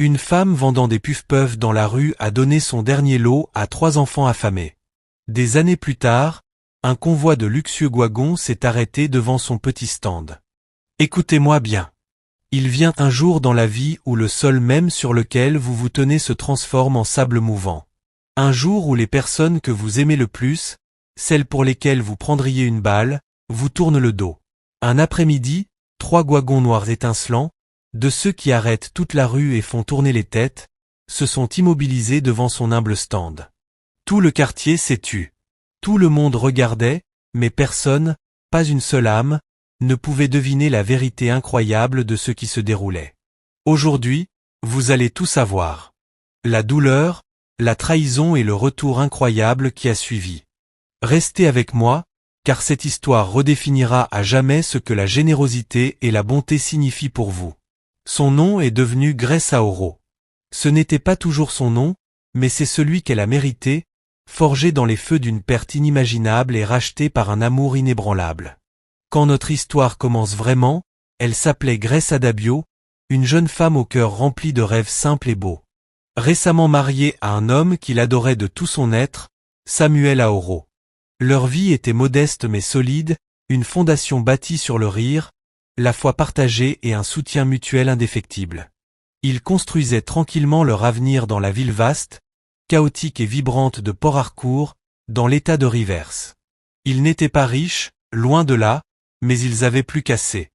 Une femme vendant des puff-puffs dans la rue a donné son dernier lot à 3 enfants affamés. Des années plus tard, un convoi de luxueux wagons s'est arrêté devant son petit stand. Écoutez-moi bien. Il vient un jour dans la vie où le sol même sur lequel vous vous tenez se transforme en sable mouvant. Un jour où les personnes que vous aimez le plus, celles pour lesquelles vous prendriez une balle, vous tournent le dos. Un après-midi, 3 wagons noirs étincelants, de ceux qui arrêtent toute la rue et font tourner les têtes, se sont immobilisés devant son humble stand. Tout le quartier s'est tu. Tout le monde regardait, mais personne, pas une seule âme, ne pouvait deviner la vérité incroyable de ce qui se déroulait. Aujourd'hui, vous allez tout savoir. La douleur, la trahison et le retour incroyable qui a suivi. Restez avec moi, car cette histoire redéfinira à jamais ce que la générosité et la bonté signifient pour vous. Son nom est devenu Grace Aoro. Ce n'était pas toujours son nom, mais c'est celui qu'elle a mérité, forgé dans les feux d'une perte inimaginable et racheté par un amour inébranlable. Quand notre histoire commence vraiment, elle s'appelait Grace Adabio, une jeune femme au cœur rempli de rêves simples et beaux. Récemment mariée à un homme qu'il adorait de tout son être, Samuel Aoro. Leur vie était modeste mais solide, une fondation bâtie sur le rire, la foi partagée et un soutien mutuel indéfectible. Ils construisaient tranquillement leur avenir dans la ville vaste, chaotique et vibrante de Port Harcourt, dans l'état de Rivers. Ils n'étaient pas riches, loin de là, mais ils avaient plus qu'assez.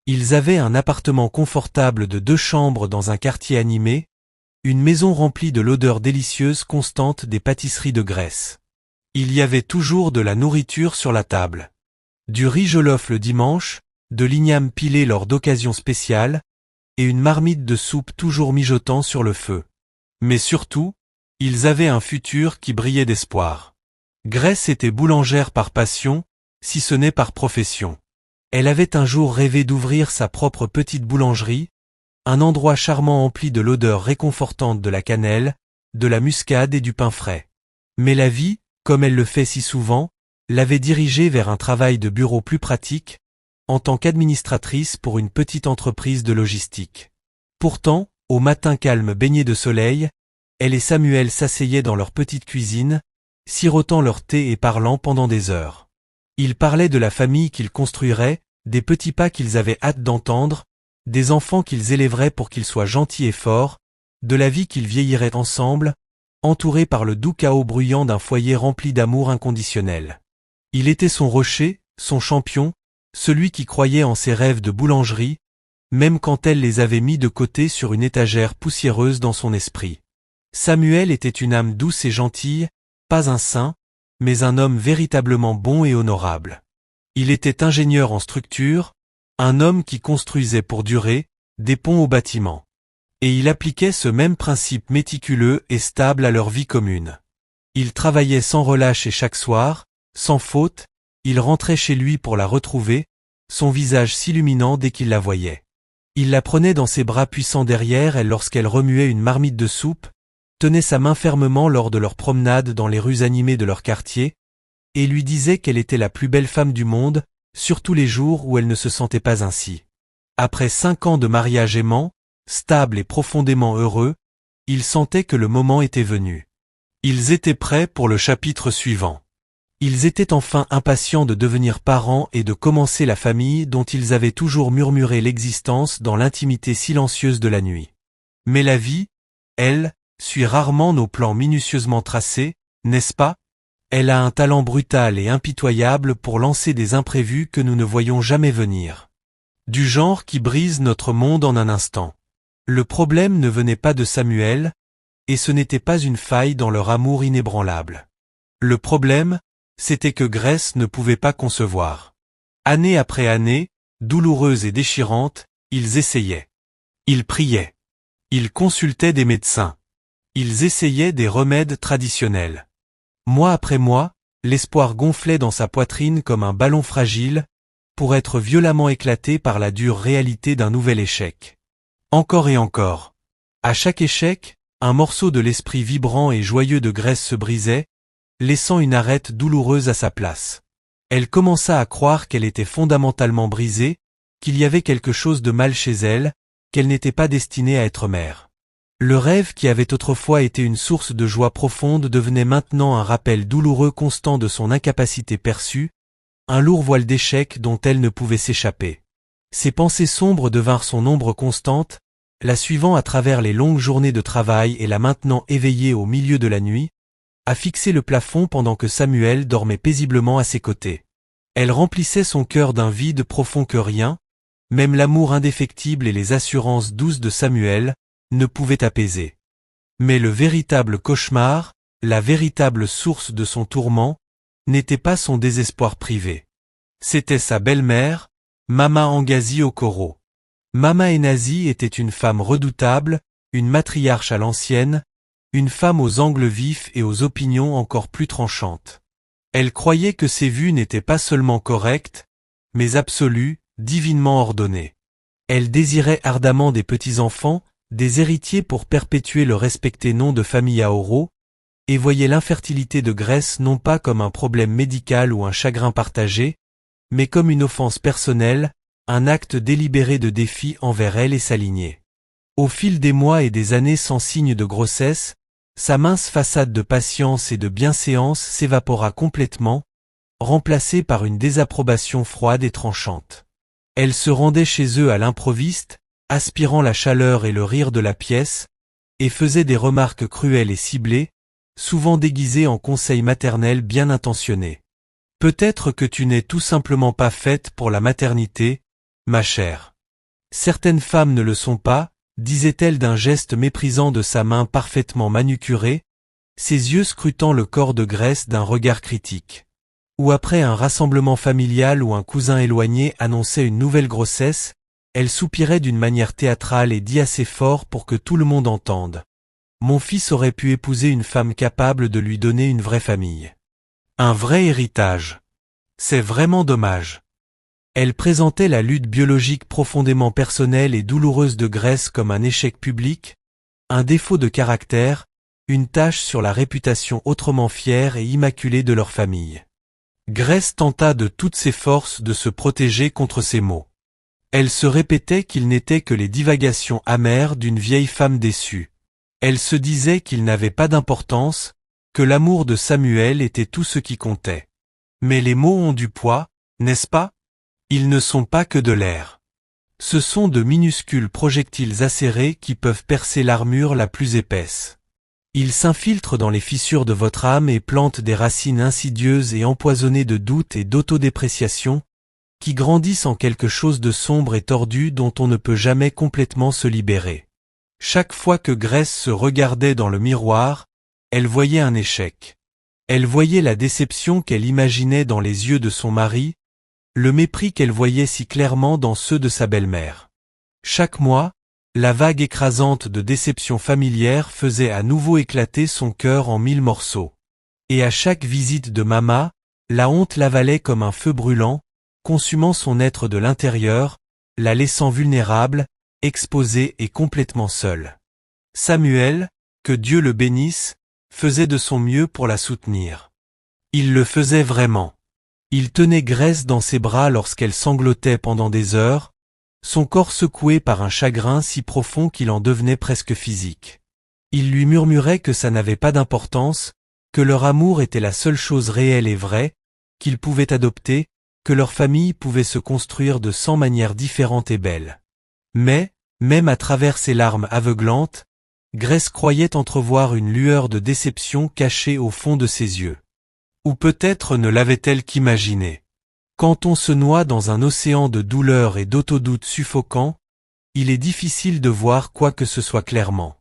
Ils avaient un appartement confortable de 2 chambres dans un quartier animé, une maison remplie de l'odeur délicieuse constante des pâtisseries de Grèce. Il y avait toujours de la nourriture sur la table. Du riz jollof le dimanche, de l'igname pilé lors d'occasions spéciales, et une marmite de soupe toujours mijotant sur le feu. Mais surtout, ils avaient un futur qui brillait d'espoir. Grèce était boulangère par passion, si ce n'est par profession. Elle avait un jour rêvé d'ouvrir sa propre petite boulangerie, un endroit charmant empli de l'odeur réconfortante de la cannelle, de la muscade et du pain frais. Mais la vie, comme elle le fait si souvent, l'avait dirigée vers un travail de bureau plus pratique, en tant qu'administratrice pour une petite entreprise de logistique. Pourtant, au matin calme baigné de soleil, elle et Samuel s'asseyaient dans leur petite cuisine, sirotant leur thé et parlant pendant des heures. Ils parlaient de la famille qu'ils construiraient, des petits pas qu'ils avaient hâte d'entendre, des enfants qu'ils élèveraient pour qu'ils soient gentils et forts, de la vie qu'ils vieilliraient ensemble, entourés par le doux chaos bruyant d'un foyer rempli d'amour inconditionnel. Il était son rocher, son champion, celui qui croyait en ses rêves de boulangerie, même quand elle les avait mis de côté sur une étagère poussiéreuse dans son esprit. Samuel était une âme douce et gentille, pas un saint, mais un homme véritablement bon et honorable. Il était ingénieur en structure, un homme qui construisait pour durer, des ponts aux bâtiments. Et il appliquait ce même principe méticuleux et stable à leur vie commune. Il travaillait sans relâche et chaque soir, sans faute, il rentrait chez lui pour la retrouver, son visage s'illuminant dès qu'il la voyait. Il la prenait dans ses bras puissants derrière elle lorsqu'elle remuait une marmite de soupe, tenait sa main fermement lors de leur promenade dans les rues animées de leur quartier, et lui disait qu'elle était la plus belle femme du monde, surtout les jours où elle ne se sentait pas ainsi. Après 5 ans de mariage aimant, stable et profondément heureux, ils sentaient que le moment était venu. Ils étaient prêts pour le chapitre suivant. Ils étaient enfin impatients de devenir parents et de commencer la famille dont ils avaient toujours murmuré l'existence dans l'intimité silencieuse de la nuit. Mais la vie, elle, suit rarement nos plans minutieusement tracés, n'est-ce pas? Elle a un talent brutal et impitoyable pour lancer des imprévus que nous ne voyons jamais venir. Du genre qui brise notre monde en un instant. Le problème ne venait pas de Samuel, et ce n'était pas une faille dans leur amour inébranlable. Le problème, c'était que Grèce ne pouvait pas concevoir. Année après année, douloureuse et déchirante, ils essayaient. Ils priaient. Ils consultaient des médecins. Ils essayaient des remèdes traditionnels. Mois après mois, l'espoir gonflait dans sa poitrine comme un ballon fragile, pour être violemment éclaté par la dure réalité d'un nouvel échec. Encore et encore. À chaque échec, un morceau de l'esprit vibrant et joyeux de Grèce se brisait, laissant une arête douloureuse à sa place. Elle commença à croire qu'elle était fondamentalement brisée, qu'il y avait quelque chose de mal chez elle, qu'elle n'était pas destinée à être mère. Le rêve qui avait autrefois été une source de joie profonde devenait maintenant un rappel douloureux constant de son incapacité perçue, un lourd voile d'échec dont elle ne pouvait s'échapper. Ses pensées sombres devinrent son ombre constante, la suivant à travers les longues journées de travail et la maintenant éveillée au milieu de la nuit, à fixer le plafond pendant que Samuel dormait paisiblement à ses côtés. Elle remplissait son cœur d'un vide profond que rien, même l'amour indéfectible et les assurances douces de Samuel, ne pouvaient apaiser. Mais le véritable cauchemar, la véritable source de son tourment, n'était pas son désespoir privé. C'était sa belle-mère, Mama Angazi Okoro. Mama Enazi était une femme redoutable, une matriarche à l'ancienne, une femme aux angles vifs et aux opinions encore plus tranchantes. Elle croyait que ses vues n'étaient pas seulement correctes, mais absolues, divinement ordonnées. Elle désirait ardemment des petits-enfants, des héritiers pour perpétuer le respecté nom de famille Aoro, et voyait l'infertilité de Grèce non pas comme un problème médical ou un chagrin partagé, mais comme une offense personnelle, un acte délibéré de défi envers elle et sa lignée. Au fil des mois et des années sans signe de grossesse, sa mince façade de patience et de bienséance s'évapora complètement, remplacée par une désapprobation froide et tranchante. Elle se rendait chez eux à l'improviste, aspirant la chaleur et le rire de la pièce, et faisait des remarques cruelles et ciblées, souvent déguisées en conseils maternels bien intentionnés. Peut-être que tu n'es tout simplement pas faite pour la maternité, ma chère. Certaines femmes ne le sont pas, disait-elle d'un geste méprisant de sa main parfaitement manucurée, ses yeux scrutant le corps de Grèce d'un regard critique. Ou après un rassemblement familial où un cousin éloigné annonçait une nouvelle grossesse, elle soupirait d'une manière théâtrale et dit assez fort pour que tout le monde entende. Mon fils aurait pu épouser une femme capable de lui donner une vraie famille. Un vrai héritage. C'est vraiment dommage. Elle présentait la lutte biologique profondément personnelle et douloureuse de Grèce comme un échec public, un défaut de caractère, une tache sur la réputation autrement fière et immaculée de leur famille. Grèce tenta de toutes ses forces de se protéger contre ces mots. Elle se répétait qu'ils n'étaient que les divagations amères d'une vieille femme déçue. Elle se disait qu'ils n'avaient pas d'importance, que l'amour de Samuel était tout ce qui comptait. Mais les mots ont du poids, n'est-ce pas? Ils ne sont pas que de l'air. Ce sont de minuscules projectiles acérés qui peuvent percer l'armure la plus épaisse. Ils s'infiltrent dans les fissures de votre âme et plantent des racines insidieuses et empoisonnées de doutes et d'autodépréciation, qui grandissent en quelque chose de sombre et tordu dont on ne peut jamais complètement se libérer. Chaque fois que Grèce se regardait dans le miroir, elle voyait un échec. Elle voyait la déception qu'elle imaginait dans les yeux de son mari, le mépris qu'elle voyait si clairement dans ceux de sa belle-mère. Chaque mois, la vague écrasante de déception familière faisait à nouveau éclater son cœur en 1000 morceaux. Et à chaque visite de Mama, la honte l'avalait comme un feu brûlant, consumant son être de l'intérieur, la laissant vulnérable, exposée et complètement seule. Samuel, que Dieu le bénisse, faisait de son mieux pour la soutenir. Il le faisait vraiment. Il tenait Grèce dans ses bras lorsqu'elle sanglotait pendant des heures, son corps secoué par un chagrin si profond qu'il en devenait presque physique. Il lui murmurait que ça n'avait pas d'importance, que leur amour était la seule chose réelle et vraie, qu'ils pouvaient adopter, que leur famille pouvait se construire de 100 manières différentes et belles. Mais, même à travers ces larmes aveuglantes, Grèce croyait entrevoir une lueur de déception cachée au fond de ses yeux. Ou peut-être ne l'avait-elle qu'imaginé. Quand on se noie dans un océan de douleur et d'autodoute suffocant, il est difficile de voir quoi que ce soit clairement.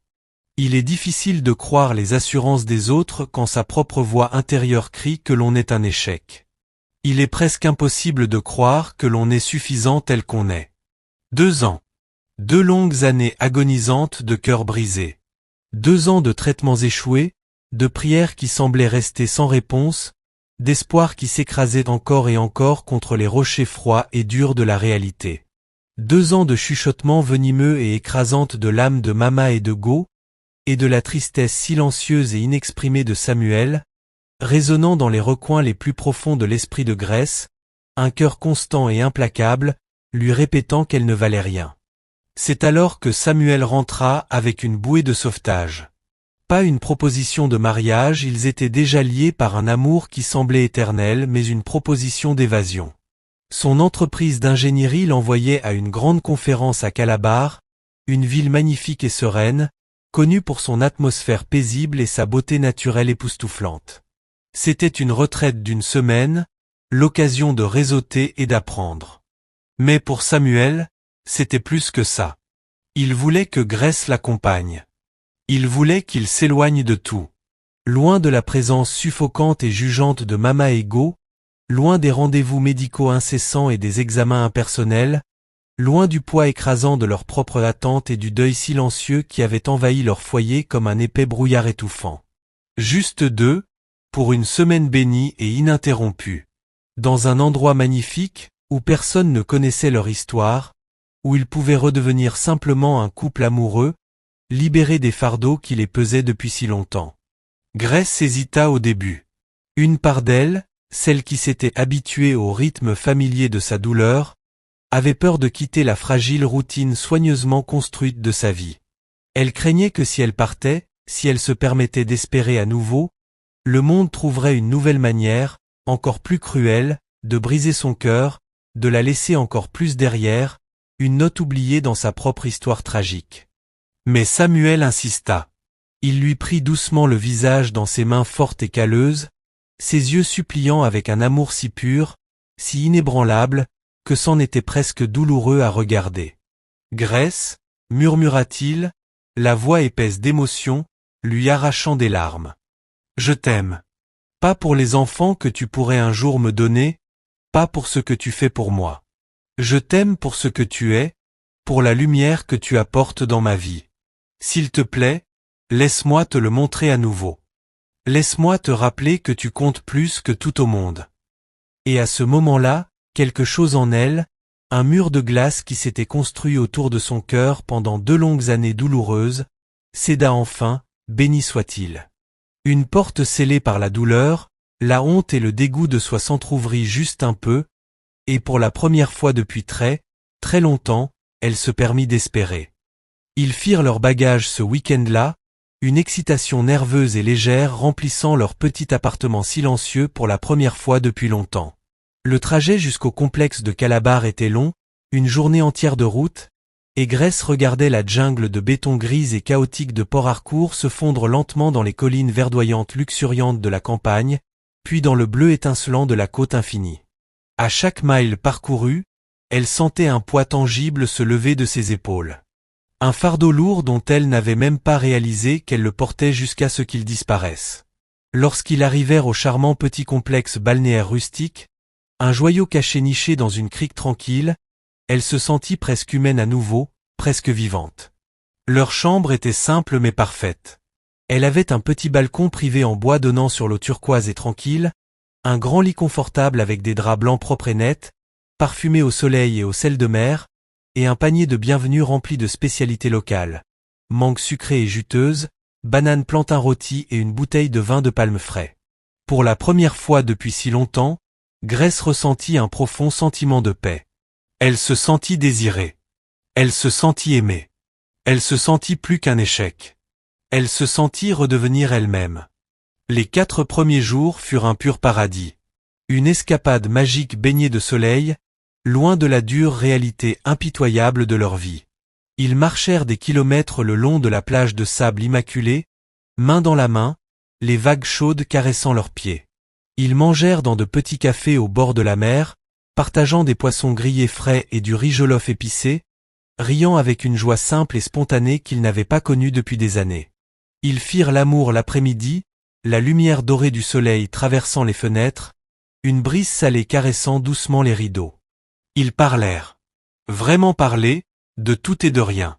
Il est difficile de croire les assurances des autres quand sa propre voix intérieure crie que l'on est un échec. Il est presque impossible de croire que l'on est suffisant tel qu'on est. 2 ans. 2 longues années agonisantes de cœur brisé. 2 ans de traitements échoués, de prières qui semblaient rester sans réponse, d'espoir qui s'écrasait encore et encore contre les rochers froids et durs de la réalité. 2 ans de chuchotements venimeux et écrasantes de l'âme de Mama et de Go, et de la tristesse silencieuse et inexprimée de Samuel, résonnant dans les recoins les plus profonds de l'esprit de Grèce, un cœur constant et implacable, lui répétant qu'elle ne valait rien. C'est alors que Samuel rentra avec une bouée de sauvetage. Pas une proposition de mariage, ils étaient déjà liés par un amour qui semblait éternel, mais une proposition d'évasion. Son entreprise d'ingénierie l'envoyait à une grande conférence à Calabar, une ville magnifique et sereine, connue pour son atmosphère paisible et sa beauté naturelle époustouflante. C'était une retraite d'une semaine, l'occasion de réseauter et d'apprendre. Mais pour Samuel, c'était plus que ça. Il voulait que Grace l'accompagne. Il voulait qu'il s'éloigne de tout. Loin de la présence suffocante et jugeante de Mama et Go, loin des rendez-vous médicaux incessants et des examens impersonnels, loin du poids écrasant de leurs propres attentes et du deuil silencieux qui avait envahi leur foyer comme un épais brouillard étouffant. Juste deux, pour une semaine bénie et ininterrompue. Dans un endroit magnifique, où personne ne connaissait leur histoire, où ils pouvaient redevenir simplement un couple amoureux, libérés des fardeaux qui les pesaient depuis si longtemps. Grace hésita au début. Une part d'elle, celle qui s'était habituée au rythme familier de sa douleur, avait peur de quitter la fragile routine soigneusement construite de sa vie. Elle craignait que si elle partait, si elle se permettait d'espérer à nouveau, le monde trouverait une nouvelle manière, encore plus cruelle, de briser son cœur, de la laisser encore plus derrière, une note oubliée dans sa propre histoire tragique. Mais Samuel insista. Il lui prit doucement le visage dans ses mains fortes et calleuses, ses yeux suppliants avec un amour si pur, si inébranlable, que c'en était presque douloureux à regarder. Grace, murmura-t-il, la voix épaisse d'émotion, lui arrachant des larmes. Je t'aime. Pas pour les enfants que tu pourrais un jour me donner, pas pour ce que tu fais pour moi. Je t'aime pour ce que tu es, pour la lumière que tu apportes dans ma vie. S'il te plaît, laisse-moi te le montrer à nouveau. Laisse-moi te rappeler que tu comptes plus que tout au monde. Et à ce moment-là, quelque chose en elle, un mur de glace qui s'était construit autour de son cœur pendant 2 longues années douloureuses, céda enfin, béni soit-il. Une porte scellée par la douleur, la honte et le dégoût de soi s'entr'ouvrit juste un peu, et pour la première fois depuis très, très longtemps, elle se permit d'espérer. Ils firent leur bagage ce week-end-là, une excitation nerveuse et légère remplissant leur petit appartement silencieux pour la première fois depuis longtemps. Le trajet jusqu'au complexe de Calabar était long, une journée entière de route, et Grace regardait la jungle de béton grise et chaotique de Port Harcourt se fondre lentement dans les collines verdoyantes luxuriantes de la campagne, puis dans le bleu étincelant de la côte infinie. À chaque mile parcouru, elle sentait un poids tangible se lever de ses épaules. Un fardeau lourd dont elle n'avait même pas réalisé qu'elle le portait jusqu'à ce qu'il disparaisse. Lorsqu'ils arrivèrent au charmant petit complexe balnéaire rustique, un joyau caché niché dans une crique tranquille, elle se sentit presque humaine à nouveau, presque vivante. Leur chambre était simple mais parfaite. Elle avait un petit balcon privé en bois donnant sur l'eau turquoise et tranquille, un grand lit confortable avec des draps blancs propres et nets, parfumés au soleil et au sel de mer, et un panier de bienvenue rempli de spécialités locales. Mangue sucrée et juteuse, bananes plantain rôties et une bouteille de vin de palme frais. Pour la première fois depuis si longtemps, Grace ressentit un profond sentiment de paix. Elle se sentit désirée. Elle se sentit aimée. Elle se sentit plus qu'un échec. Elle se sentit redevenir elle-même. Les 4 premiers jours furent un pur paradis. Une escapade magique baignée de soleil, loin de la dure réalité impitoyable de leur vie. Ils marchèrent des kilomètres le long de la plage de sable immaculée, main dans la main, les vagues chaudes caressant leurs pieds. Ils mangèrent dans de petits cafés au bord de la mer, partageant des poissons grillés frais et du riz jollof épicé, riant avec une joie simple et spontanée qu'ils n'avaient pas connue depuis des années. Ils firent l'amour l'après-midi, la lumière dorée du soleil traversant les fenêtres, une brise salée caressant doucement les rideaux. Ils parlèrent. Vraiment parler, de tout et de rien.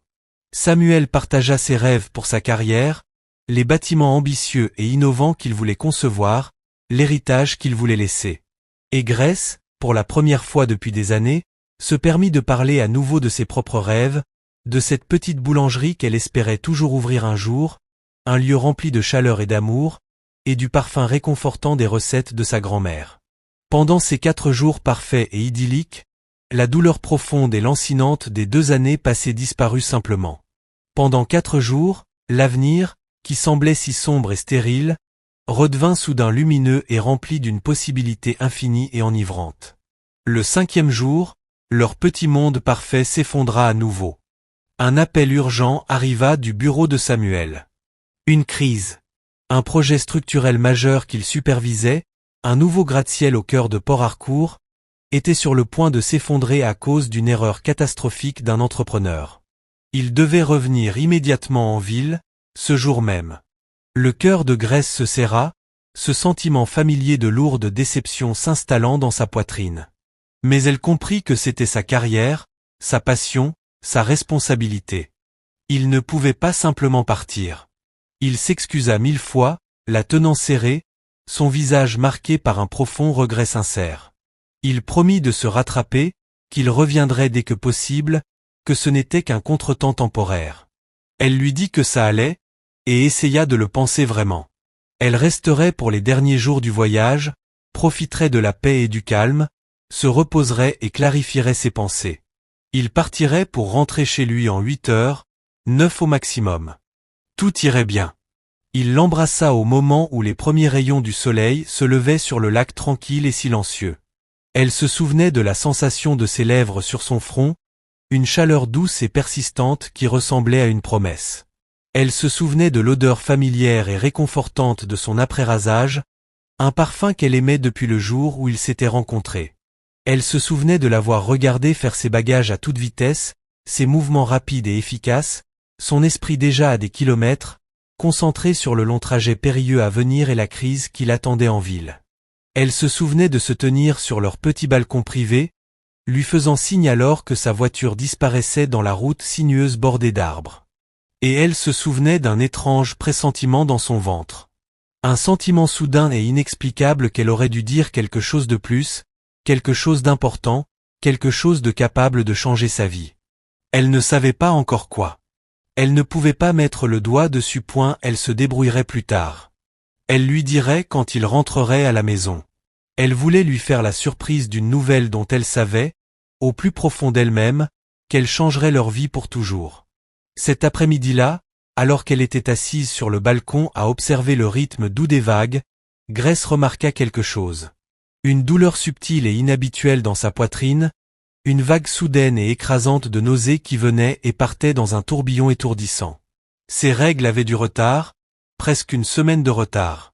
Samuel partagea ses rêves pour sa carrière, les bâtiments ambitieux et innovants qu'il voulait concevoir, l'héritage qu'il voulait laisser. Et Grace, pour la première fois depuis des années, se permit de parler à nouveau de ses propres rêves, de cette petite boulangerie qu'elle espérait toujours ouvrir un jour, un lieu rempli de chaleur et d'amour, et du parfum réconfortant des recettes de sa grand-mère. Pendant ces 4 jours parfaits et idylliques, la douleur profonde et lancinante des 2 années passées disparut simplement. Pendant 4 jours, l'avenir, qui semblait si sombre et stérile, redevint soudain lumineux et rempli d'une possibilité infinie et enivrante. Le 5e jour, leur petit monde parfait s'effondra à nouveau. Un appel urgent arriva du bureau de Samuel. Une crise. Un projet structurel majeur qu'il supervisait, un nouveau gratte-ciel au cœur de Port-Harcourt, était sur le point de s'effondrer à cause d'une erreur catastrophique d'un entrepreneur. Il devait revenir immédiatement en ville, ce jour même. Le cœur de Grace se serra, ce sentiment familier de lourde déception s'installant dans sa poitrine. Mais elle comprit que c'était sa carrière, sa passion, sa responsabilité. Il ne pouvait pas simplement partir. Il s'excusa 1000 fois, la tenant serrée, son visage marqué par un profond regret sincère. Il promit de se rattraper, qu'il reviendrait dès que possible, que ce n'était qu'un contretemps temporaire. Elle lui dit que ça allait, et essaya de le penser vraiment. Elle resterait pour les derniers jours du voyage, profiterait de la paix et du calme, se reposerait et clarifierait ses pensées. Il partirait pour rentrer chez lui en 8 heures, 9 au maximum. Tout irait bien. Il l'embrassa au moment où les premiers rayons du soleil se levaient sur le lac tranquille et silencieux. Elle se souvenait de la sensation de ses lèvres sur son front, une chaleur douce et persistante qui ressemblait à une promesse. Elle se souvenait de l'odeur familière et réconfortante de son après-rasage, un parfum qu'elle aimait depuis le jour où ils s'étaient rencontrés. Elle se souvenait de l'avoir regardé faire ses bagages à toute vitesse, ses mouvements rapides et efficaces, son esprit déjà à des kilomètres, concentré sur le long trajet périlleux à venir et la crise qui l'attendait en ville. Elle se souvenait de se tenir sur leur petit balcon privé, lui faisant signe alors que sa voiture disparaissait dans la route sinueuse bordée d'arbres. Et elle se souvenait d'un étrange pressentiment dans son ventre. Un sentiment soudain et inexplicable qu'elle aurait dû dire quelque chose de plus, quelque chose d'important, quelque chose de capable de changer sa vie. Elle ne savait pas encore quoi. Elle ne pouvait pas mettre le doigt dessus point, elle se débrouillerait plus tard. Elle lui dirait quand il rentrerait à la maison. Elle voulait lui faire la surprise d'une nouvelle dont elle savait, au plus profond d'elle-même, qu'elle changerait leur vie pour toujours. Cet après-midi-là, alors qu'elle était assise sur le balcon à observer le rythme doux des vagues, Grace remarqua quelque chose. Une douleur subtile et inhabituelle dans sa poitrine, une vague soudaine et écrasante de nausées qui venait et partait dans un tourbillon étourdissant. Ses règles avaient du retard, presque une semaine de retard.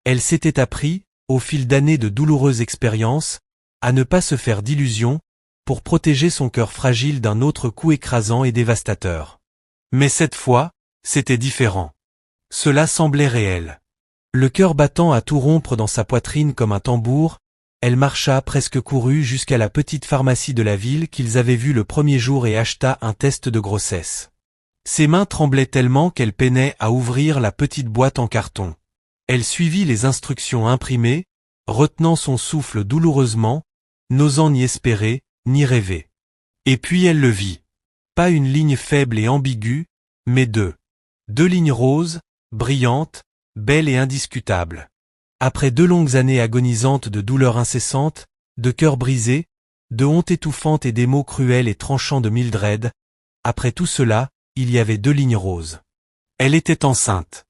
Elle s'était appris, au fil d'années de douloureuses expériences, à ne pas se faire d'illusions, pour protéger son cœur fragile d'un autre coup écrasant et dévastateur. Mais cette fois, c'était différent. Cela semblait réel. Le cœur battant à tout rompre dans sa poitrine comme un tambour, elle marcha presque courue jusqu'à la petite pharmacie de la ville qu'ils avaient vue le premier jour et acheta un test de grossesse. Ses mains tremblaient tellement qu'elle peinait à ouvrir la petite boîte en carton. Elle suivit les instructions imprimées, retenant son souffle douloureusement, n'osant ni espérer, ni rêver. Et puis elle le vit. Pas une ligne faible et ambiguë, mais deux lignes roses, brillantes, belles et indiscutables. Après 2 longues années agonisantes de douleurs incessantes, de cœurs brisés, de honte étouffante et des mots cruels et tranchants de Mildred, après tout cela, il y avait 2 lignes roses. Elle était enceinte.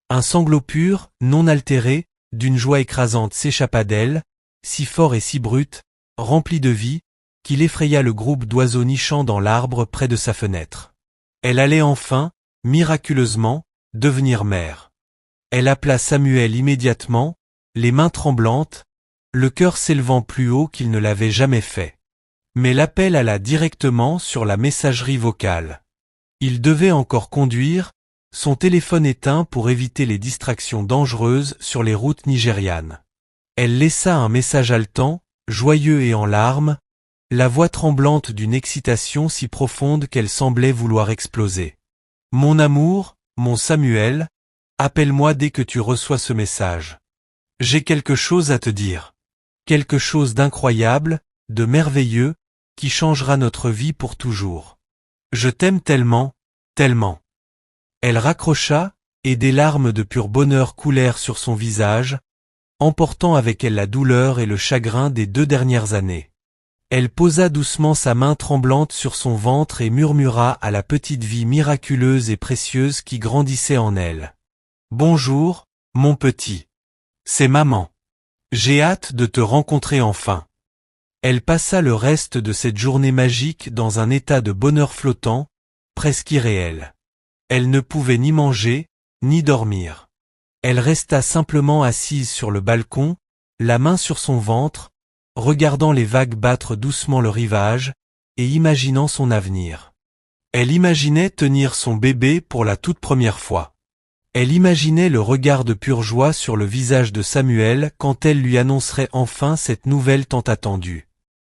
Un sanglot pur, non altéré, d'une joie écrasante s'échappa d'elle, si fort et si brut, rempli de vie, qu'il effraya le groupe d'oiseaux nichant dans l'arbre près de sa fenêtre. Elle allait enfin, miraculeusement, devenir mère. Elle appela Samuel immédiatement, les mains tremblantes, le cœur s'élevant plus haut qu'il ne l'avait jamais fait. Mais l'appel alla directement sur la messagerie vocale. Il devait encore conduire, son téléphone éteint pour éviter les distractions dangereuses sur les routes nigérianes. Elle laissa un message haletant, joyeux et en larmes, la voix tremblante d'une excitation si profonde qu'elle semblait vouloir exploser. « Mon amour, mon Samuel, appelle-moi dès que tu reçois ce message. J'ai quelque chose à te dire. Quelque chose d'incroyable, de merveilleux, qui changera notre vie pour toujours. Je t'aime tellement, tellement. » Elle raccrocha, et des larmes de pur bonheur coulèrent sur son visage, emportant avec elle la douleur et le chagrin des 2 dernières années. Elle posa doucement sa main tremblante sur son ventre et murmura à la petite vie miraculeuse et précieuse qui grandissait en elle. « Bonjour, mon petit. C'est maman. J'ai hâte de te rencontrer enfin. » Elle passa le reste de cette journée magique dans un état de bonheur flottant, presque irréel. Elle ne pouvait ni manger, ni dormir. Elle resta simplement assise sur le balcon, la main sur son ventre, regardant les vagues battre doucement le rivage, et imaginant son avenir. Elle imaginait tenir son bébé pour la toute première fois. Elle imaginait le regard de pure joie sur le visage de Samuel quand elle lui annoncerait enfin cette nouvelle tant attendue.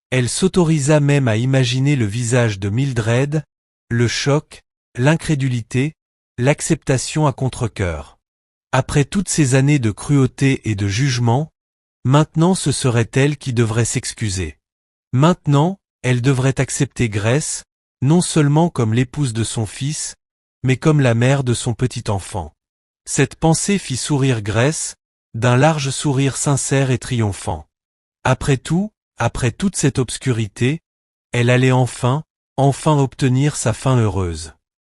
Elle s'autorisa même à imaginer le visage de Mildred, le choc, l'incrédulité, l'acceptation à contre-cœur. Après toutes ces années de cruauté et de jugement, maintenant ce serait elle qui devrait s'excuser. Maintenant, elle devrait accepter Grace, non seulement comme l'épouse de son fils, mais comme la mère de son petit enfant. Cette pensée fit sourire Grace, d'un large sourire sincère et triomphant. Après tout, après toute cette obscurité, elle allait enfin obtenir sa fin heureuse.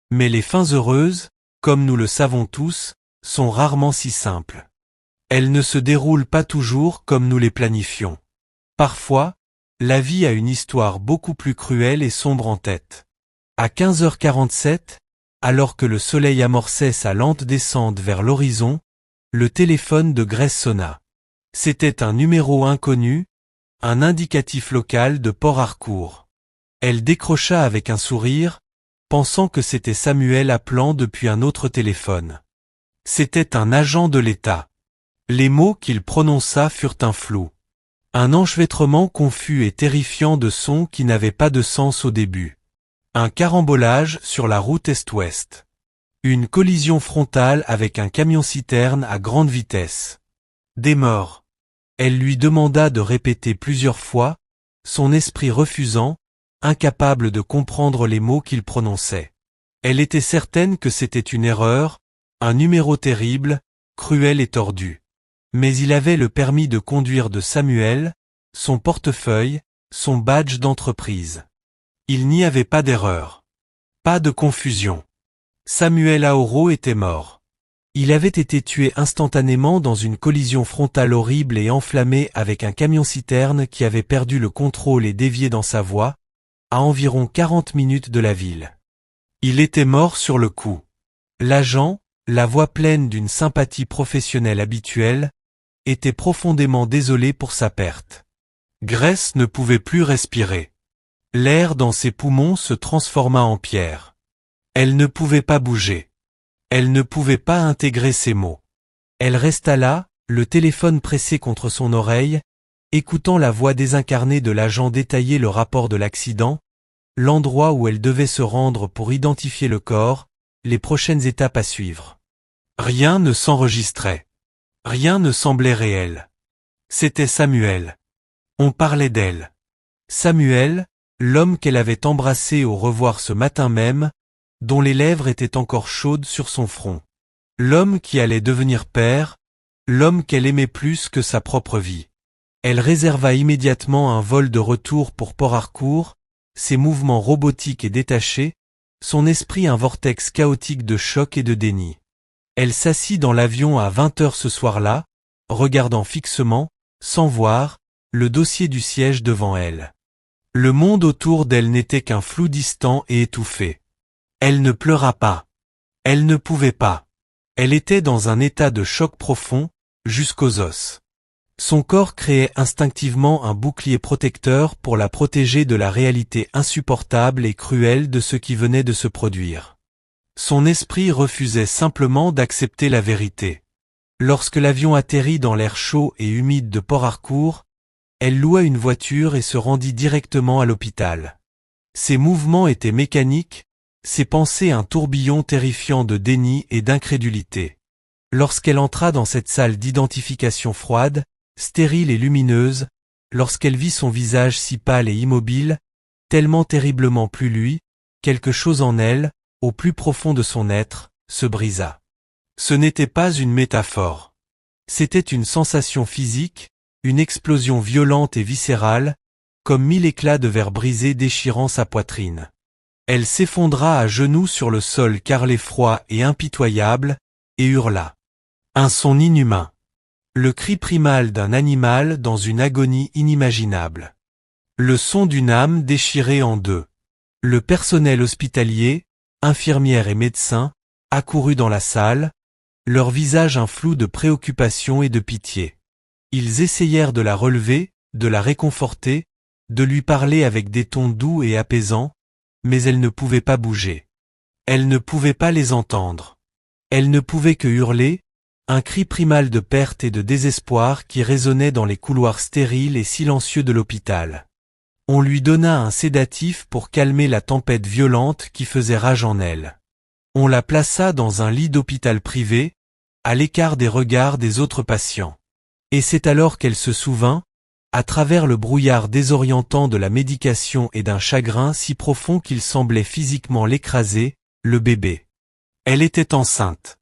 Mais les fins heureuses, comme nous le savons tous, sont rarement si simples. Elles ne se déroulent pas toujours comme nous les planifions. Parfois, la vie a une histoire beaucoup plus cruelle et sombre en tête. À 15h47, alors que le soleil amorçait sa lente descente vers l'horizon, le téléphone de Grace sonna. C'était un numéro inconnu, un indicatif local de Port Harcourt. Elle décrocha avec un sourire, pensant que c'était Samuel appelant depuis un autre téléphone. C'était un agent de l'État. Les mots qu'il prononça furent un flou. Un enchevêtrement confus et terrifiant de sons qui n'avaient pas de sens au début. Un carambolage sur la route est-ouest. Une collision frontale avec un camion-citerne à grande vitesse. Des morts. Elle lui demanda de répéter plusieurs fois, son esprit refusant, incapable de comprendre les mots qu'il prononçait. Elle était certaine que c'était une erreur, un numéro terrible, cruel et tordu. Mais il avait le permis de conduire de Samuel, son portefeuille, son badge d'entreprise. Il n'y avait pas d'erreur. Pas de confusion. Samuel Aoro était mort. Il avait été tué instantanément dans une collision frontale horrible et enflammée avec un camion-citerne qui avait perdu le contrôle et dévié dans sa voie, à environ 40 minutes de la ville. Il était mort sur le coup. L'agent, la voix pleine d'une sympathie professionnelle habituelle, était profondément désolé pour sa perte. Grace ne pouvait plus respirer. L'air dans ses poumons se transforma en pierre. Elle ne pouvait pas bouger. Elle ne pouvait pas intégrer ses mots. Elle resta là, le téléphone pressé contre son oreille, écoutant la voix désincarnée de l'agent détailler le rapport de l'accident, l'endroit où elle devait se rendre pour identifier le corps, les prochaines étapes à suivre. Rien ne s'enregistrait. Rien ne semblait réel. C'était Samuel. On parlait d'elle. Samuel, l'homme qu'elle avait embrassé au revoir ce matin même, dont les lèvres étaient encore chaudes sur son front. L'homme qui allait devenir père, l'homme qu'elle aimait plus que sa propre vie. Elle réserva immédiatement un vol de retour pour Port Harcourt, ses mouvements robotiques et détachés, son esprit un vortex chaotique de choc et de déni. Elle s'assit dans l'avion à 20h ce soir-là, regardant fixement, sans voir, le dossier du siège devant elle. Le monde autour d'elle n'était qu'un flou distant et étouffé. Elle ne pleura pas. Elle ne pouvait pas. Elle était dans un état de choc profond, jusqu'aux os. Son corps créait instinctivement un bouclier protecteur pour la protéger de la réalité insupportable et cruelle de ce qui venait de se produire. Son esprit refusait simplement d'accepter la vérité. Lorsque l'avion atterrit dans l'air chaud et humide de Port Harcourt, elle loua une voiture et se rendit directement à l'hôpital. Ses mouvements étaient mécaniques, ses pensées un tourbillon terrifiant de déni et d'incrédulité. Lorsqu'elle entra dans cette salle d'identification froide, stérile et lumineuse, lorsqu'elle vit son visage si pâle et immobile, tellement terriblement plus lui, quelque chose en elle, au plus profond de son être, se brisa. Ce n'était pas une métaphore. C'était une sensation physique, une explosion violente et viscérale, comme 1000 éclats de verre brisés déchirant sa poitrine. Elle s'effondra à genoux sur le sol carrelé froid et impitoyable, et hurla. Un son inhumain. Le cri primal d'un animal dans une agonie inimaginable. Le son d'une âme déchirée en deux. Le personnel hospitalier, infirmières et médecins, accourut dans la salle, leur visage un flou de préoccupation et de pitié. Ils essayèrent de la relever, de la réconforter, de lui parler avec des tons doux et apaisants, mais elle ne pouvait pas bouger. Elle ne pouvait pas les entendre. Elle ne pouvait que hurler, un cri primal de perte et de désespoir qui résonnait dans les couloirs stériles et silencieux de l'hôpital. On lui donna un sédatif pour calmer la tempête violente qui faisait rage en elle. On la plaça dans un lit d'hôpital privé, à l'écart des regards des autres patients. Et c'est alors qu'elle se souvint, à travers le brouillard désorientant de la médication et d'un chagrin si profond qu'il semblait physiquement l'écraser, le bébé. Elle était enceinte.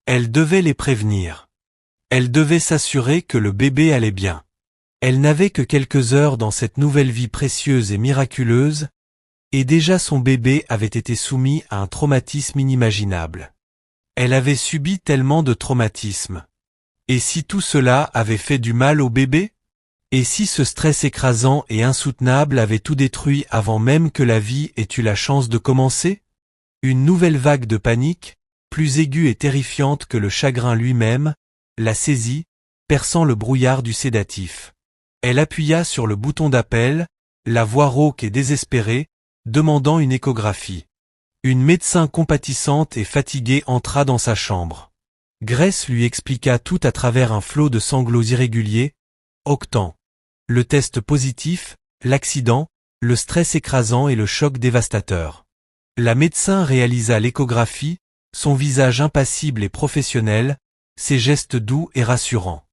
Elle devait les prévenir. Elle devait s'assurer que le bébé allait bien. Elle n'avait que quelques heures dans cette nouvelle vie précieuse et miraculeuse, et déjà son bébé avait été soumis à un traumatisme inimaginable. Elle avait subi tellement de traumatismes. Et si tout cela avait fait du mal au bébé? Et si ce stress écrasant et insoutenable avait tout détruit avant même que la vie ait eu la chance de commencer? Une nouvelle vague de panique, plus aiguë et terrifiante que le chagrin lui-même, la saisit, perçant le brouillard du sédatif. Elle appuya sur le bouton d'appel, la voix rauque et désespérée, demandant une échographie. Une médecin compatissante et fatiguée entra dans sa chambre. Grace lui expliqua tout à travers un flot de sanglots irréguliers, octant. Le test positif, l'accident, le stress écrasant et le choc dévastateur. La médecin réalisa l'échographie, son visage impassible et professionnel, ses gestes doux et rassurants.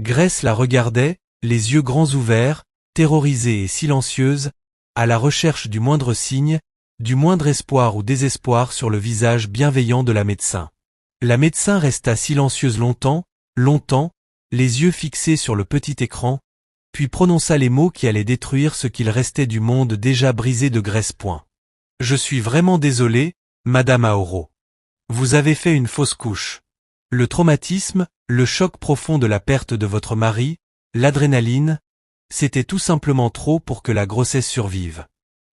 Grace la regardait, les yeux grands ouverts, terrorisée et silencieuse, à la recherche du moindre signe, du moindre espoir ou désespoir sur le visage bienveillant de la médecin. La médecin resta silencieuse longtemps, les yeux fixés sur le petit écran, puis prononça les mots qui allaient détruire ce qu'il restait du monde déjà brisé de Grace. Je suis vraiment désolé, Madame Aoro. Vous avez fait une fausse couche. Le traumatisme, le choc profond de la perte de votre mari, l'adrénaline, c'était tout simplement trop pour que la grossesse survive.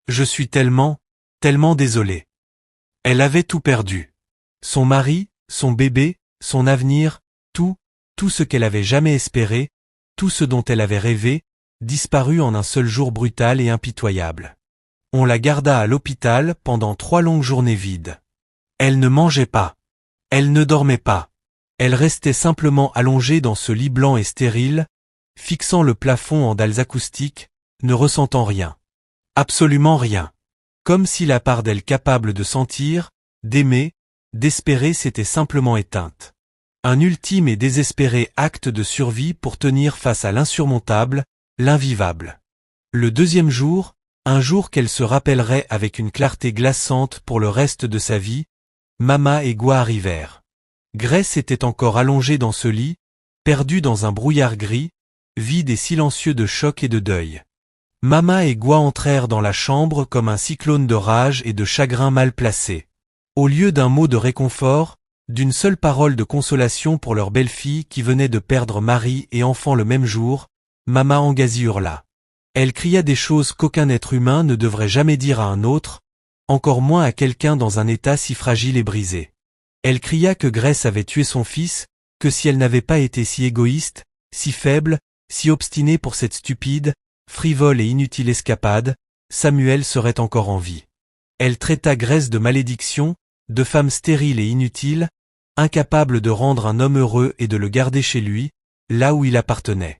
Je suis tellement désolé. Elle avait tout perdu. Son mari, son bébé, son avenir, tout ce qu'elle avait jamais espéré, tout ce dont elle avait rêvé, disparut en un seul jour brutal et impitoyable. On la garda à l'hôpital pendant 3 longues journées vides. Elle ne mangeait pas. Elle ne dormait pas. Elle restait simplement allongée dans ce lit blanc et stérile, fixant le plafond en dalles acoustiques, ne ressentant rien. Absolument rien. Comme si la part d'elle capable de sentir, d'aimer, d'espérer s'était simplement éteinte. Un ultime et désespéré acte de survie pour tenir face à l'insurmontable, l'invivable. Le deuxième jour, un jour qu'elle se rappellerait avec une clarté glaçante pour le reste de sa vie, Mama et Gwa arrivèrent. Grace était encore allongée dans ce lit, perdue dans un brouillard gris, vide et silencieux de choc et de deuil. Mama et Gwa entrèrent dans la chambre comme un cyclone de rage et de chagrin mal placé. Au lieu d'un mot de réconfort, d'une seule parole de consolation pour leur belle-fille qui venait de perdre mari et enfant le même jour, Mama Angazi hurla. Elle cria des choses qu'aucun être humain ne devrait jamais dire à un autre, encore moins à quelqu'un dans un état si fragile et brisé. Elle cria que Grace avait tué son fils, que si elle n'avait pas été si égoïste, si faible, si obstinée pour cette stupide, frivole et inutile escapade, Samuel serait encore en vie. Elle traita Grace de malédiction, de femme stérile et inutile, incapable de rendre un homme heureux et de le garder chez lui, là où il appartenait.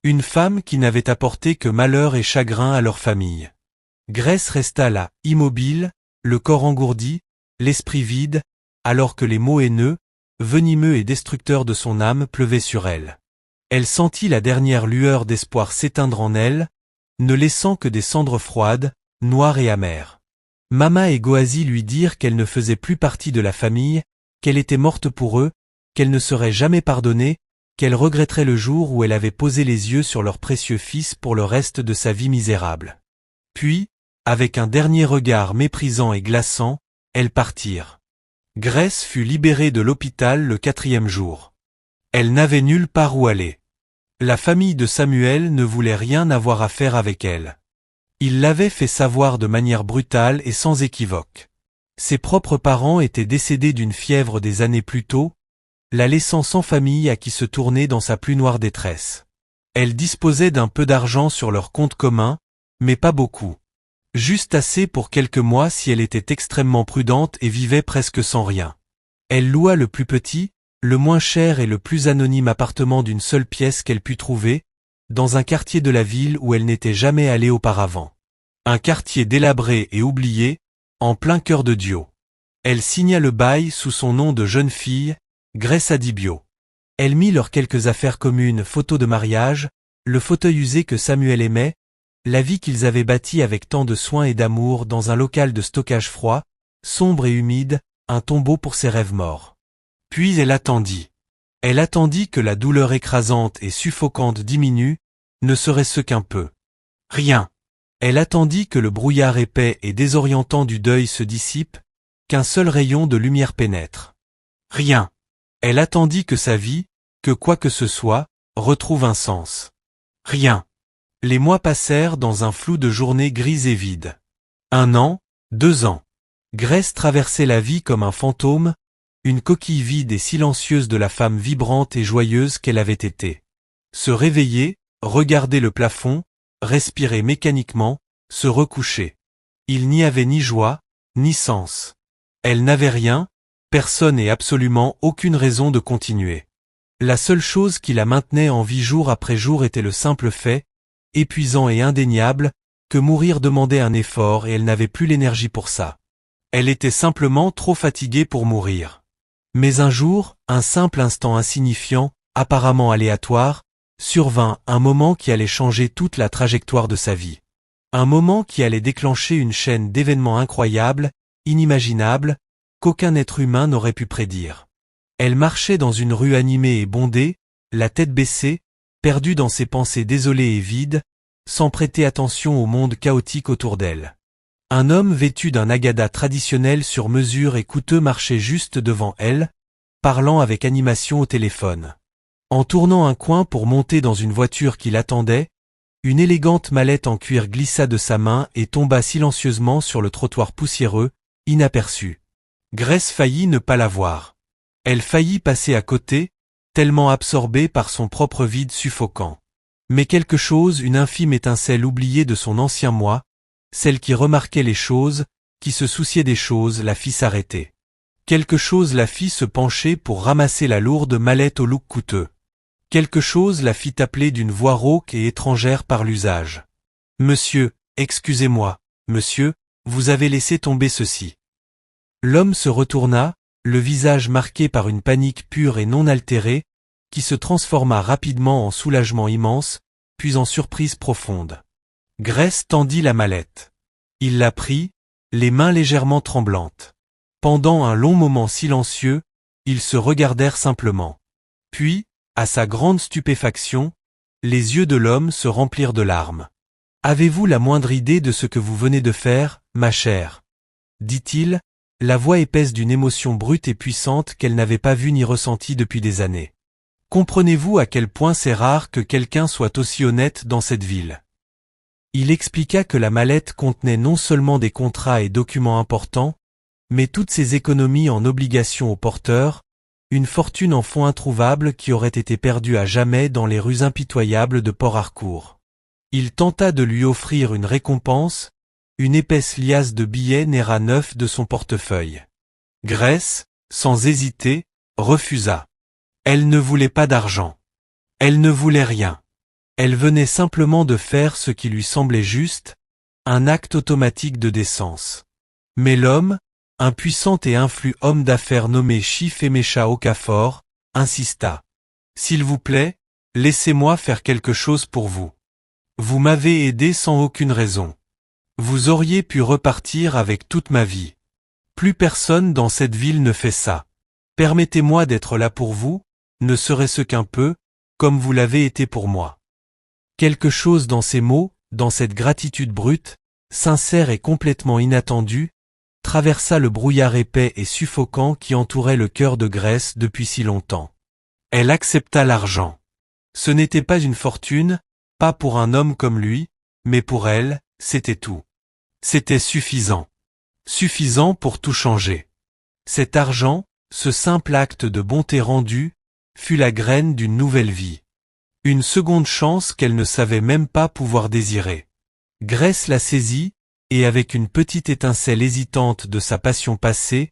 Une femme qui n'avait apporté que malheur et chagrin à leur famille. Grace resta là, immobile, le corps engourdi, l'esprit vide, alors que les mots haineux, venimeux et destructeurs de son âme pleuvaient sur elle. Elle sentit la dernière lueur d'espoir s'éteindre en elle, ne laissant que des cendres froides, noires et amères. Mama et Goazi lui dirent qu'elle ne faisait plus partie de la famille, qu'elle était morte pour eux, qu'elle ne serait jamais pardonnée, qu'elle regretterait le jour où elle avait posé les yeux sur leur précieux fils pour le reste de sa vie misérable. Puis, avec un dernier regard méprisant et glaçant, elles partirent. Grace fut libérée de l'hôpital le 4e jour. Elle n'avait nulle part où aller. La famille de Samuel ne voulait rien avoir à faire avec elle. Il l'avait fait savoir de manière brutale et sans équivoque. Ses propres parents étaient décédés d'une fièvre des années plus tôt, la laissant sans famille à qui se tourner dans sa plus noire détresse. Elle disposait d'un peu d'argent sur leur compte commun, mais pas beaucoup. Juste assez pour quelques mois si elle était extrêmement prudente et vivait presque sans rien. Elle loua le plus petit, le moins cher et le plus anonyme appartement d'une seule pièce qu'elle put trouver, dans un quartier de la ville où elle n'était jamais allée auparavant. Un quartier délabré et oublié, en plein cœur de Dio. Elle signa le bail sous son nom de jeune fille, Grace Adibio. Elle mit leurs quelques affaires communes, photos de mariage, le fauteuil usé que Samuel aimait, la vie qu'ils avaient bâtie avec tant de soin et d'amour dans un local de stockage froid, sombre et humide, un tombeau pour ses rêves morts. Puis elle attendit. Elle attendit que la douleur écrasante et suffocante diminue, ne serait-ce qu'un peu. Rien. Elle attendit que le brouillard épais et désorientant du deuil se dissipe, qu'un seul rayon de lumière pénètre. Rien. Elle attendit que sa vie, que quoi que ce soit, retrouve un sens. Rien. Les mois passèrent dans un flou de journées grises et vides. 1 an, 2 ans. Grace traversait la vie comme un fantôme, une coquille vide et silencieuse de la femme vibrante et joyeuse qu'elle avait été. Se réveiller, regarder le plafond, respirer mécaniquement, se recoucher. Il n'y avait ni joie, ni sens. Elle n'avait rien, personne et absolument aucune raison de continuer. La seule chose qui la maintenait en vie jour après jour était le simple fait, épuisant et indéniable, que mourir demandait un effort et elle n'avait plus l'énergie pour ça. Elle était simplement trop fatiguée pour mourir. Mais un jour, un simple instant insignifiant, apparemment aléatoire, survint, un moment qui allait changer toute la trajectoire de sa vie. Un moment qui allait déclencher une chaîne d'événements incroyables, inimaginables, qu'aucun être humain n'aurait pu prédire. Elle marchait dans une rue animée et bondée, la tête baissée, perdue dans ses pensées désolées et vides, sans prêter attention au monde chaotique autour d'elle. Un homme vêtu d'un agada traditionnel sur mesure et coûteux marchait juste devant elle, parlant avec animation au téléphone. En tournant un coin pour monter dans une voiture qui l'attendait, une élégante mallette en cuir glissa de sa main et tomba silencieusement sur le trottoir poussiéreux, inaperçue. Grace faillit ne pas la voir. Elle faillit passer à côté, tellement absorbée par son propre vide suffocant. Mais quelque chose, une infime étincelle oubliée de son ancien moi, celle qui remarquait les choses, qui se souciait des choses, la fit s'arrêter. Quelque chose la fit se pencher pour ramasser la lourde mallette au look coûteux. Quelque chose la fit appeler d'une voix rauque et étrangère par l'usage. « Monsieur, excusez-moi, monsieur, vous avez laissé tomber ceci. » L'homme se retourna, le visage marqué par une panique pure et non altérée, qui se transforma rapidement en soulagement immense, puis en surprise profonde. Grace tendit la mallette. Il la prit, les mains légèrement tremblantes. Pendant un long moment silencieux, ils se regardèrent simplement. Puis, à sa grande stupéfaction, les yeux de l'homme se remplirent de larmes. « Avez-vous la moindre idée de ce que vous venez de faire, ma chère ?» dit-il, la voix épaisse d'une émotion brute et puissante qu'elle n'avait pas vue ni ressentie depuis des années. « Comprenez-vous à quel point c'est rare que quelqu'un soit aussi honnête dans cette ville ?» Il expliqua que la mallette contenait non seulement des contrats et documents importants, mais toutes ses économies en obligations au porteur, une fortune en fonds introuvables qui aurait été perdue à jamais dans les rues impitoyables de Port-Harcourt. Il tenta de lui offrir une récompense, une épaisse liasse de billets naira neufs de son portefeuille. Grace, sans hésiter, refusa. Elle ne voulait pas d'argent. Elle ne voulait rien. Elle venait simplement de faire ce qui lui semblait juste, un acte automatique de décence. Mais l'homme, un puissant et influent homme d'affaires nommé Chifemesha Okafor, insista. « S'il vous plaît, laissez-moi faire quelque chose pour vous. Vous m'avez aidé sans aucune raison. Vous auriez pu repartir avec toute ma vie. Plus personne dans cette ville ne fait ça. Permettez-moi d'être là pour vous, ne serait-ce qu'un peu, comme vous l'avez été pour moi. Quelque chose dans ces mots, dans cette gratitude brute, sincère et complètement inattendue, traversa le brouillard épais et suffocant qui entourait le cœur de Grace depuis si longtemps. Elle accepta l'argent. Ce n'était pas une fortune, pas pour un homme comme lui, mais pour elle, c'était tout. C'était suffisant. Suffisant pour tout changer. Cet argent, ce simple acte de bonté rendu, fut la graine d'une nouvelle vie. Une seconde chance qu'elle ne savait même pas pouvoir désirer. Grace la saisit, et avec une petite étincelle hésitante de sa passion passée,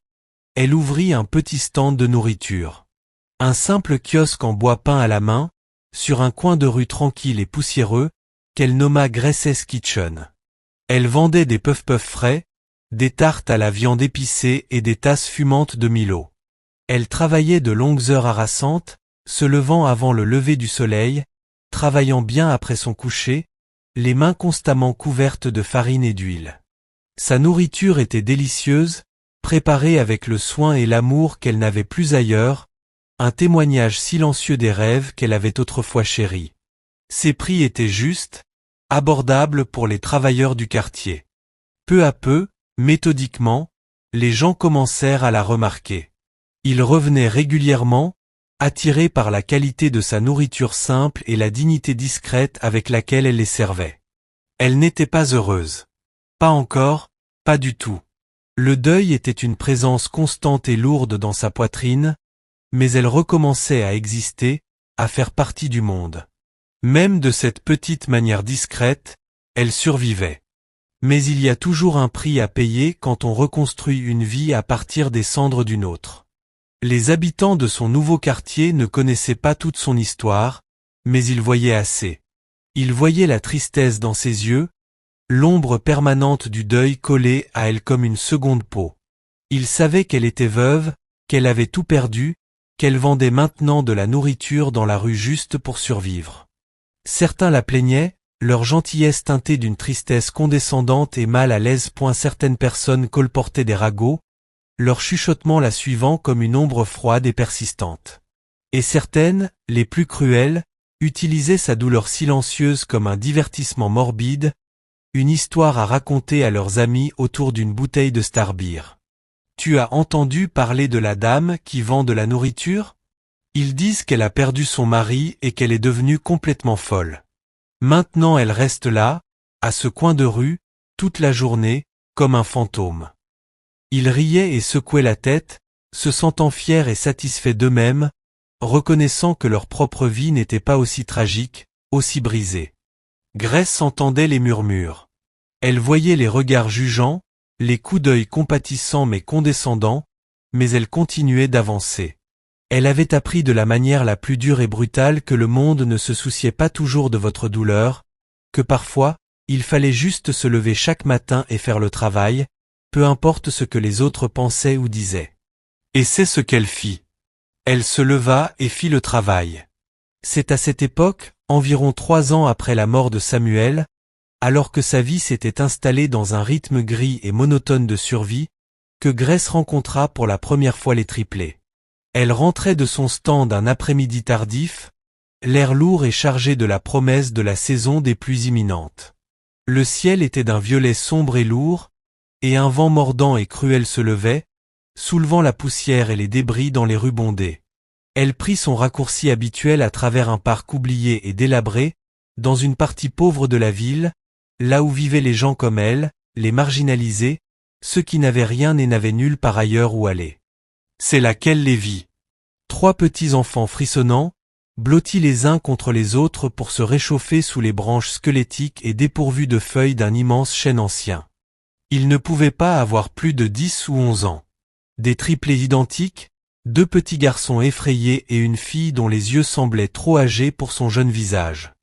elle ouvrit un petit stand de nourriture. Un simple kiosque en bois peint à la main, sur un coin de rue tranquille et poussiéreux, qu'elle nomma Grace's Kitchen. Elle vendait des puff-puff frais, des tartes à la viande épicée et des tasses fumantes de Milo. Elle travaillait de longues heures harassantes, se levant avant le lever du soleil, travaillant bien après son coucher, les mains constamment couvertes de farine et d'huile. Sa nourriture était délicieuse, préparée avec le soin et l'amour qu'elle n'avait plus ailleurs, un témoignage silencieux des rêves qu'elle avait autrefois chéris. Ses prix étaient justes, abordables pour les travailleurs du quartier. Peu à peu, méthodiquement, les gens commencèrent à la remarquer. Ils revenaient régulièrement, attirés par la qualité de sa nourriture simple et la dignité discrète avec laquelle elle les servait. Elle n'était pas heureuse. Pas encore, pas du tout. Le deuil était une présence constante et lourde dans sa poitrine, mais elle recommençait à exister, à faire partie du monde. Même de cette petite manière discrète, elle survivait. Mais il y a toujours un prix à payer quand on reconstruit une vie à partir des cendres d'une autre. Les habitants de son nouveau quartier ne connaissaient pas toute son histoire, mais ils voyaient assez. Ils voyaient la tristesse dans ses yeux, l'ombre permanente du deuil collée à elle comme une seconde peau. Ils savaient qu'elle était veuve, qu'elle avait tout perdu, qu'elle vendait maintenant de la nourriture dans la rue juste pour survivre. Certains la plaignaient, leur gentillesse teintée d'une tristesse condescendante et mal à l'aise. Certaines personnes colportaient des ragots, leur chuchotement la suivant comme une ombre froide et persistante. Et certaines, les plus cruelles, utilisaient sa douleur silencieuse comme un divertissement morbide, une histoire à raconter à leurs amis autour d'une bouteille de Starbeer. Tu as entendu parler de la dame qui vend de la nourriture? Ils disent qu'elle a perdu son mari et qu'elle est devenue complètement folle. Maintenant elle reste là, à ce coin de rue, toute la journée, comme un fantôme. Ils riaient et secouaient la tête, se sentant fiers et satisfaits d'eux-mêmes, reconnaissant que leur propre vie n'était pas aussi tragique, aussi brisée. Grace entendait les murmures. Elle voyait les regards jugeants, les coups d'œil compatissants mais condescendants, mais elle continuait d'avancer. Elle avait appris de la manière la plus dure et brutale que le monde ne se souciait pas toujours de votre douleur, que parfois, il fallait juste se lever chaque matin et faire le travail, peu importe ce que les autres pensaient ou disaient. Et c'est ce qu'elle fit. Elle se leva et fit le travail. C'est à cette époque, environ 3 ans après la mort de Samuel, alors que sa vie s'était installée dans un rythme gris et monotone de survie, que Grace rencontra pour la première fois les triplés. Elle rentrait de son stand un après-midi tardif, l'air lourd et chargé de la promesse de la saison des pluies imminentes. Le ciel était d'un violet sombre et lourd, et un vent mordant et cruel se levait, soulevant la poussière et les débris dans les rues bondées. Elle prit son raccourci habituel à travers un parc oublié et délabré, dans une partie pauvre de la ville, là où vivaient les gens comme elle, les marginalisés, ceux qui n'avaient rien et n'avaient nulle part ailleurs où aller. C'est là qu'elle les vit. 3 petits enfants frissonnants, blottis les uns contre les autres pour se réchauffer sous les branches squelettiques et dépourvus de feuilles d'un immense chêne ancien. Ils ne pouvaient pas avoir plus de 10 ou 11 ans. Des triplés identiques, 2 petits garçons effrayés et une fille dont les yeux semblaient trop âgés pour son jeune visage.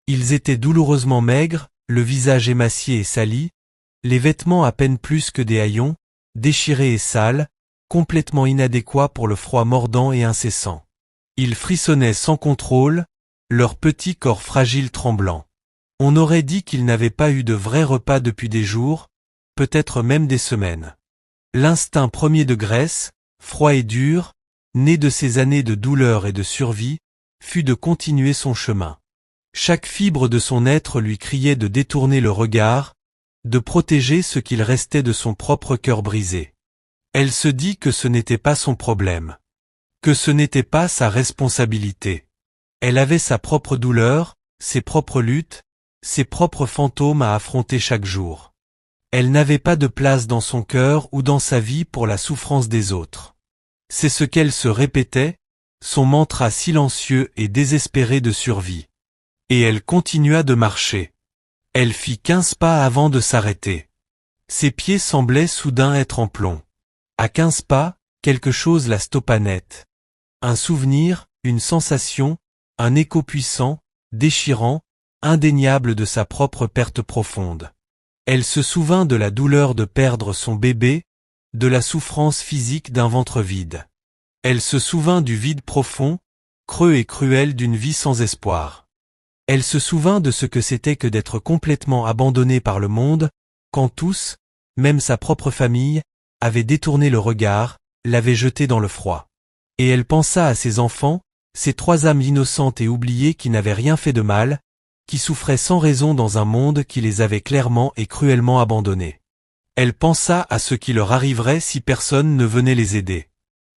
Ils étaient douloureusement maigres, le visage émacié et sali, les vêtements à peine plus que des haillons, déchirés et sales, complètement inadéquats pour le froid mordant et incessant. Ils frissonnaient sans contrôle, leurs petits corps fragiles tremblants. On aurait dit qu'ils n'avaient pas eu de vrai repas depuis des jours, peut-être même des semaines. L'instinct premier de Grace, froid et dur, né de ces années de douleur et de survie, fut de continuer son chemin. Chaque fibre de son être lui criait de détourner le regard, de protéger ce qu'il restait de son propre cœur brisé. Elle se dit que ce n'était pas son problème, que ce n'était pas sa responsabilité. Elle avait sa propre douleur, ses propres luttes, ses propres fantômes à affronter chaque jour. Elle n'avait pas de place dans son cœur ou dans sa vie pour la souffrance des autres. C'est ce qu'elle se répétait, son mantra silencieux et désespéré de survie. Et elle continua de marcher. Elle fit 15 pas avant de s'arrêter. Ses pieds semblaient soudain être en plomb. À 15 pas, quelque chose la stoppa net. Un souvenir, une sensation, un écho puissant, déchirant, indéniable de sa propre perte profonde. Elle se souvint de la douleur de perdre son bébé, de la souffrance physique d'un ventre vide. Elle se souvint du vide profond, creux et cruel d'une vie sans espoir. Elle se souvint de ce que c'était que d'être complètement abandonnée par le monde, quand tous, même sa propre famille, avaient détourné le regard, l'avaient jetée dans le froid. Et elle pensa à ses enfants, ces 3 âmes innocentes et oubliées qui n'avaient rien fait de mal, qui souffraient sans raison dans un monde qui les avait clairement et cruellement abandonnés. Elle pensa à ce qui leur arriverait si personne ne venait les aider.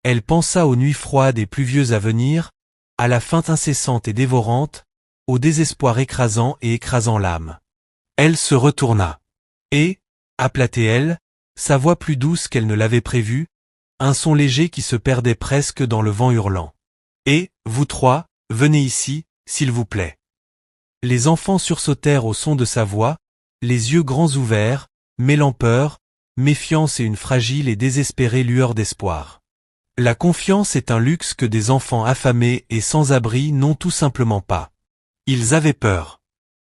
Elle pensa aux nuits froides et pluvieuses à venir, à la faim incessante et dévorante, au désespoir écrasant et écrasant l'âme. Elle se retourna. Et, aplatait elle, sa voix plus douce qu'elle ne l'avait prévu, un son léger qui se perdait presque dans le vent hurlant. Et, vous 3, venez ici, s'il vous plaît. Les enfants sursautèrent au son de sa voix, les yeux grands ouverts, mêlant peur, méfiance et une fragile et désespérée lueur d'espoir. La confiance est un luxe que des enfants affamés et sans abri n'ont tout simplement pas. Ils avaient peur.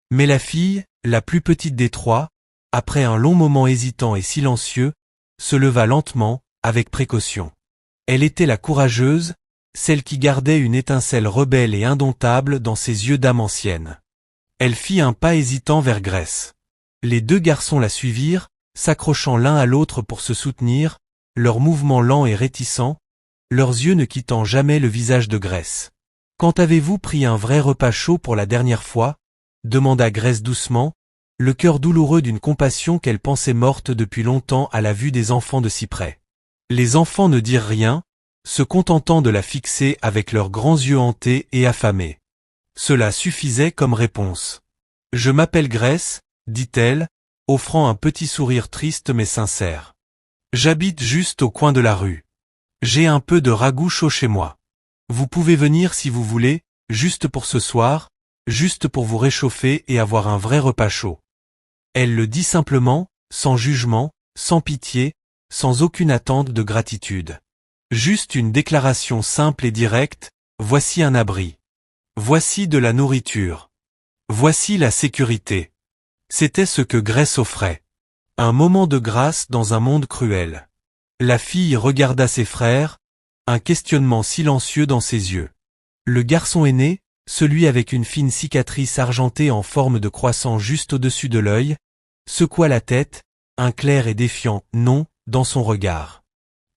Mais la fille, la plus petite des 3, après un long moment hésitant et silencieux, se leva lentement, avec précaution. Elle était la courageuse, celle qui gardait une étincelle rebelle et indomptable dans ses yeux d'âme ancienne. Elle fit un pas hésitant vers Grèce. Les 2 garçons la suivirent, s'accrochant l'un à l'autre pour se soutenir, leurs mouvements lents et réticents, leurs yeux ne quittant jamais le visage de Grèce. « Quand avez-vous pris un vrai repas chaud pour la dernière fois » demanda Grèce doucement, le cœur douloureux d'une compassion qu'elle pensait morte depuis longtemps à la vue des enfants de si près. Les enfants ne dirent rien, se contentant de la fixer avec leurs grands yeux hantés et affamés. Cela suffisait comme réponse. « Je m'appelle Grèce, dit-elle, offrant un petit sourire triste mais sincère. J'habite juste au coin de la rue. J'ai un peu de ragoût chaud chez moi. Vous pouvez venir si vous voulez, juste pour ce soir, juste pour vous réchauffer et avoir un vrai repas chaud. » Elle le dit simplement, sans jugement, sans pitié, sans aucune attente de gratitude. Juste une déclaration simple et directe, voici un abri. Voici de la nourriture. Voici la sécurité. C'était ce que Grèce offrait. Un moment de grâce dans un monde cruel. La fille regarda ses frères, un questionnement silencieux dans ses yeux. Le garçon aîné, celui avec une fine cicatrice argentée en forme de croissant juste au-dessus de l'œil, secoua la tête, un clair et défiant « non » dans son regard.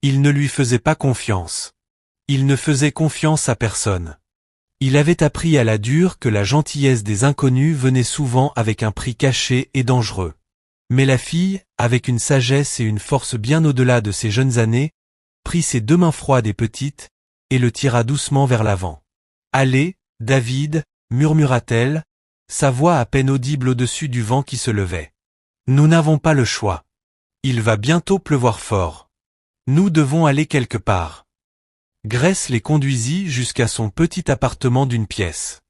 Il ne lui faisait pas confiance. Il ne faisait confiance à personne. Il avait appris à la dure que la gentillesse des inconnus venait souvent avec un prix caché et dangereux. Mais la fille, avec une sagesse et une force bien au-delà de ses jeunes années, prit ses 2 mains froides et petites, et le tira doucement vers l'avant. « Allez, David, murmura-t-elle, sa voix à peine audible au-dessus du vent qui se levait. Nous n'avons pas le choix. Il va bientôt pleuvoir fort. Nous devons aller quelque part. Grèce les conduisit jusqu'à son petit appartement d'une pièce.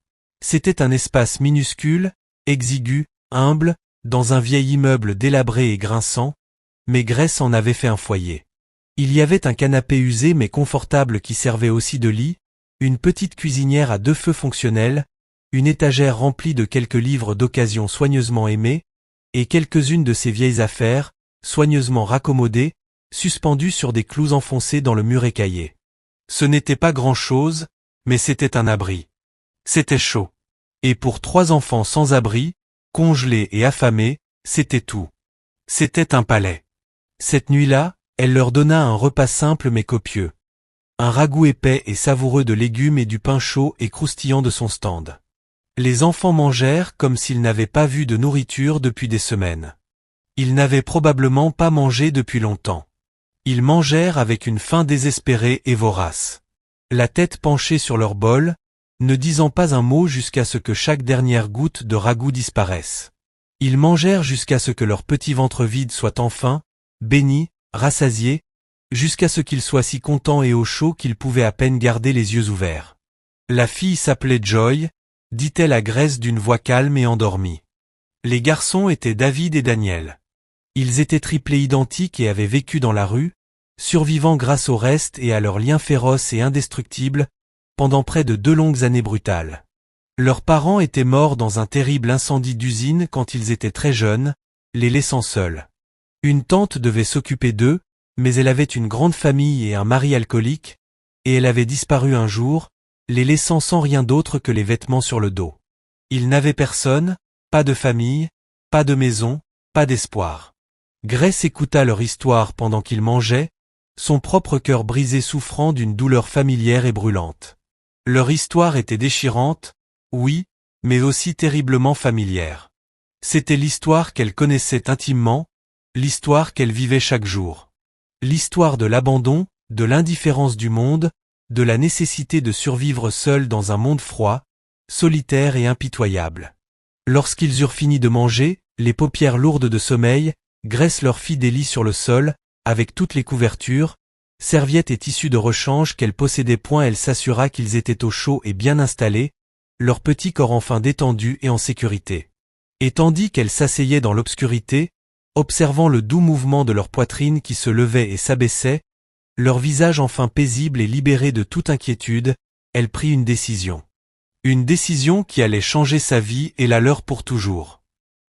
C'était un espace minuscule, exigu, humble, dans un vieil immeuble délabré et grinçant, mais Grèce en avait fait un foyer. Il y avait un canapé usé mais confortable qui servait aussi de lit, une petite cuisinière à 2 feux fonctionnels, une étagère remplie de quelques livres d'occasion soigneusement aimés, et quelques-unes de ces vieilles affaires, soigneusement raccommodées, suspendues sur des clous enfoncés dans le mur écaillé. Ce n'était pas grand-chose, mais c'était un abri. C'était chaud. Et pour 3 enfants sans abri, congelés et affamés, c'était tout. C'était un palais. Cette nuit-là, elle leur donna un repas simple mais copieux. un ragoût épais et savoureux de légumes et du pain chaud et croustillant de son stand. Les enfants mangèrent comme s'ils n'avaient pas vu de nourriture depuis des semaines. Ils n'avaient probablement pas mangé depuis longtemps. Ils mangèrent avec une faim désespérée et vorace. La tête penchée sur leur bol, ne disant pas un mot jusqu'à ce que chaque dernière goutte de ragoût disparaisse. Ils mangèrent jusqu'à ce que leur petit ventre vide soit enfin, béni, rassasié, jusqu'à ce qu'ils soient si contents et au chaud qu'ils pouvaient à peine garder les yeux ouverts. La fille s'appelait Joy, dit-elle à Grace d'une voix calme et endormie. Les garçons étaient David et Daniel. Ils étaient triplés identiques et avaient vécu dans la rue, survivant grâce au reste et à leurs liens féroces et indestructibles, pendant près de 2 longues années brutales. Leurs parents étaient morts dans un terrible incendie d'usine quand ils étaient très jeunes, les laissant seuls. Une tante devait s'occuper d'eux, mais elle avait une grande famille et un mari alcoolique, et elle avait disparu un jour, les laissant sans rien d'autre que les vêtements sur le dos. Ils n'avaient personne, pas de famille, pas de maison, pas d'espoir. Grace écouta leur histoire pendant qu'ils mangeaient, son propre cœur brisé souffrant d'une douleur familière et brûlante. Leur histoire était déchirante, oui, mais aussi terriblement familière. C'était l'histoire qu'elle connaissait intimement, l'histoire qu'elle vivait chaque jour. L'histoire de l'abandon, de l'indifférence du monde, de la nécessité de survivre seul dans un monde froid, solitaire et impitoyable. Lorsqu'ils eurent fini de manger, les paupières lourdes de sommeil, Grace leur fit des lits sur le sol, avec toutes les couvertures, serviettes et tissus de rechange qu'elle possédait point. Elle s'assura qu'ils étaient au chaud et bien installés, leur petit corps enfin détendu et en sécurité. Et tandis qu'elle s'asseyait dans l'obscurité, observant le doux mouvement de leur poitrine qui se levait et s'abaissait, leur visage enfin paisible et libéré de toute inquiétude, elle prit une décision. Une décision qui allait changer sa vie et la leur pour toujours.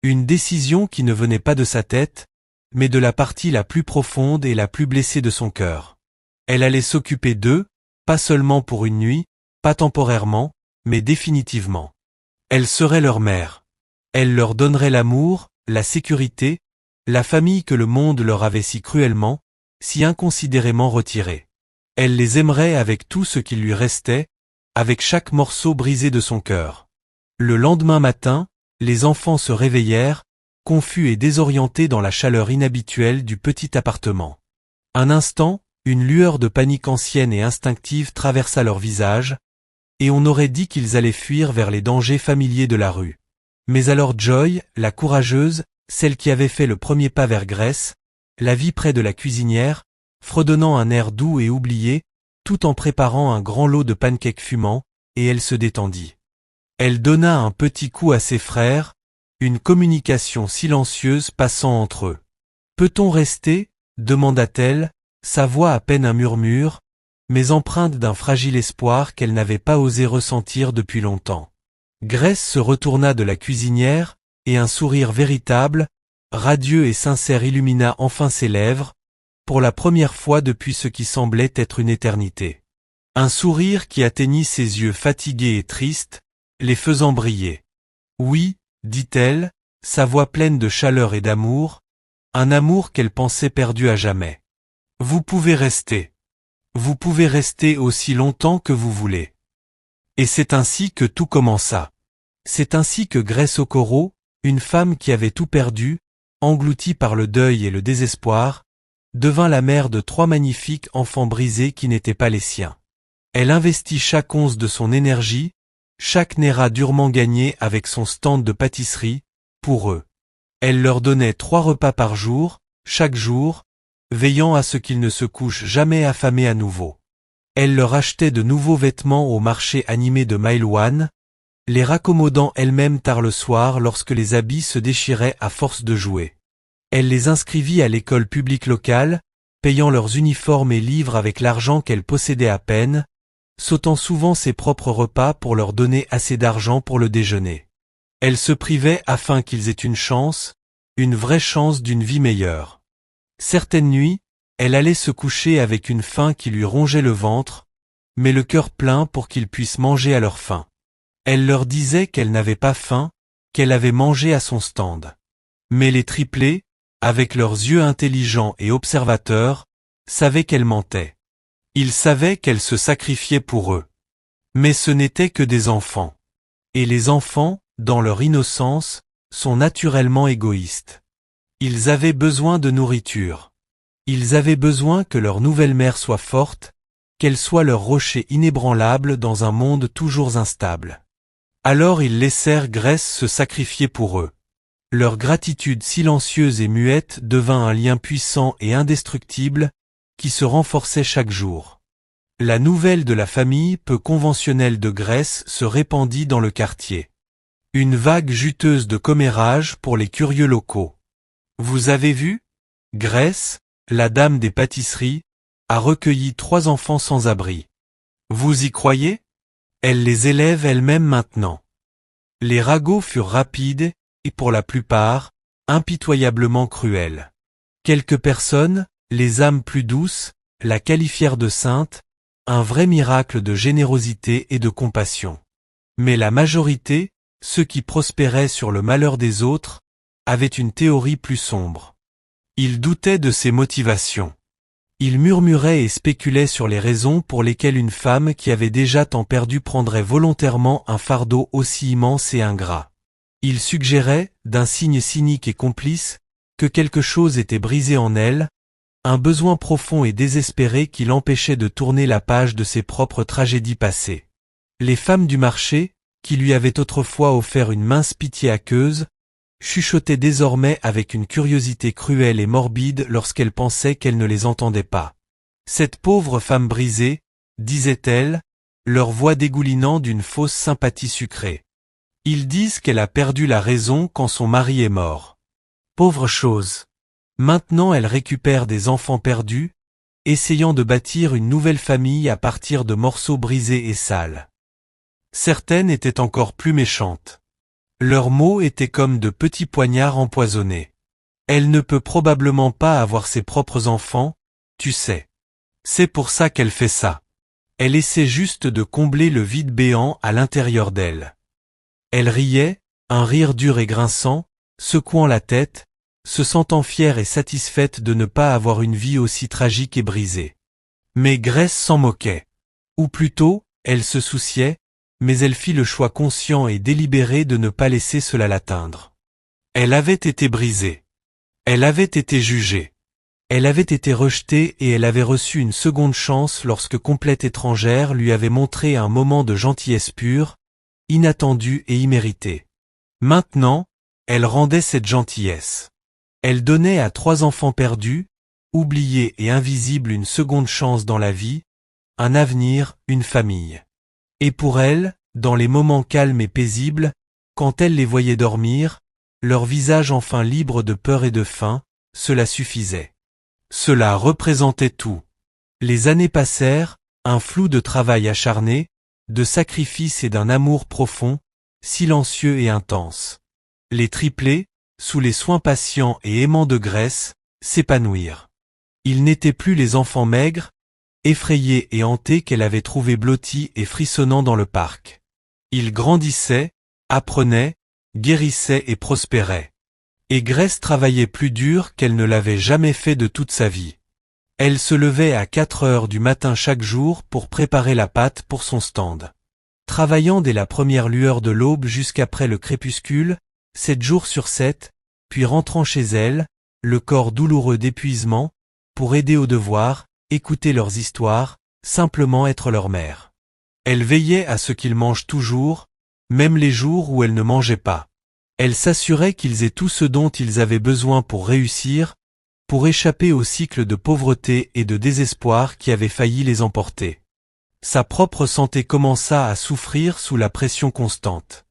Une décision qui ne venait pas de sa tête, mais de la partie la plus profonde et la plus blessée de son cœur. Elle allait s'occuper d'eux, pas seulement pour une nuit, pas temporairement, mais définitivement. Elle serait leur mère. Elle leur donnerait l'amour, la sécurité, la famille que le monde leur avait si cruellement, si inconsidérément retirée. Elle les aimerait avec tout ce qui lui restait, avec chaque morceau brisé de son cœur. Le lendemain matin, les enfants se réveillèrent, confus et désorientés dans la chaleur inhabituelle du petit appartement. Un instant, une lueur de panique ancienne et instinctive traversa leur visage, et on aurait dit qu'ils allaient fuir vers les dangers familiers de la rue. Mais alors Joy, la courageuse, celle qui avait fait le premier pas vers Grace, la vit près de la cuisinière, fredonnant un air doux et oublié, tout en préparant un grand lot de pancakes fumants, et elle se détendit. Elle donna un petit coup à ses frères, une communication silencieuse passant entre eux. « Peut-on rester » demanda-t-elle, sa voix à peine un murmure, mais empreinte d'un fragile espoir qu'elle n'avait pas osé ressentir depuis longtemps. Grace se retourna de la cuisinière, et un sourire véritable, radieux et sincère illumina enfin ses lèvres, pour la première fois depuis ce qui semblait être une éternité. Un sourire qui atteignit ses yeux fatigués et tristes, les faisant briller. « Oui » dit-elle, sa voix pleine de chaleur et d'amour, un amour qu'elle pensait perdu à jamais. « Vous pouvez rester. Vous pouvez rester aussi longtemps que vous voulez. » Et c'est ainsi que tout commença. C'est ainsi que Grace Okoro, une femme qui avait tout perdu, engloutie par le deuil et le désespoir, devint la mère de 3 magnifiques enfants brisés qui n'étaient pas les siens. Elle investit chaque once de son énergie, chaque naira durement gagné avec son stand de pâtisserie, pour eux. Elle leur donnait 3 repas par jour, chaque jour, veillant à ce qu'ils ne se couchent jamais affamés à nouveau. Elle leur achetait de nouveaux vêtements au marché animé de Mailwan, les raccommodant elle-même tard le soir lorsque les habits se déchiraient à force de jouer. Elle les inscrivit à l'école publique locale, payant leurs uniformes et livres avec l'argent qu'elle possédait à peine, sautant souvent ses propres repas pour leur donner assez d'argent pour le déjeuner. Elle se privait afin qu'ils aient une chance, une vraie chance d'une vie meilleure. Certaines nuits, elle allait se coucher avec une faim qui lui rongeait le ventre, mais le cœur plein pour qu'ils puissent manger à leur faim. Elle leur disait qu'elle n'avait pas faim, qu'elle avait mangé à son stand. Mais les triplés, avec leurs yeux intelligents et observateurs, savaient qu'elle mentait. Il savait qu'elle se sacrifiait pour eux. Mais ce n'étaient que des enfants. Et les enfants, dans leur innocence, sont naturellement égoïstes. Ils avaient besoin de nourriture. Ils avaient besoin que leur nouvelle mère soit forte, qu'elle soit leur rocher inébranlable dans un monde toujours instable. Alors ils laissèrent Grace se sacrifier pour eux. Leur gratitude silencieuse et muette devint un lien puissant et indestructible, qui se renforçait chaque jour. La nouvelle de la famille peu conventionnelle de Grace se répandit dans le quartier. Une vague juteuse de commérages pour les curieux locaux. Vous avez vu? Grace, la dame des pâtisseries, a recueilli 3 enfants sans abri. Vous y croyez? Elle les élève elle-même maintenant. Les ragots furent rapides, et pour la plupart, impitoyablement cruels. Quelques personnes, les âmes plus douces, la qualifièrent de sainte, un vrai miracle de générosité et de compassion. Mais la majorité, ceux qui prospéraient sur le malheur des autres, avaient une théorie plus sombre. Ils doutaient de ses motivations. Ils murmuraient et spéculaient sur les raisons pour lesquelles une femme qui avait déjà tant perdu prendrait volontairement un fardeau aussi immense et ingrat. Ils suggéraient, d'un signe cynique et complice, que quelque chose était brisé en elle, un besoin profond et désespéré qui l'empêchait de tourner la page de ses propres tragédies passées. Les femmes du marché, qui lui avaient autrefois offert une mince pitié aqueuse, chuchotaient désormais avec une curiosité cruelle et morbide lorsqu'elles pensaient qu'elle ne les entendait pas. Cette pauvre femme brisée, disait-elle, leur voix dégoulinant d'une fausse sympathie sucrée. Ils disent qu'elle a perdu la raison quand son mari est mort. Pauvre chose. Maintenant elle récupère des enfants perdus, essayant de bâtir une nouvelle famille à partir de morceaux brisés et sales. Certaines étaient encore plus méchantes. Leurs mots étaient comme de petits poignards empoisonnés. Elle ne peut probablement pas avoir ses propres enfants, tu sais. C'est pour ça qu'elle fait ça. Elle essaie juste de combler le vide béant à l'intérieur d'elle. Elle riait, un rire dur et grinçant, secouant la tête, se sentant fière et satisfaite de ne pas avoir une vie aussi tragique et brisée. Mais Grace s'en moquait. Ou plutôt, elle se souciait, mais elle fit le choix conscient et délibéré de ne pas laisser cela l'atteindre. Elle avait été brisée. Elle avait été jugée. Elle avait été rejetée et elle avait reçu une seconde chance lorsque complète étrangère lui avait montré un moment de gentillesse pure, inattendue et imméritée. Maintenant, elle rendait cette gentillesse. Elle donnait à 3 enfants perdus, oubliés et invisibles une seconde chance dans la vie, un avenir, une famille. Et pour elle, dans les moments calmes et paisibles, quand elle les voyait dormir, leur visage enfin libre de peur et de faim, cela suffisait. Cela représentait tout. Les années passèrent, un flou de travail acharné, de sacrifices et d'un amour profond, silencieux et intense. Les triplés, sous les soins patients et aimants de Grace, s'épanouirent. Ils n'étaient plus les enfants maigres, effrayés et hantés qu'elle avait trouvés blottis et frissonnant dans le parc. Ils grandissaient, apprenaient, guérissaient et prospéraient. Et Grace travaillait plus dur qu'elle ne l'avait jamais fait de toute sa vie. Elle se levait à 4 heures du matin chaque jour pour préparer la pâte pour son stand. Travaillant dès la première lueur de l'aube jusqu'après le crépuscule, 7 jours sur 7, puis rentrant chez elle, le corps douloureux d'épuisement, pour aider aux devoirs, écouter leurs histoires, simplement être leur mère. Elle veillait à ce qu'ils mangent toujours, même les jours où elle ne mangeait pas. Elle s'assurait qu'ils aient tout ce dont ils avaient besoin pour réussir, pour échapper au cycle de pauvreté et de désespoir qui avait failli les emporter. Sa propre santé commença à souffrir sous la pression constante.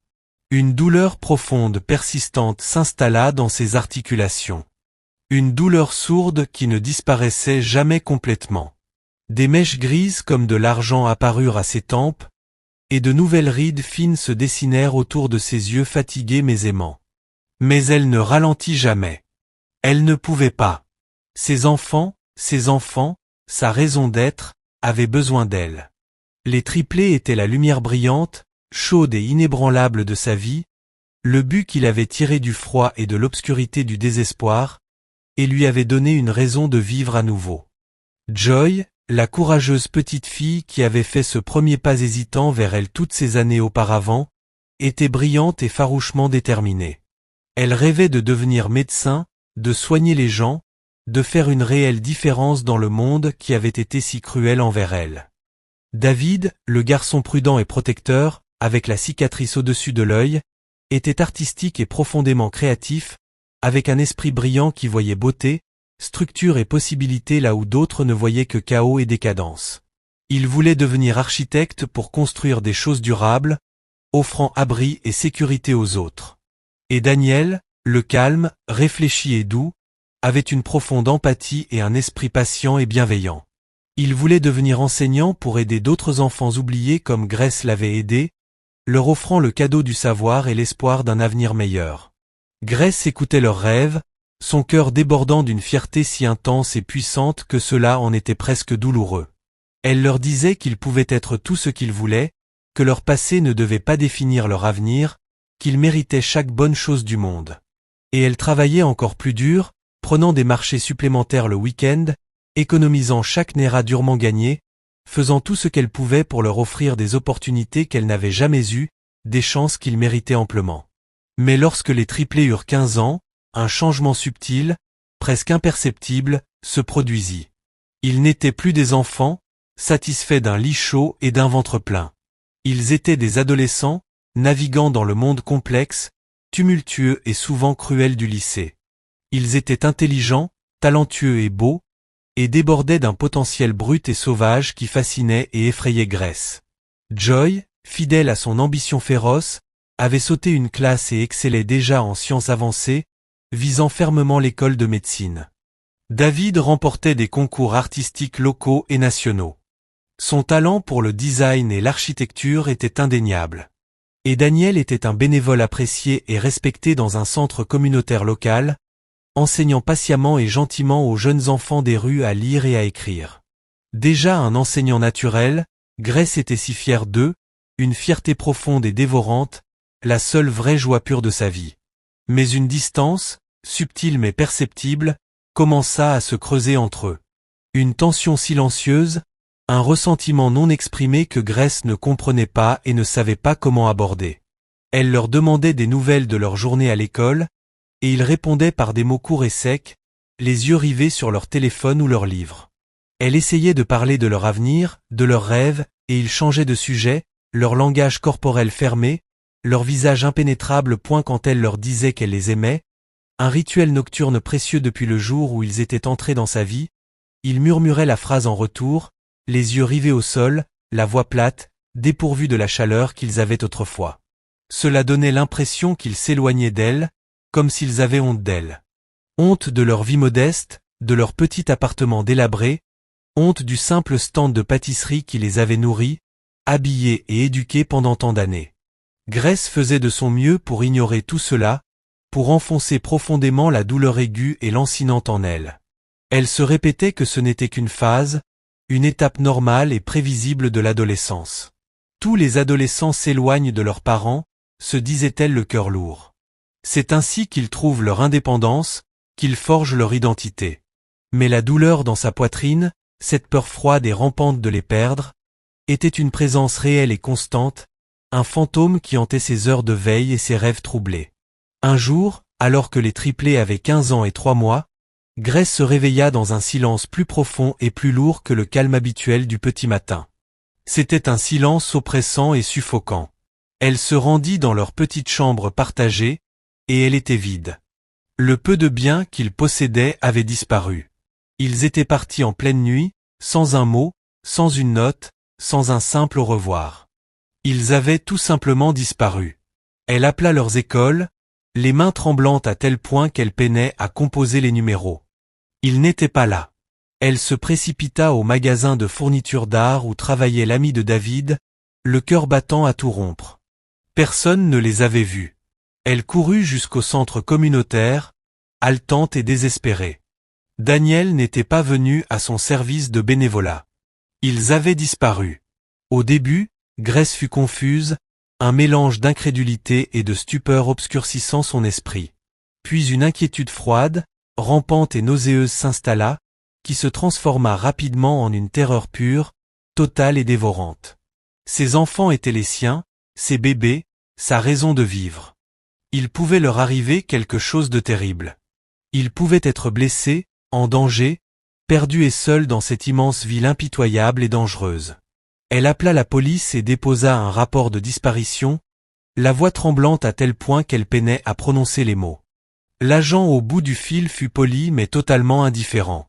Une douleur profonde persistante s'installa dans ses articulations. Une douleur sourde qui ne disparaissait jamais complètement. Des mèches grises comme de l'argent apparurent à ses tempes, et de nouvelles rides fines se dessinèrent autour de ses yeux fatigués mais aimants. Mais elle ne ralentit jamais. Elle ne pouvait pas. Ses enfants, sa raison d'être, avaient besoin d'elle. Les triplés étaient la lumière brillante, chaude et inébranlable de sa vie, le but qu'il avait tiré du froid et de l'obscurité du désespoir, et lui avait donné une raison de vivre à nouveau. Joy, La courageuse petite fille qui avait fait ce premier pas hésitant vers elle toutes ces années auparavant, était brillante et farouchement déterminée. Elle rêvait de devenir médecin, de soigner les gens, de faire une réelle différence dans le monde qui avait été si cruel envers elle. David, le garçon prudent et protecteur, avec la cicatrice au-dessus de l'œil, était artistique et profondément créatif, avec un esprit brillant qui voyait beauté, structure et possibilité là où d'autres ne voyaient que chaos et décadence. Il voulait devenir architecte pour construire des choses durables, offrant abri et sécurité aux autres. Et Daniel, le calme, réfléchi et doux, avait une profonde empathie et un esprit patient et bienveillant. Il voulait devenir enseignant pour aider d'autres enfants oubliés comme Grace l'avait aidé, leur offrant le cadeau du savoir et l'espoir d'un avenir meilleur. Grace écoutait leurs rêves, son cœur débordant d'une fierté si intense et puissante que cela en était presque douloureux. Elle leur disait qu'ils pouvaient être tout ce qu'ils voulaient, que leur passé ne devait pas définir leur avenir, qu'ils méritaient chaque bonne chose du monde. Et elle travaillait encore plus dur, prenant des marchés supplémentaires le week-end, économisant chaque naira durement gagné, faisant tout ce qu'elle pouvait pour leur offrir des opportunités qu'elle n'avait jamais eues, des chances qu'ils méritaient amplement. Mais lorsque les triplés eurent 15 ans, un changement subtil, presque imperceptible, se produisit. Ils n'étaient plus des enfants, satisfaits d'un lit chaud et d'un ventre plein. Ils étaient des adolescents, naviguant dans le monde complexe, tumultueux et souvent cruel du lycée. Ils étaient intelligents, talentueux et beaux, et débordaient d'un potentiel brut et sauvage qui fascinait et effrayait Grace. Joy, fidèle à son ambition féroce, avait sauté une classe et excellait déjà en sciences avancées, visant fermement l'école de médecine. David remportait des concours artistiques locaux et nationaux. Son talent pour le design et l'architecture était indéniable. Et Daniel était un bénévole apprécié et respecté dans un centre communautaire local, enseignant patiemment et gentiment aux jeunes enfants des rues à lire et à écrire. Déjà un enseignant naturel, Grace était si fière d'eux, une fierté profonde et dévorante, la seule vraie joie pure de sa vie. Mais une distance, subtile mais perceptible, commença à se creuser entre eux. Une tension silencieuse, un ressentiment non exprimé que Grace ne comprenait pas et ne savait pas comment aborder. Elle leur demandait des nouvelles de leur journée à l'école, et ils répondaient par des mots courts et secs, les yeux rivés sur leur téléphone ou leur livre. Elle essayait de parler de leur avenir, de leurs rêves, et ils changeaient de sujet, leur langage corporel fermé, leur visage impénétrable point quand elle leur disait qu'elle les aimait, un rituel nocturne précieux depuis le jour où ils étaient entrés dans sa vie, il murmurait la phrase en retour, les yeux rivés au sol, la voix plate, dépourvue de la chaleur qu'ils avaient autrefois. Cela donnait l'impression qu'ils s'éloignaient d'elle, comme s'ils avaient honte d'elle. Honte de leur vie modeste, de leur petit appartement délabré, honte du simple stand de pâtisserie qui les avait nourris, habillés et éduqués pendant tant d'années. Grace faisait de son mieux pour ignorer tout cela, pour enfoncer profondément la douleur aiguë et lancinante en elle. Elle se répétait que ce n'était qu'une phase, une étape normale et prévisible de l'adolescence. Tous les adolescents s'éloignent de leurs parents, se disait-elle le cœur lourd. C'est ainsi qu'ils trouvent leur indépendance, qu'ils forgent leur identité. Mais la douleur dans sa poitrine, cette peur froide et rampante de les perdre, était une présence réelle et constante, un fantôme qui hantait ses heures de veille et ses rêves troublés. Un jour, alors que les triplés avaient 15 ans et 3 mois, Grace se réveilla dans un silence plus profond et plus lourd que le calme habituel du petit matin. C'était un silence oppressant et suffocant. Elle se rendit dans leur petite chambre partagée, et elle était vide. Le peu de biens qu'ils possédaient avait disparu. Ils étaient partis en pleine nuit, sans un mot, sans une note, sans un simple au revoir. Ils avaient tout simplement disparu. Elle appela leurs écoles, les mains tremblantes à tel point qu'elle peinait à composer les numéros. Ils n'étaient pas là. Elle se précipita au magasin de fournitures d'art où travaillait l'ami de David, le cœur battant à tout rompre. Personne ne les avait vus. Elle courut jusqu'au centre communautaire, haletante et désespérée. Daniel n'était pas venu à son service de bénévolat. Ils avaient disparu. Au début, Grace fut confuse, un mélange d'incrédulité et de stupeur obscurcissant son esprit. Puis une inquiétude froide, rampante et nauséeuse s'installa, qui se transforma rapidement en une terreur pure, totale et dévorante. Ses enfants étaient les siens, ses bébés, sa raison de vivre. Il pouvait leur arriver quelque chose de terrible. Il pouvait être blessé, en danger, perdu et seul dans cette immense ville impitoyable et dangereuse. Elle appela la police et déposa un rapport de disparition, la voix tremblante à tel point qu'elle peinait à prononcer les mots. L'agent au bout du fil fut poli mais totalement indifférent.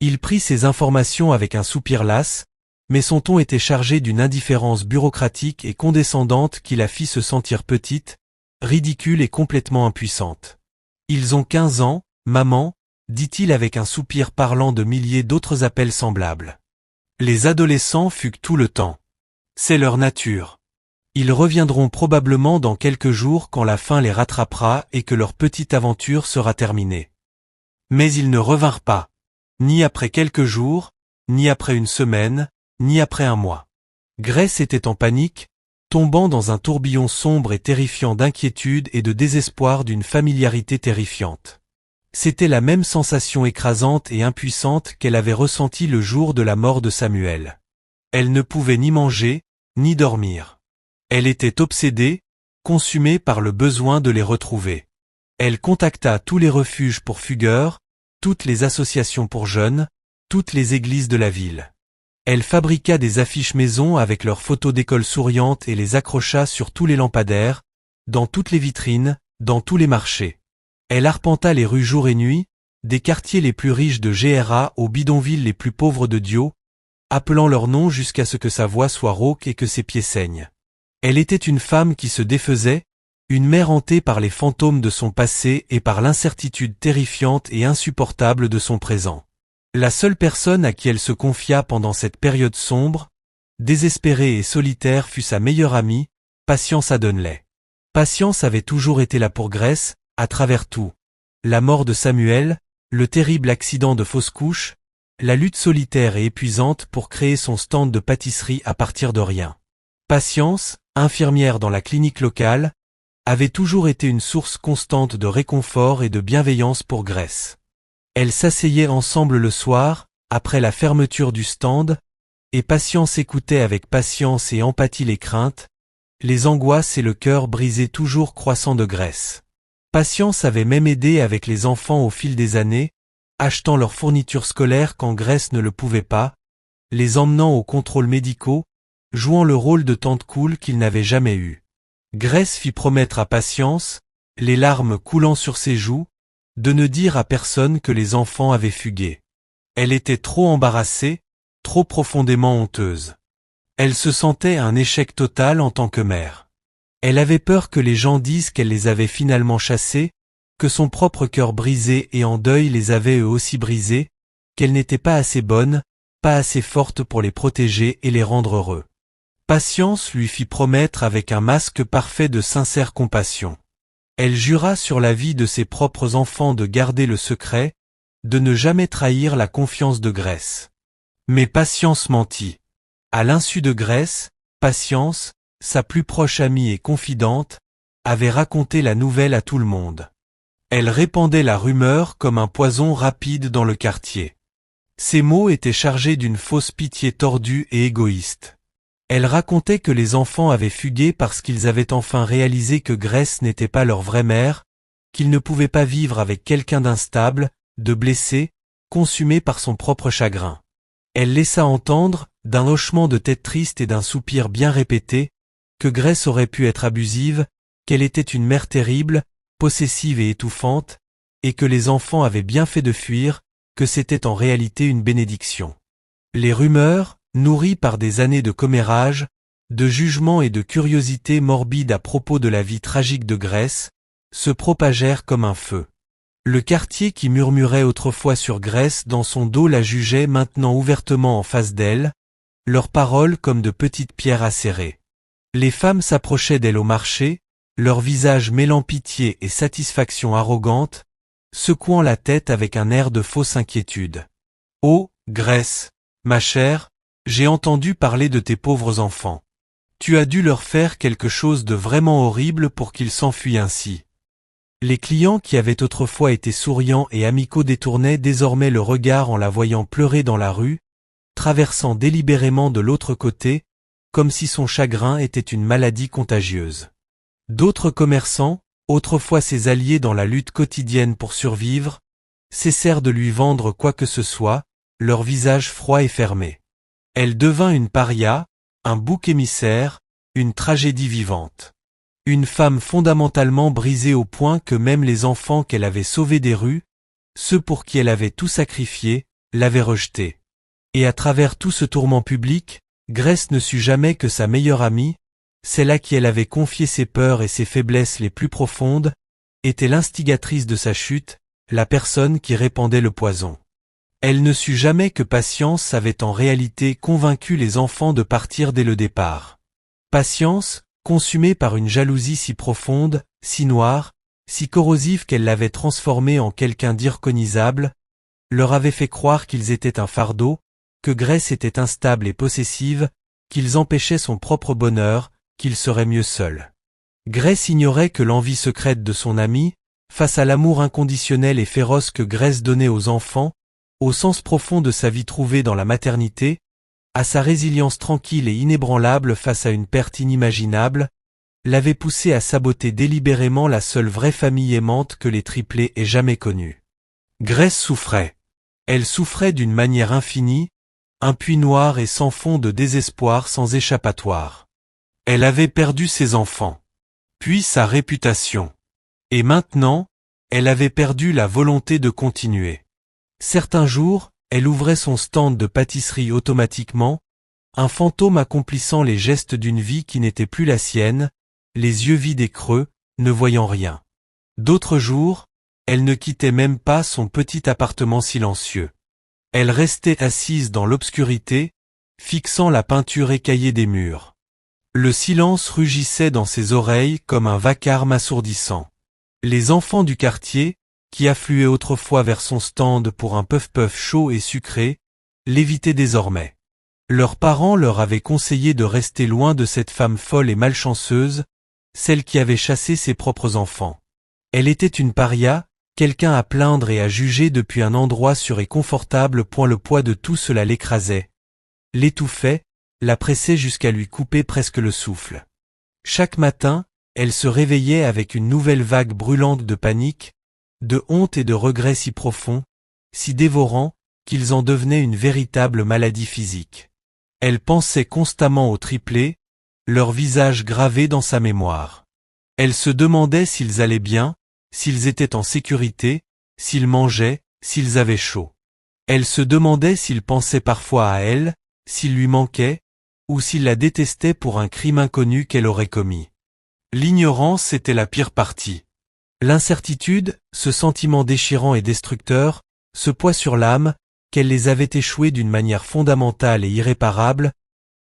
Il prit ces informations avec un soupir las, mais son ton était chargé d'une indifférence bureaucratique et condescendante qui la fit se sentir petite, ridicule et complètement impuissante. Ils ont 15 ans, maman, dit-il avec un soupir parlant de milliers d'autres appels semblables. Les adolescents fuguent tout le temps. C'est leur nature. Ils reviendront probablement dans quelques jours quand la faim les rattrapera et que leur petite aventure sera terminée. Mais ils ne revinrent pas. Ni après quelques jours, ni après une semaine, ni après un mois. Grace était en panique, tombant dans un tourbillon sombre et terrifiant d'inquiétude et de désespoir d'une familiarité terrifiante. C'était la même sensation écrasante et impuissante qu'elle avait ressentie le jour de la mort de Samuel. Elle ne pouvait ni manger, ni dormir. Elle était obsédée, consumée par le besoin de les retrouver. Elle contacta tous les refuges pour fugueurs, toutes les associations pour jeunes, toutes les églises de la ville. Elle fabriqua des affiches maison avec leurs photos d'école souriantes et les accrocha sur tous les lampadaires, dans toutes les vitrines, dans tous les marchés. Elle arpenta les rues jour et nuit, des quartiers les plus riches de GRA aux bidonvilles les plus pauvres de Dio, appelant leur nom jusqu'à ce que sa voix soit rauque et que ses pieds saignent. Elle était une femme qui se défaisait, une mère hantée par les fantômes de son passé et par l'incertitude terrifiante et insupportable de son présent. La seule personne à qui elle se confia pendant cette période sombre, désespérée et solitaire fut sa meilleure amie, Patience Adonley. Patience avait toujours été là pour Grace, à travers tout. La mort de Samuel, le terrible accident de fausse couche, la lutte solitaire et épuisante pour créer son stand de pâtisserie à partir de rien. Patience, infirmière dans la clinique locale, avait toujours été une source constante de réconfort et de bienveillance pour Grace. Elles s'asseyaient ensemble le soir, après la fermeture du stand, et Patience écoutait avec patience et empathie les craintes, les angoisses et le cœur brisé toujours croissant de Grace. Patience avait même aidé avec les enfants au fil des années, achetant leurs fournitures scolaires quand Grace ne le pouvait pas, les emmenant aux contrôles médicaux, jouant le rôle de tante cool qu'il n'avait jamais eu. Grace fit promettre à Patience, les larmes coulant sur ses joues, de ne dire à personne que les enfants avaient fugué. Elle était trop embarrassée, trop profondément honteuse. Elle se sentait un échec total en tant que mère. Elle avait peur que les gens disent qu'elle les avait finalement chassés, que son propre cœur brisé et en deuil les avait eux aussi brisés, qu'elle n'était pas assez bonne, pas assez forte pour les protéger et les rendre heureux. Patience lui fit promettre avec un masque parfait de sincère compassion. Elle jura sur la vie de ses propres enfants de garder le secret, de ne jamais trahir la confiance de Grace. Mais Patience mentit. À l'insu de Grace, Patience, sa plus proche amie et confidente, avait raconté la nouvelle à tout le monde. Elle répandait la rumeur comme un poison rapide dans le quartier. Ses mots étaient chargés d'une fausse pitié tordue et égoïste. Elle racontait que les enfants avaient fugué parce qu'ils avaient enfin réalisé que Grace n'était pas leur vraie mère, qu'ils ne pouvaient pas vivre avec quelqu'un d'instable, de blessé, consumé par son propre chagrin. Elle laissa entendre, d'un hochement de tête triste et d'un soupir bien répété, que Grace aurait pu être abusive, qu'elle était une mère terrible, possessive et étouffante, et que les enfants avaient bien fait de fuir, que c'était en réalité une bénédiction. Les rumeurs, nourries par des années de commérage, de jugement et de curiosité morbide à propos de la vie tragique de Grace, se propagèrent comme un feu. Le quartier qui murmurait autrefois sur Grace dans son dos la jugeait maintenant ouvertement en face d'elle, leurs paroles comme de petites pierres acérées. Les femmes s'approchaient d'elle au marché, leur visage mêlant pitié et satisfaction arrogante, secouant la tête avec un air de fausse inquiétude. « Oh, Grace, ma chère, j'ai entendu parler de tes pauvres enfants. Tu as dû leur faire quelque chose de vraiment horrible pour qu'ils s'enfuient ainsi. Les clients qui avaient autrefois été souriants et amicaux détournaient désormais le regard en la voyant pleurer dans la rue, traversant délibérément de l'autre côté, comme si son chagrin était une maladie contagieuse. D'autres commerçants, autrefois ses alliés dans la lutte quotidienne pour survivre, cessèrent de lui vendre quoi que ce soit, leur visage froid et fermé. Elle devint une paria, un bouc émissaire, une tragédie vivante. Une femme fondamentalement brisée au point que même les enfants qu'elle avait sauvés des rues, ceux pour qui elle avait tout sacrifié, l'avaient rejetée. Et à travers tout ce tourment public, Grace ne sut jamais que sa meilleure amie, celle à qui elle avait confié ses peurs et ses faiblesses les plus profondes, était l'instigatrice de sa chute, la personne qui répandait le poison. Elle ne sut jamais que Patience avait en réalité convaincu les enfants de partir dès le départ. Patience, consumée par une jalousie si profonde, si noire, si corrosive qu'elle l'avait transformée en quelqu'un d'irconisable, leur avait fait croire qu'ils étaient un fardeau, que Grace était instable et possessive, qu'ils empêchaient son propre bonheur, qu'il serait mieux seul. Grace ignorait que l'envie secrète de son amie, face à l'amour inconditionnel et féroce que Grace donnait aux enfants, au sens profond de sa vie trouvée dans la maternité, à sa résilience tranquille et inébranlable face à une perte inimaginable, l'avait poussée à saboter délibérément la seule vraie famille aimante que les triplés aient jamais connue. Grace souffrait. Elle souffrait d'une manière infinie, un puits noir et sans fond de désespoir sans échappatoire. Elle avait perdu ses enfants, puis sa réputation. Et maintenant, elle avait perdu la volonté de continuer. Certains jours, elle ouvrait son stand de pâtisserie automatiquement, un fantôme accomplissant les gestes d'une vie qui n'était plus la sienne, les yeux vides et creux, ne voyant rien. D'autres jours, elle ne quittait même pas son petit appartement silencieux. Elle restait assise dans l'obscurité, fixant la peinture écaillée des murs. Le silence rugissait dans ses oreilles comme un vacarme assourdissant. Les enfants du quartier, qui affluaient autrefois vers son stand pour un puff-puff chaud et sucré, l'évitaient désormais. Leurs parents leur avaient conseillé de rester loin de cette femme folle et malchanceuse, celle qui avait chassé ses propres enfants. Elle était une paria, quelqu'un à plaindre et à juger depuis un endroit sûr et confortable point le poids de tout cela l'écrasait, l'étouffait, la pressait jusqu'à lui couper presque le souffle. Chaque matin, elle se réveillait avec une nouvelle vague brûlante de panique, de honte et de regrets si profonds, si dévorants, qu'ils en devenaient une véritable maladie physique. Elle pensait constamment aux triplés, leur visage gravé dans sa mémoire. Elle se demandait s'ils allaient bien, s'ils étaient en sécurité, s'ils mangeaient, s'ils avaient chaud. Elle se demandait s'ils pensaient parfois à elle, s'ils lui manquaient, ou s'ils la détestaient pour un crime inconnu qu'elle aurait commis. L'ignorance était la pire partie. L'incertitude, ce sentiment déchirant et destructeur, ce poids sur l'âme, qu'elle les avait échoués d'une manière fondamentale et irréparable,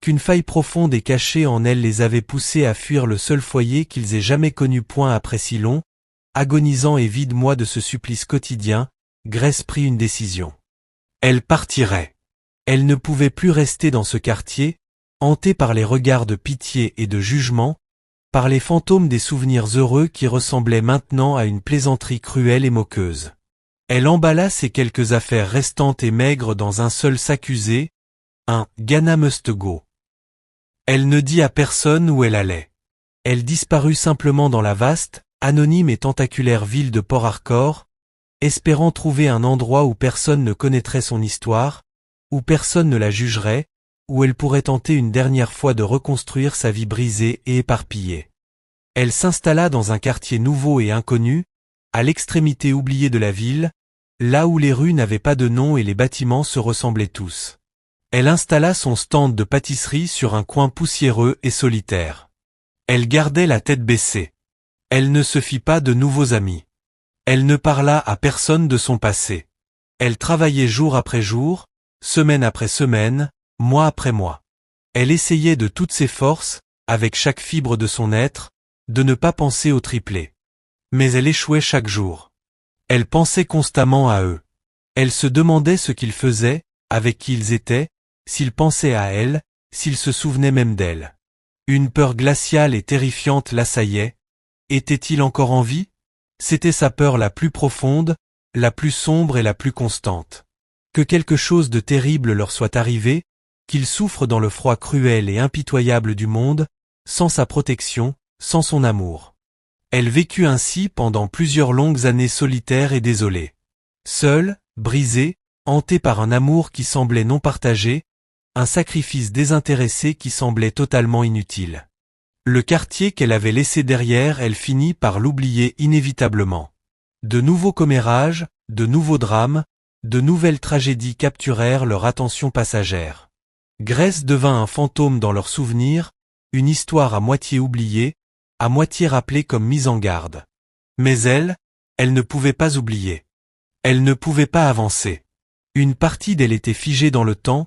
qu'une faille profonde et cachée en elle les avait poussés à fuir le seul foyer qu'ils aient jamais connu point après si long, agonisant et vide mois de ce supplice quotidien, Grace prit une décision. Elle partirait. Elle ne pouvait plus rester dans ce quartier, hantée par les regards de pitié et de jugement, par les fantômes des souvenirs heureux qui ressemblaient maintenant à une plaisanterie cruelle et moqueuse. Elle emballa ses quelques affaires restantes et maigres dans un seul sac usé, un « Ghana must go ». Elle ne dit à personne où elle allait. Elle disparut simplement dans la vaste, anonyme et tentaculaire ville de Port Harcourt, espérant trouver un endroit où personne ne connaîtrait son histoire, où personne ne la jugerait, où elle pourrait tenter une dernière fois de reconstruire sa vie brisée et éparpillée. Elle s'installa dans un quartier nouveau et inconnu, à l'extrémité oubliée de la ville, là où les rues n'avaient pas de nom et les bâtiments se ressemblaient tous. Elle installa son stand de pâtisserie sur un coin poussiéreux et solitaire. Elle gardait la tête baissée. Elle ne se fit pas de nouveaux amis. Elle ne parla à personne de son passé. Elle travaillait jour après jour, semaine après semaine, mois après mois. Elle essayait de toutes ses forces, avec chaque fibre de son être, de ne pas penser aux triplés. Mais elle échouait chaque jour. Elle pensait constamment à eux. Elle se demandait ce qu'ils faisaient, avec qui ils étaient, s'ils pensaient à elle, s'ils se souvenaient même d'elle. Une peur glaciale et terrifiante l'assaillait. Était-il encore en vie? C'était sa peur la plus profonde, la plus sombre et la plus constante. Que quelque chose de terrible leur soit arrivé, qu'ils souffrent dans le froid cruel et impitoyable du monde, sans sa protection, sans son amour. Elle vécut ainsi pendant plusieurs longues années solitaire et désolée. Seule, brisée, hantée par un amour qui semblait non partagé, un sacrifice désintéressé qui semblait totalement inutile. Le quartier qu'elle avait laissé derrière, elle finit par l'oublier inévitablement. De nouveaux commérages, de nouveaux drames, de nouvelles tragédies capturèrent leur attention passagère. Grace devint un fantôme dans leurs souvenirs, une histoire à moitié oubliée, à moitié rappelée comme mise en garde. Mais elle ne pouvait pas oublier. Elle ne pouvait pas avancer. Une partie d'elle était figée dans le temps,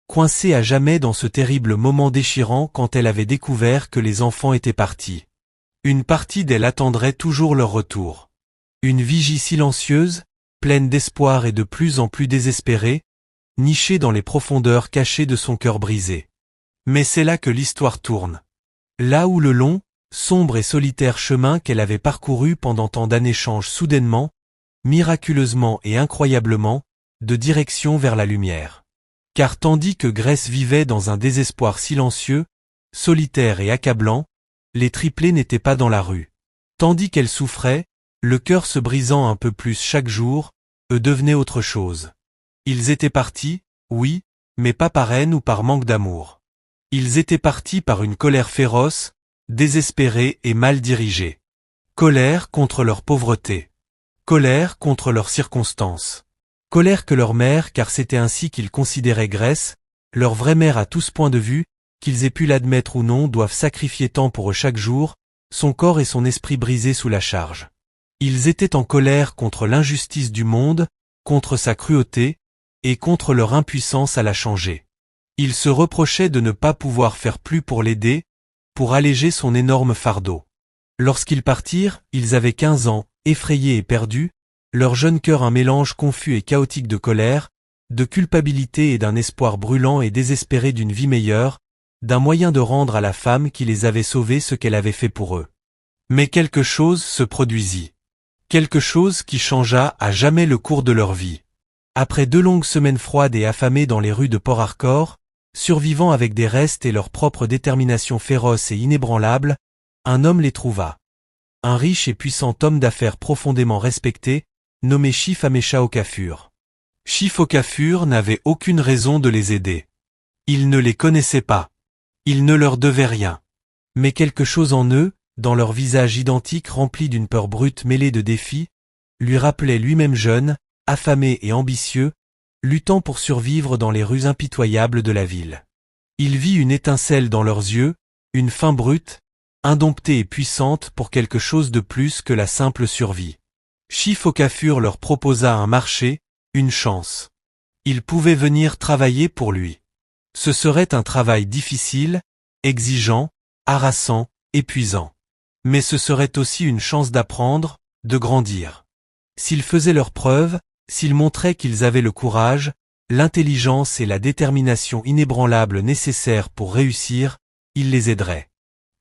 coincée à jamais dans ce terrible moment déchirant quand elle avait découvert que les enfants étaient partis. Une partie d'elle attendrait toujours leur retour. Une vigie silencieuse, pleine d'espoir et de plus en plus désespérée, nichée dans les profondeurs cachées de son cœur brisé. Mais c'est là que l'histoire tourne. Là où le long, sombre et solitaire chemin qu'elle avait parcouru pendant tant d'années change soudainement, miraculeusement et incroyablement, de direction vers la lumière. Car tandis que Grace vivait dans un désespoir silencieux, solitaire et accablant, les triplés n'étaient pas dans la rue. Tandis qu'elle souffrait, le cœur se brisant un peu plus chaque jour, eux devenaient autre chose. Ils étaient partis, oui, mais pas par haine ou par manque d'amour. Ils étaient partis par une colère féroce, désespérée et mal dirigée. Colère contre leur pauvreté. Colère contre leurs circonstances. Colère que leur mère, car c'était ainsi qu'ils considéraient Grace, leur vraie mère à tous points de vue, qu'ils aient pu l'admettre ou non, doivent sacrifier tant pour eux chaque jour, son corps et son esprit brisés sous la charge. Ils étaient en colère contre l'injustice du monde, contre sa cruauté, et contre leur impuissance à la changer. Ils se reprochaient de ne pas pouvoir faire plus pour l'aider, pour alléger son énorme fardeau. Lorsqu'ils partirent, ils avaient 15 ans, effrayés et perdus, leur jeune cœur un mélange confus et chaotique de colère, de culpabilité et d'un espoir brûlant et désespéré d'une vie meilleure, d'un moyen de rendre à la femme qui les avait sauvés ce qu'elle avait fait pour eux. Mais quelque chose se produisit. Quelque chose qui changea à jamais le cours de leur vie. Après 2 longues semaines froides et affamées dans les rues de Port-Harcourt, survivant avec des restes et leur propre détermination féroce et inébranlable, un homme les trouva. Un riche et puissant homme d'affaires profondément respecté, nommé Chif Amécha Okafor. Chif Okafor n'avait aucune raison de les aider. Il ne les connaissait pas. Il ne leur devait rien. Mais quelque chose en eux, dans leur visage identique rempli d'une peur brute mêlée de défi, lui rappelait lui-même jeune, affamé et ambitieux, luttant pour survivre dans les rues impitoyables de la ville. Il vit une étincelle dans leurs yeux, une faim brute, indomptée et puissante pour quelque chose de plus que la simple survie. Chif Okafor leur proposa un marché, une chance. Ils pouvaient venir travailler pour lui. Ce serait un travail difficile, exigeant, harassant, épuisant. Mais ce serait aussi une chance d'apprendre, de grandir. S'ils faisaient leurs preuves, s'ils montraient qu'ils avaient le courage, l'intelligence et la détermination inébranlables nécessaires pour réussir, il les aiderait.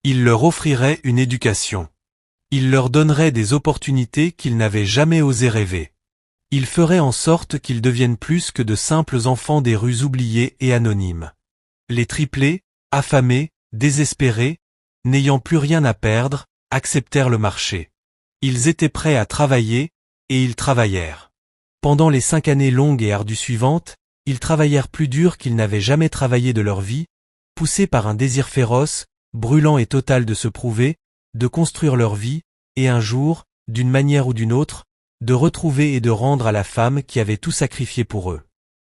Il leur offrirait une éducation. Il leur donnerait des opportunités qu'ils n'avaient jamais osé rêver. Il ferait en sorte qu'ils deviennent plus que de simples enfants des rues oubliées et anonymes. Les triplés, affamés, désespérés, n'ayant plus rien à perdre, acceptèrent le marché. Ils étaient prêts à travailler, et ils travaillèrent. Pendant les 5 années longues et ardues suivantes, ils travaillèrent plus dur qu'ils n'avaient jamais travaillé de leur vie, poussés par un désir féroce, brûlant et total de se prouver, de construire leur vie, et un jour, d'une manière ou d'une autre, de retrouver et de rendre à la femme qui avait tout sacrifié pour eux.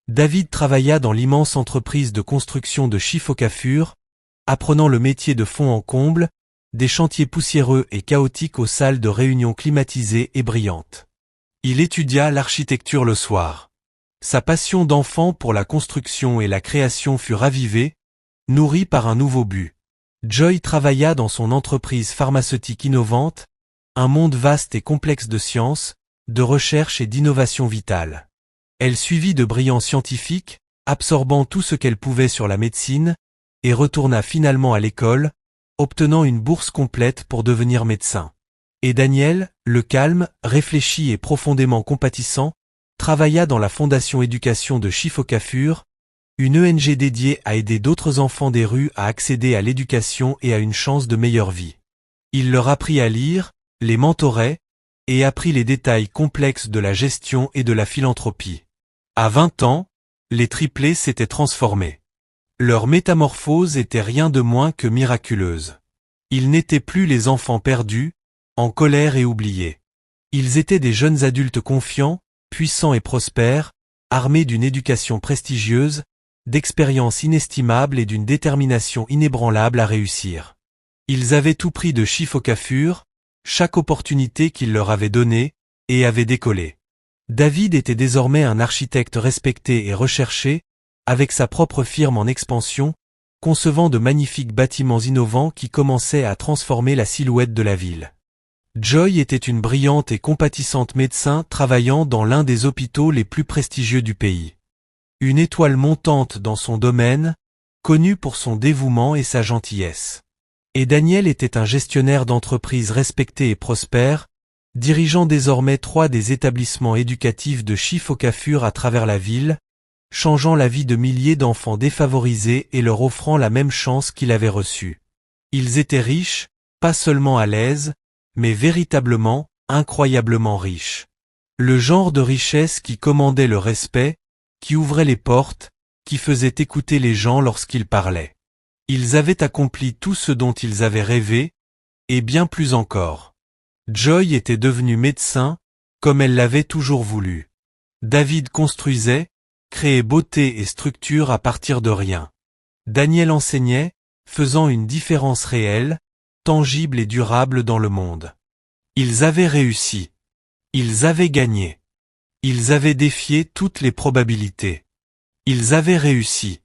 David travailla dans l'immense entreprise de construction de Chif Okafor, apprenant le métier de fond en comble, des chantiers poussiéreux et chaotiques aux salles de réunion climatisées et brillantes. Il étudia l'architecture le soir. Sa passion d'enfant pour la construction et la création fut ravivée, nourrie par un nouveau but. Joy travailla dans son entreprise pharmaceutique innovante, un monde vaste et complexe de sciences, de recherche et d'innovation vitale. Elle suivit de brillants scientifiques, absorbant tout ce qu'elle pouvait sur la médecine, et retourna finalement à l'école, obtenant une bourse complète pour devenir médecin. Et Daniel, le calme, réfléchi et profondément compatissant, travailla dans la Fondation Éducation de Shifokafur, une ONG dédiée à aider d'autres enfants des rues à accéder à l'éducation et à une chance de meilleure vie. Il leur apprit à lire, les mentorait, et apprit les détails complexes de la gestion et de la philanthropie. À 20 ans, les triplés s'étaient transformés. Leur métamorphose était rien de moins que miraculeuse. Ils n'étaient plus les enfants perdus, en colère et oubliés. Ils étaient des jeunes adultes confiants, puissants et prospères, armés d'une éducation prestigieuse, d'expériences inestimables et d'une détermination inébranlable à réussir. Ils avaient tout pris de Shifokafur, chaque opportunité qu'il leur avait donnée, et avaient décollé. David était désormais un architecte respecté et recherché, avec sa propre firme en expansion, concevant de magnifiques bâtiments innovants qui commençaient à transformer la silhouette de la ville. Joy était une brillante et compatissante médecin travaillant dans l'un des hôpitaux les plus prestigieux du pays. Une étoile montante dans son domaine, connue pour son dévouement et sa gentillesse. Et Daniel était un gestionnaire d'entreprise respecté et prospère, dirigeant désormais 3 des établissements éducatifs de Shifokafur à travers la ville, changeant la vie de milliers d'enfants défavorisés et leur offrant la même chance qu'il avait reçue. Ils étaient riches, pas seulement à l'aise, mais véritablement, incroyablement riches. Le genre de richesse qui commandait le respect, qui ouvrait les portes, qui faisait écouter les gens lorsqu'ils parlaient. Ils avaient accompli tout ce dont ils avaient rêvé, et bien plus encore. Joy était devenue médecin, comme elle l'avait toujours voulu. David construisait, créait beauté et structure à partir de rien. Daniel enseignait, faisant une différence réelle, tangible et durable dans le monde. Ils avaient réussi. Ils avaient gagné. Ils avaient défié toutes les probabilités. Ils avaient réussi.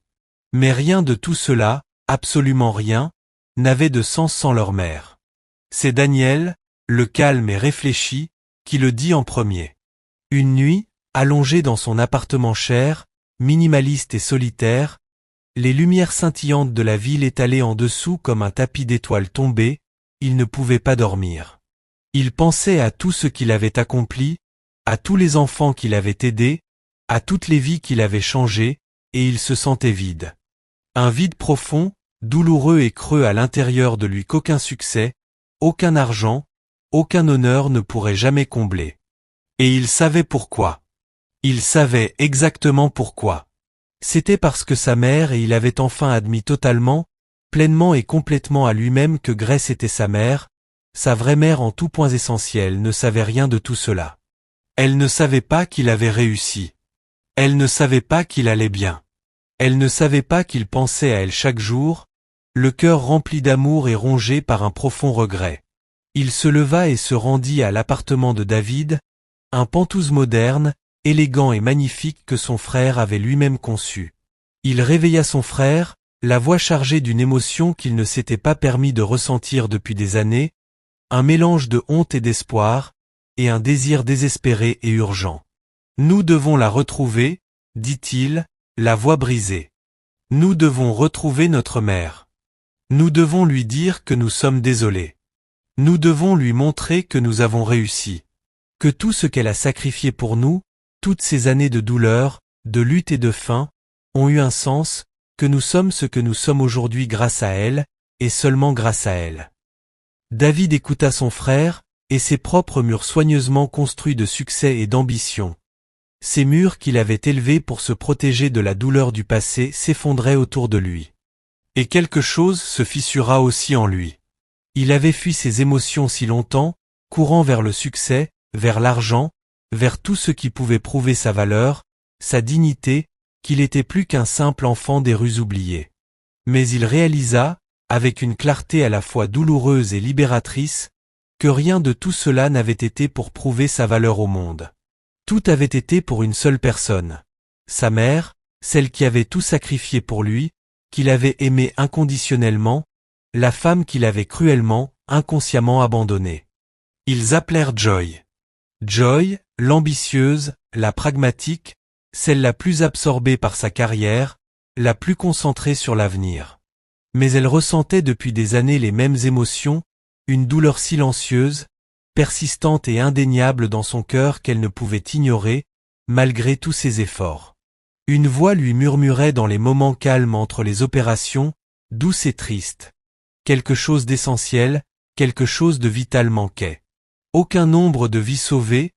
Mais rien de tout cela, absolument rien, n'avait de sens sans leur mère. C'est Daniel, le calme et réfléchi, qui le dit en premier. Une nuit, allongé dans son appartement cher, minimaliste et solitaire, les lumières scintillantes de la ville étalées en dessous comme un tapis d'étoiles tombées, il ne pouvait pas dormir. Il pensait à tout ce qu'il avait accompli, à tous les enfants qu'il avait aidés, à toutes les vies qu'il avait changées, et il se sentait vide. Un vide profond, douloureux et creux à l'intérieur de lui qu'aucun succès, aucun argent, aucun honneur ne pourrait jamais combler. Et il savait pourquoi. Il savait exactement pourquoi. C'était parce que sa mère et il avait enfin admis totalement, pleinement et complètement à lui-même que Grace était sa mère, sa vraie mère en tous points essentiels ne savait rien de tout cela. Elle ne savait pas qu'il avait réussi. Elle ne savait pas qu'il allait bien. Elle ne savait pas qu'il pensait à elle chaque jour, le cœur rempli d'amour et rongé par un profond regret. Il se leva et se rendit à l'appartement de David, un pantouse moderne, élégant et magnifique que son frère avait lui-même conçu. Il réveilla son frère, la voix chargée d'une émotion qu'il ne s'était pas permis de ressentir depuis des années, un mélange de honte et d'espoir, et un désir désespéré et urgent. Nous devons la retrouver, dit-il, la voix brisée. Nous devons retrouver notre mère. Nous devons lui dire que nous sommes désolés. Nous devons lui montrer que nous avons réussi. Que tout ce qu'elle a sacrifié pour nous, toutes ces années de douleur, de lutte et de faim, ont eu un sens, que nous sommes ce que nous sommes aujourd'hui grâce à elle, et seulement grâce à elle. David écouta son frère, et ses propres murs soigneusement construits de succès et d'ambition. Ces murs qu'il avait élevés pour se protéger de la douleur du passé s'effondraient autour de lui. Et quelque chose se fissura aussi en lui. Il avait fui ses émotions si longtemps, courant vers le succès, vers l'argent, vers tout ce qui pouvait prouver sa valeur, sa dignité, qu'il était plus qu'un simple enfant des rues oubliées. Mais il réalisa, avec une clarté à la fois douloureuse et libératrice, que rien de tout cela n'avait été pour prouver sa valeur au monde. Tout avait été pour une seule personne. Sa mère, celle qui avait tout sacrifié pour lui, qu'il avait aimé inconditionnellement, la femme qu'il avait cruellement, inconsciemment abandonnée. Ils appelèrent Joy. Joy, l'ambitieuse, la pragmatique, celle la plus absorbée par sa carrière, la plus concentrée sur l'avenir. Mais elle ressentait depuis des années les mêmes émotions, une douleur silencieuse, persistante et indéniable dans son cœur qu'elle ne pouvait ignorer, malgré tous ses efforts. Une voix lui murmurait dans les moments calmes entre les opérations, douce et triste. Quelque chose d'essentiel, quelque chose de vital manquait. Aucun nombre de vies sauvées,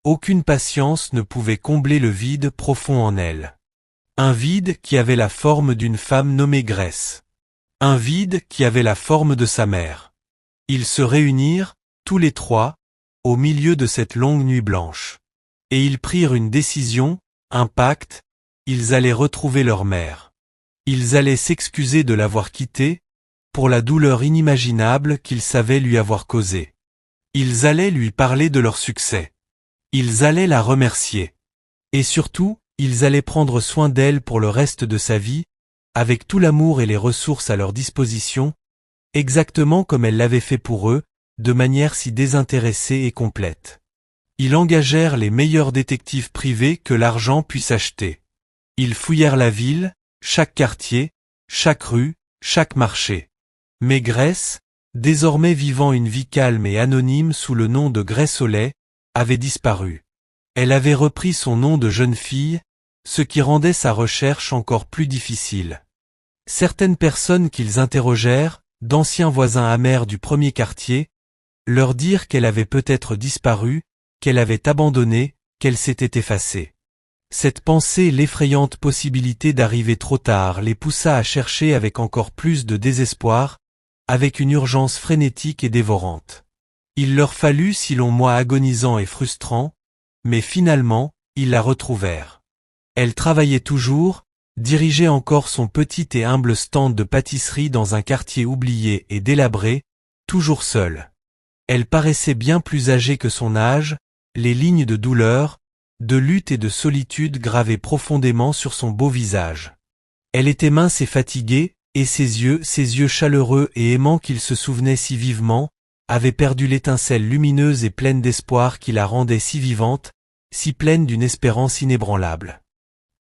aucune patience ne pouvait combler le vide profond en elle. Un vide qui avait la forme d'une femme nommée Grèce. Un vide qui avait la forme de sa mère. Ils se réunirent, tous les trois, au milieu de cette longue nuit blanche. Et ils prirent une décision, un pacte, ils allaient retrouver leur mère. Ils allaient s'excuser de l'avoir quittée, pour la douleur inimaginable qu'ils savaient lui avoir causée. Ils allaient lui parler de leur succès. Ils allaient la remercier. Et surtout, ils allaient prendre soin d'elle pour le reste de sa vie, avec tout l'amour et les ressources à leur disposition, exactement comme elle l'avait fait pour eux, de manière si désintéressée et complète. Ils engagèrent les meilleurs détectives privés que l'argent puisse acheter. Ils fouillèrent la ville, chaque quartier, chaque rue, chaque marché. Mais Grèce, désormais vivant une vie calme et anonyme sous le nom de Grèce au lait, avait disparu. Elle avait repris son nom de jeune fille, ce qui rendait sa recherche encore plus difficile. Certaines personnes qu'ils interrogèrent, d'anciens voisins amers du premier quartier, leur dirent qu'elle avait peut-être disparu, qu'elle avait abandonné, qu'elle s'était effacée. Cette pensée et l'effrayante possibilité d'arriver trop tard les poussa à chercher avec encore plus de désespoir, avec une urgence frénétique et dévorante. Il leur fallut 6 longs mois agonisants et frustrants, mais finalement, ils la retrouvèrent. Elle travaillait toujours, dirigeait encore son petit et humble stand de pâtisserie dans un quartier oublié et délabré, toujours seule. Elle paraissait bien plus âgée que son âge, les lignes de douleur, de lutte et de solitude gravées profondément sur son beau visage. Elle était mince et fatiguée, et ses yeux chaleureux et aimants qu'il se souvenait si vivement, avaient perdu l'étincelle lumineuse et pleine d'espoir qui la rendait si vivante, si pleine d'une espérance inébranlable.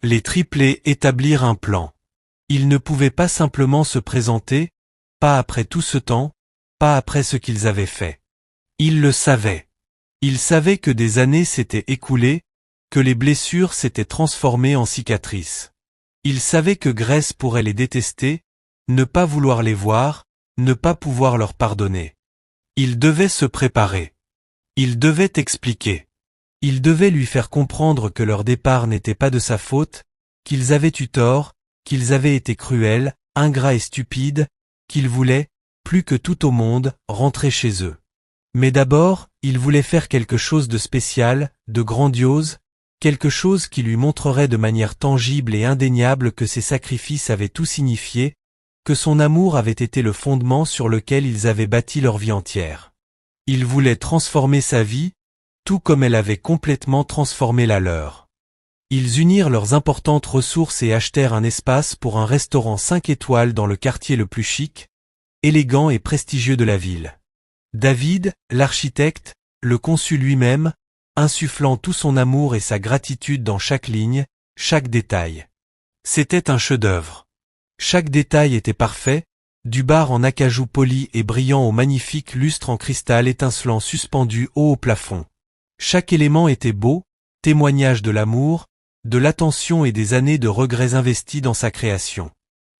Les triplés établirent un plan. Ils ne pouvaient pas simplement se présenter, pas après tout ce temps, pas après ce qu'ils avaient fait. Ils le savaient. Ils savaient que des années s'étaient écoulées, que les blessures s'étaient transformées en cicatrices. Ils savaient que Grèce pourrait les détester, ne pas vouloir les voir, ne pas pouvoir leur pardonner. Ils devaient se préparer. Ils devaient expliquer. Ils devaient lui faire comprendre que leur départ n'était pas de sa faute, qu'ils avaient eu tort, qu'ils avaient été cruels, ingrats et stupides, qu'ils voulaient, plus que tout au monde, rentrer chez eux. Mais d'abord, ils voulaient faire quelque chose de spécial, de grandiose, quelque chose qui lui montrerait de manière tangible et indéniable que ses sacrifices avaient tout signifié, que son amour avait été le fondement sur lequel ils avaient bâti leur vie entière. Ils voulaient transformer sa vie, tout comme elle avait complètement transformé la leur. Ils unirent leurs importantes ressources et achetèrent un espace pour un restaurant 5 étoiles dans le quartier le plus chic, élégant et prestigieux de la ville. David, l'architecte, le conçut lui-même, insufflant tout son amour et sa gratitude dans chaque ligne, chaque détail. C'était un chef-d'œuvre. Chaque détail était parfait, du bar en acajou poli et brillant au magnifique lustre en cristal étincelant suspendu haut au plafond. Chaque élément était beau, témoignage de l'amour, de l'attention et des années de regrets investis dans sa création.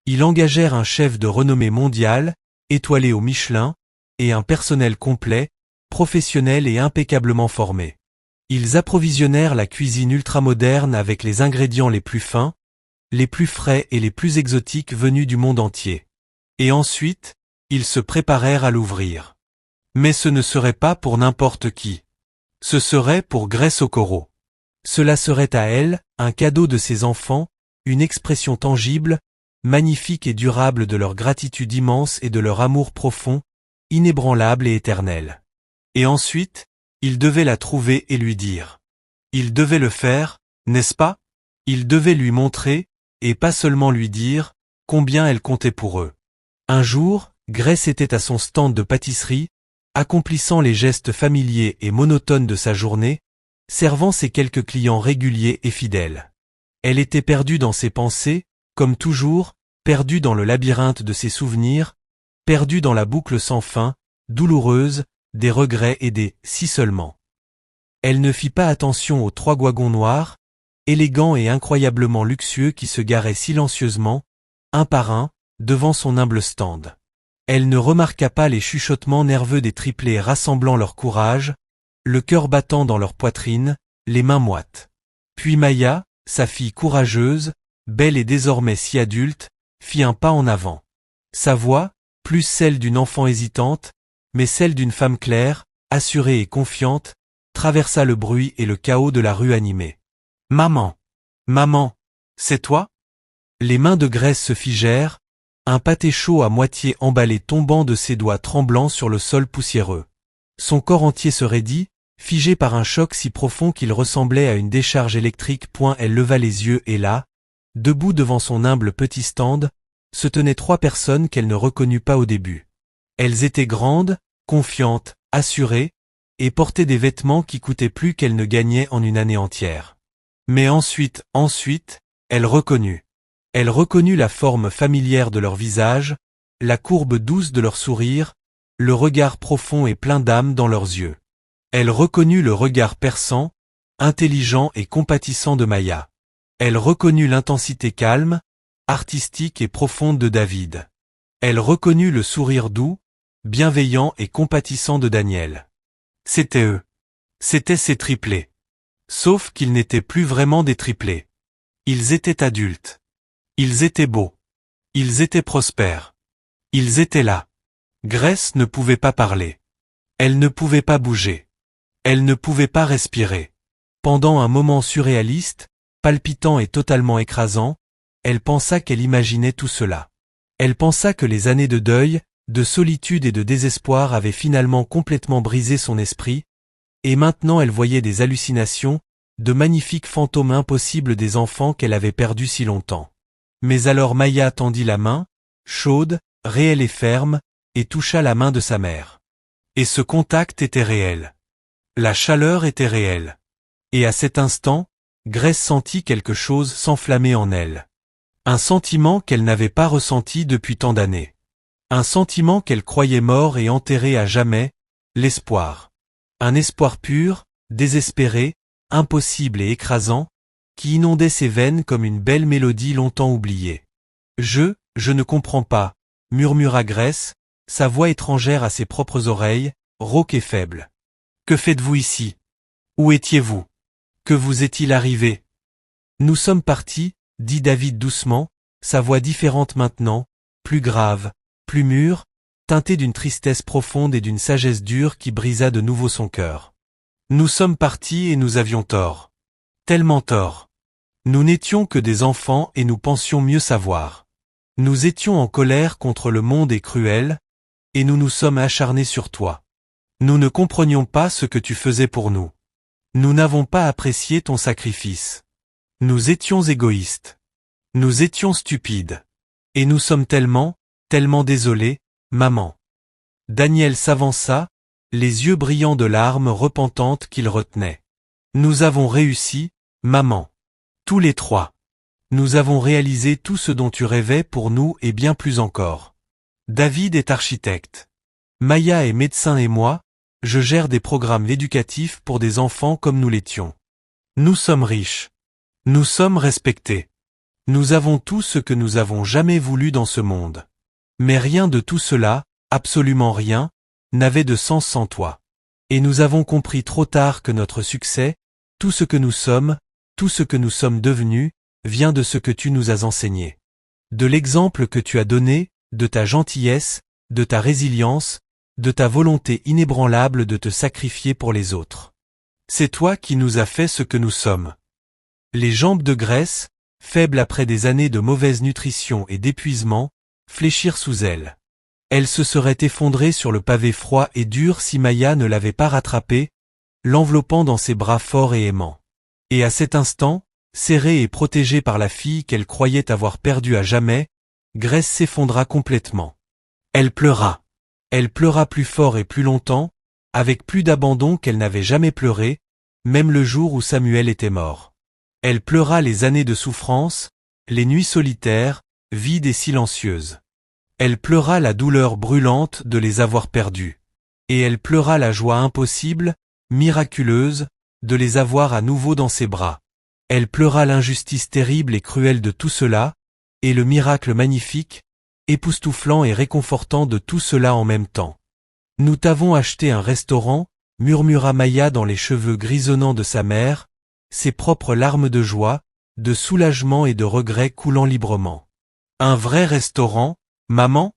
Ils engagèrent un chef de renommée mondiale, étoilé au Michelin, et un personnel complet, professionnel et impeccablement formé. Ils approvisionnèrent la cuisine ultramoderne avec les ingrédients les plus fins, les plus frais et les plus exotiques venus du monde entier. Et ensuite, ils se préparèrent à l'ouvrir. Mais ce ne serait pas pour n'importe qui. Ce serait pour Grèce Okoro. Cela serait à elle, un cadeau de ses enfants, une expression tangible, magnifique et durable de leur gratitude immense et de leur amour profond, inébranlable et éternel. Et ensuite, il devait la trouver et lui dire. Il devait le faire, n'est-ce pas? Il devait lui montrer, et pas seulement lui dire, combien elle comptait pour eux. Un jour, Grèce était à son stand de pâtisserie, accomplissant les gestes familiers et monotones de sa journée, servant ses quelques clients réguliers et fidèles. Elle était perdue dans ses pensées, comme toujours, perdue dans le labyrinthe de ses souvenirs, perdue dans la boucle sans fin, douloureuse, des regrets et des « si seulement ». Elle ne fit pas attention aux 3 wagons noirs, élégants et incroyablement luxueux qui se garaient silencieusement, un par un, devant son humble stand. Elle ne remarqua pas les chuchotements nerveux des triplés rassemblant leur courage, le cœur battant dans leur poitrine, les mains moites. Puis Maya, sa fille courageuse, belle et désormais si adulte, fit un pas en avant. Sa voix, plus celle d'une enfant hésitante, mais celle d'une femme claire, assurée et confiante, traversa le bruit et le chaos de la rue animée. « Maman! Maman! C'est toi ?» Les mains de Grace se figèrent, un pâté chaud à moitié emballé tombant de ses doigts tremblants sur le sol poussiéreux. Son corps entier se raidit, figé par un choc si profond qu'il ressemblait à une décharge électrique. Elle leva les yeux et là, debout devant son humble petit stand, se tenaient 3 personnes qu'elle ne reconnut pas au début. Elles étaient grandes, confiantes, assurées, et portaient des vêtements qui coûtaient plus qu'elle ne gagnait en une année entière. Mais ensuite, elle reconnut. Elle reconnut la forme familière de leur visage, la courbe douce de leur sourire, le regard profond et plein d'âme dans leurs yeux. Elle reconnut le regard perçant, intelligent et compatissant de Maya. Elle reconnut l'intensité calme, artistique et profonde de David. Elle reconnut le sourire doux, bienveillant et compatissant de Daniel. C'étaient eux. C'étaient ces triplés. Sauf qu'ils n'étaient plus vraiment des triplés. Ils étaient adultes. Ils étaient beaux. Ils étaient prospères. Ils étaient là. Grace ne pouvait pas parler. Elle ne pouvait pas bouger. Elle ne pouvait pas respirer. Pendant un moment surréaliste, palpitant et totalement écrasant, elle pensa qu'elle imaginait tout cela. Elle pensa que les années de deuil, de solitude et de désespoir avaient finalement complètement brisé son esprit, et maintenant elle voyait des hallucinations, de magnifiques fantômes impossibles des enfants qu'elle avait perdus si longtemps. Mais alors Maya tendit la main, chaude, réelle et ferme, et toucha la main de sa mère. Et ce contact était réel. La chaleur était réelle. Et à cet instant, Grace sentit quelque chose s'enflammer en elle. Un sentiment qu'elle n'avait pas ressenti depuis tant d'années. Un sentiment qu'elle croyait mort et enterré à jamais, l'espoir. Un espoir pur, désespéré, impossible et écrasant, qui inondait ses veines comme une belle mélodie longtemps oubliée. Je ne comprends pas, murmura Grace, sa voix étrangère à ses propres oreilles, rauque et faible. Que faites-vous ici? Où étiez-vous? Que vous est-il arrivé? Nous sommes partis, dit David doucement, sa voix différente maintenant, plus grave, plus mûre, teintée d'une tristesse profonde et d'une sagesse dure qui brisa de nouveau son cœur. Nous sommes partis et nous avions tort. Tellement tort. Nous n'étions que des enfants et nous pensions mieux savoir. Nous étions en colère contre le monde et cruel, et nous nous sommes acharnés sur toi. Nous ne comprenions pas ce que tu faisais pour nous. Nous n'avons pas apprécié ton sacrifice. Nous étions égoïstes. Nous étions stupides. Et nous sommes tellement désolés, maman. Daniel s'avança, les yeux brillants de larmes repentantes qu'il retenait. Nous avons réussi, maman. Tous les 3. Nous avons réalisé tout ce dont tu rêvais pour nous et bien plus encore. David est architecte. Maya est médecin et moi, je gère des programmes éducatifs pour des enfants comme nous l'étions. Nous sommes riches. Nous sommes respectés. Nous avons tout ce que nous avons jamais voulu dans ce monde. Mais rien de tout cela, absolument rien, n'avait de sens sans toi. Et nous avons compris trop tard que notre succès, tout ce que nous sommes, tout ce que nous sommes devenus, vient de ce que tu nous as enseigné. De l'exemple que tu as donné, de ta gentillesse, de ta résilience, de ta volonté inébranlable de te sacrifier pour les autres. C'est toi qui nous as fait ce que nous sommes. Les jambes de Grace, faibles après des années de mauvaise nutrition et d'épuisement, fléchirent sous elle. Elle se serait effondrée sur le pavé froid et dur si Maya ne l'avait pas rattrapée, l'enveloppant dans ses bras forts et aimants. Et à cet instant, serrée et protégée par la fille qu'elle croyait avoir perdue à jamais, Grace s'effondra complètement. Elle pleura. Elle pleura plus fort et plus longtemps, avec plus d'abandon qu'elle n'avait jamais pleuré, même le jour où Samuel était mort. Elle pleura les années de souffrance, les nuits solitaires, vides et silencieuses. Elle pleura la douleur brûlante de les avoir perdus. Et elle pleura la joie impossible, miraculeuse, de les avoir à nouveau dans ses bras. Elle pleura l'injustice terrible et cruelle de tout cela, et le miracle magnifique, époustouflant et réconfortant de tout cela en même temps. Nous t'avons acheté un restaurant, murmura Maya dans les cheveux grisonnants de sa mère, ses propres larmes de joie, de soulagement et de regret coulant librement. Un vrai restaurant, maman?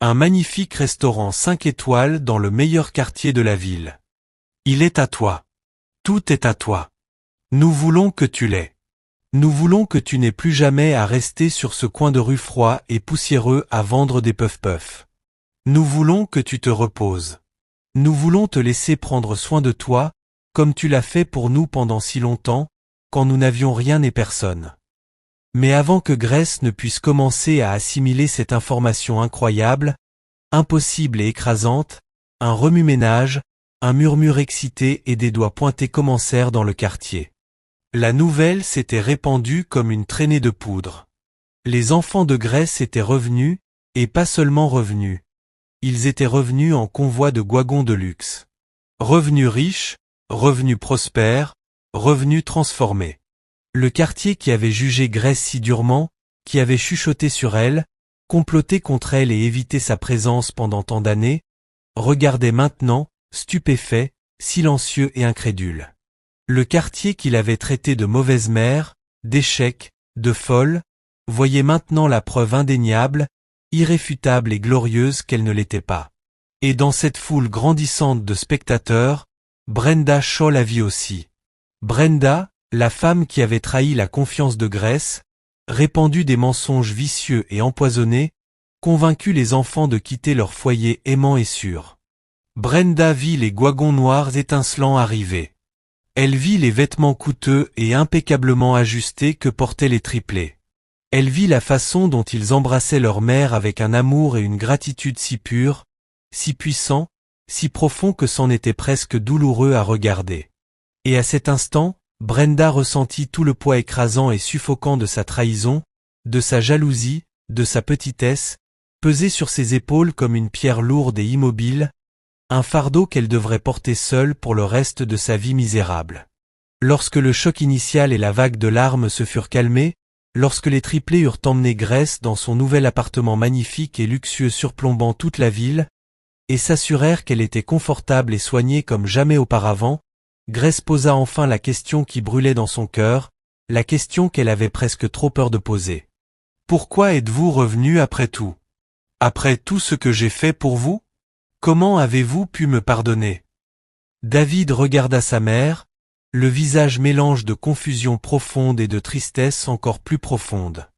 Un magnifique restaurant 5 étoiles dans le meilleur quartier de la ville. Il est à toi. Tout est à toi. Nous voulons que tu l'aies. Nous voulons que tu n'aies plus jamais à rester sur ce coin de rue froid et poussiéreux à vendre des puff-puff. Nous voulons que tu te reposes. Nous voulons te laisser prendre soin de toi, comme tu l'as fait pour nous pendant si longtemps, quand nous n'avions rien et personne. Mais avant que Grace ne puisse commencer à assimiler cette information incroyable, impossible et écrasante, un remue-ménage, un murmure excité et des doigts pointés commencèrent dans le quartier. La nouvelle s'était répandue comme une traînée de poudre. Les enfants de Grace étaient revenus, et pas seulement revenus. Ils étaient revenus en convoi de guagons de luxe. Revenus riches, revenus prospères, revenus transformés. Le quartier qui avait jugé Grace si durement, qui avait chuchoté sur elle, comploté contre elle et évité sa présence pendant tant d'années, regardait maintenant, stupéfait, silencieux et incrédule. Le quartier qu'il avait traité de mauvaise mère, d'échec, de folle, voyait maintenant la preuve indéniable, irréfutable et glorieuse qu'elle ne l'était pas. Et dans cette foule grandissante de spectateurs, Brenda Shaw la vit aussi. Brenda, la femme qui avait trahi la confiance de Grace, répandu des mensonges vicieux et empoisonnés, convaincu les enfants de quitter leur foyer aimant et sûr. Brenda vit les guagons noirs étincelants arriver. Elle vit les vêtements coûteux et impeccablement ajustés que portaient les triplés. Elle vit la façon dont ils embrassaient leur mère avec un amour et une gratitude si purs, si puissants, si profonds que c'en était presque douloureux à regarder. Et à cet instant, Brenda ressentit tout le poids écrasant et suffocant de sa trahison, de sa jalousie, de sa petitesse, peser sur ses épaules comme une pierre lourde et immobile, un fardeau qu'elle devrait porter seule pour le reste de sa vie misérable. Lorsque le choc initial et la vague de larmes se furent calmés, lorsque les triplés eurent emmené Grace dans son nouvel appartement magnifique et luxueux surplombant toute la ville, et s'assurèrent qu'elle était confortable et soignée comme jamais auparavant, Grace posa enfin la question qui brûlait dans son cœur, la question qu'elle avait presque trop peur de poser. Pourquoi êtes-vous revenu après tout? Après tout ce que j'ai fait pour vous? Comment avez-vous pu me pardonner? David regarda sa mère, le visage mélange de confusion profonde et de tristesse encore plus profonde.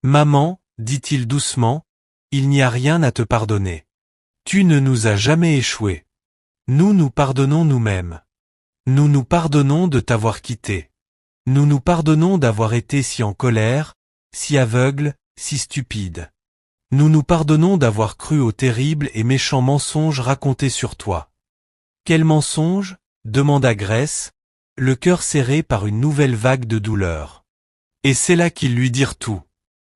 Maman, dit-il doucement, il n'y a rien à te pardonner. Tu ne nous as jamais échoués. Nous nous pardonnons nous-mêmes. Nous nous pardonnons de t'avoir quitté. Nous nous pardonnons d'avoir été si en colère, si aveugle, si stupide. Nous nous pardonnons d'avoir cru aux terribles et méchants mensonges racontés sur toi. Quels mensonges? Demanda Grace, le cœur serré par une nouvelle vague de douleur. Et c'est là qu'ils lui dirent tout.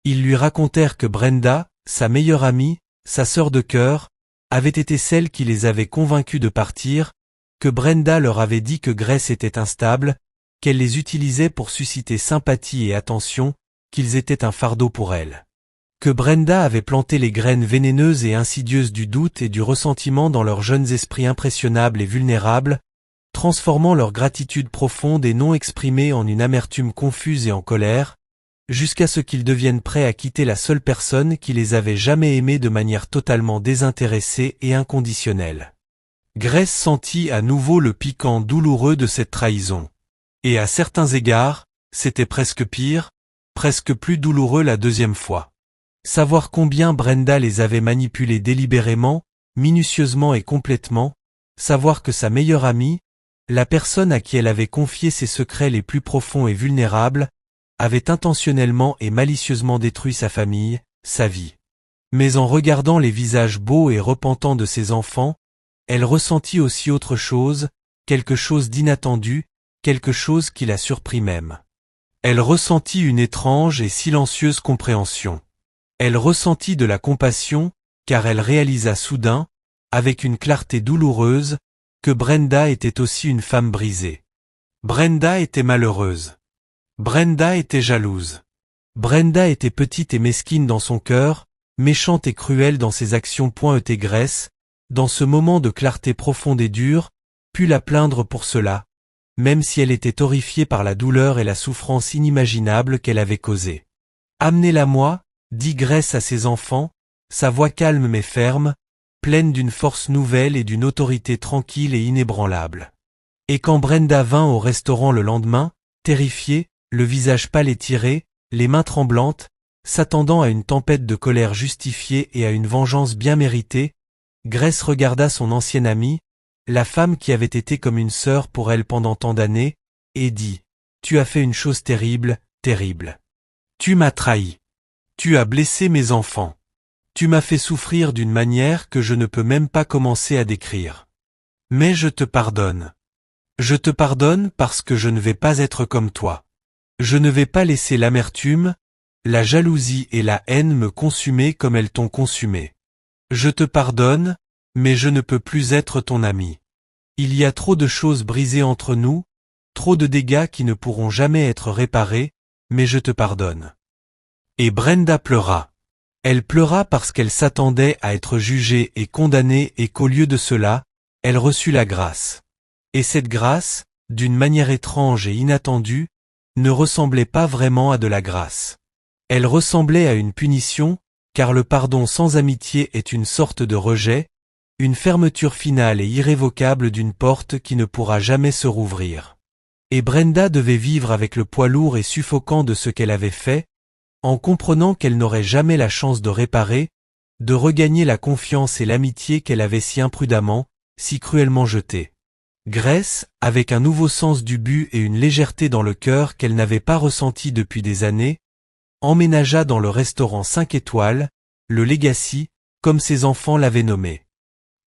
Ils lui racontèrent que Brenda, sa meilleure amie, sa sœur de cœur, avait été celle qui les avait convaincus de partir, que Brenda leur avait dit que Grace était instable, qu'elle les utilisait pour susciter sympathie et attention, qu'ils étaient un fardeau pour elle. Que Brenda avait planté les graines vénéneuses et insidieuses du doute et du ressentiment dans leurs jeunes esprits impressionnables et vulnérables, transformant leur gratitude profonde et non exprimée en une amertume confuse et en colère, jusqu'à ce qu'ils deviennent prêts à quitter la seule personne qui les avait jamais aimés de manière totalement désintéressée et inconditionnelle. Grace sentit à nouveau le piquant douloureux de cette trahison. Et à certains égards, c'était presque pire, presque plus douloureux la deuxième fois. Savoir combien Brenda les avait manipulés délibérément, minutieusement et complètement, savoir que sa meilleure amie, la personne à qui elle avait confié ses secrets les plus profonds et vulnérables, avait intentionnellement et malicieusement détruit sa famille, sa vie. Mais en regardant les visages beaux et repentants de ses enfants, elle ressentit aussi autre chose, quelque chose d'inattendu, quelque chose qui la surprit même. Elle ressentit une étrange et silencieuse compréhension. Elle ressentit de la compassion, car elle réalisa soudain, avec une clarté douloureuse, que Brenda était aussi une femme brisée. Brenda était malheureuse. Brenda était jalouse. Brenda était petite et mesquine dans son cœur, méchante et cruelle dans ses actions. Et Grace, dans ce moment de clarté profonde et dure, put la plaindre pour cela, même si elle était horrifiée par la douleur et la souffrance inimaginable qu'elle avait causée. « Amenez-la-moi » dit Grace à ses enfants, sa voix calme mais ferme, pleine d'une force nouvelle et d'une autorité tranquille et inébranlable. Et quand Brenda vint au restaurant le lendemain, terrifiée, le visage pâle et tiré, les mains tremblantes, s'attendant à une tempête de colère justifiée et à une vengeance bien méritée, Grace regarda son ancienne amie, la femme qui avait été comme une sœur pour elle pendant tant d'années, et dit « Tu as fait une chose terrible, terrible. Tu m'as trahi. Tu as blessé mes enfants. Tu m'as fait souffrir d'une manière que je ne peux même pas commencer à décrire. Mais je te pardonne. Je te pardonne parce que je ne vais pas être comme toi. Je ne vais pas laisser l'amertume, la jalousie et la haine me consumer comme elles t'ont consumé. Je te pardonne, mais je ne peux plus être ton ami. Il y a trop de choses brisées entre nous, trop de dégâts qui ne pourront jamais être réparés, mais je te pardonne. » Et Brenda pleura. Elle pleura parce qu'elle s'attendait à être jugée et condamnée et qu'au lieu de cela, elle reçut la grâce. Et cette grâce, d'une manière étrange et inattendue, ne ressemblait pas vraiment à de la grâce. Elle ressemblait à une punition, car le pardon sans amitié est une sorte de rejet, une fermeture finale et irrévocable d'une porte qui ne pourra jamais se rouvrir. Et Brenda devait vivre avec le poids lourd et suffocant de ce qu'elle avait fait, en comprenant qu'elle n'aurait jamais la chance de réparer, de regagner la confiance et l'amitié qu'elle avait si imprudemment, si cruellement jetée. Grace, avec un nouveau sens du but et une légèreté dans le cœur qu'elle n'avait pas ressentie depuis des années, emménagea dans le restaurant 5 étoiles, le Legacy, comme ses enfants l'avaient nommé.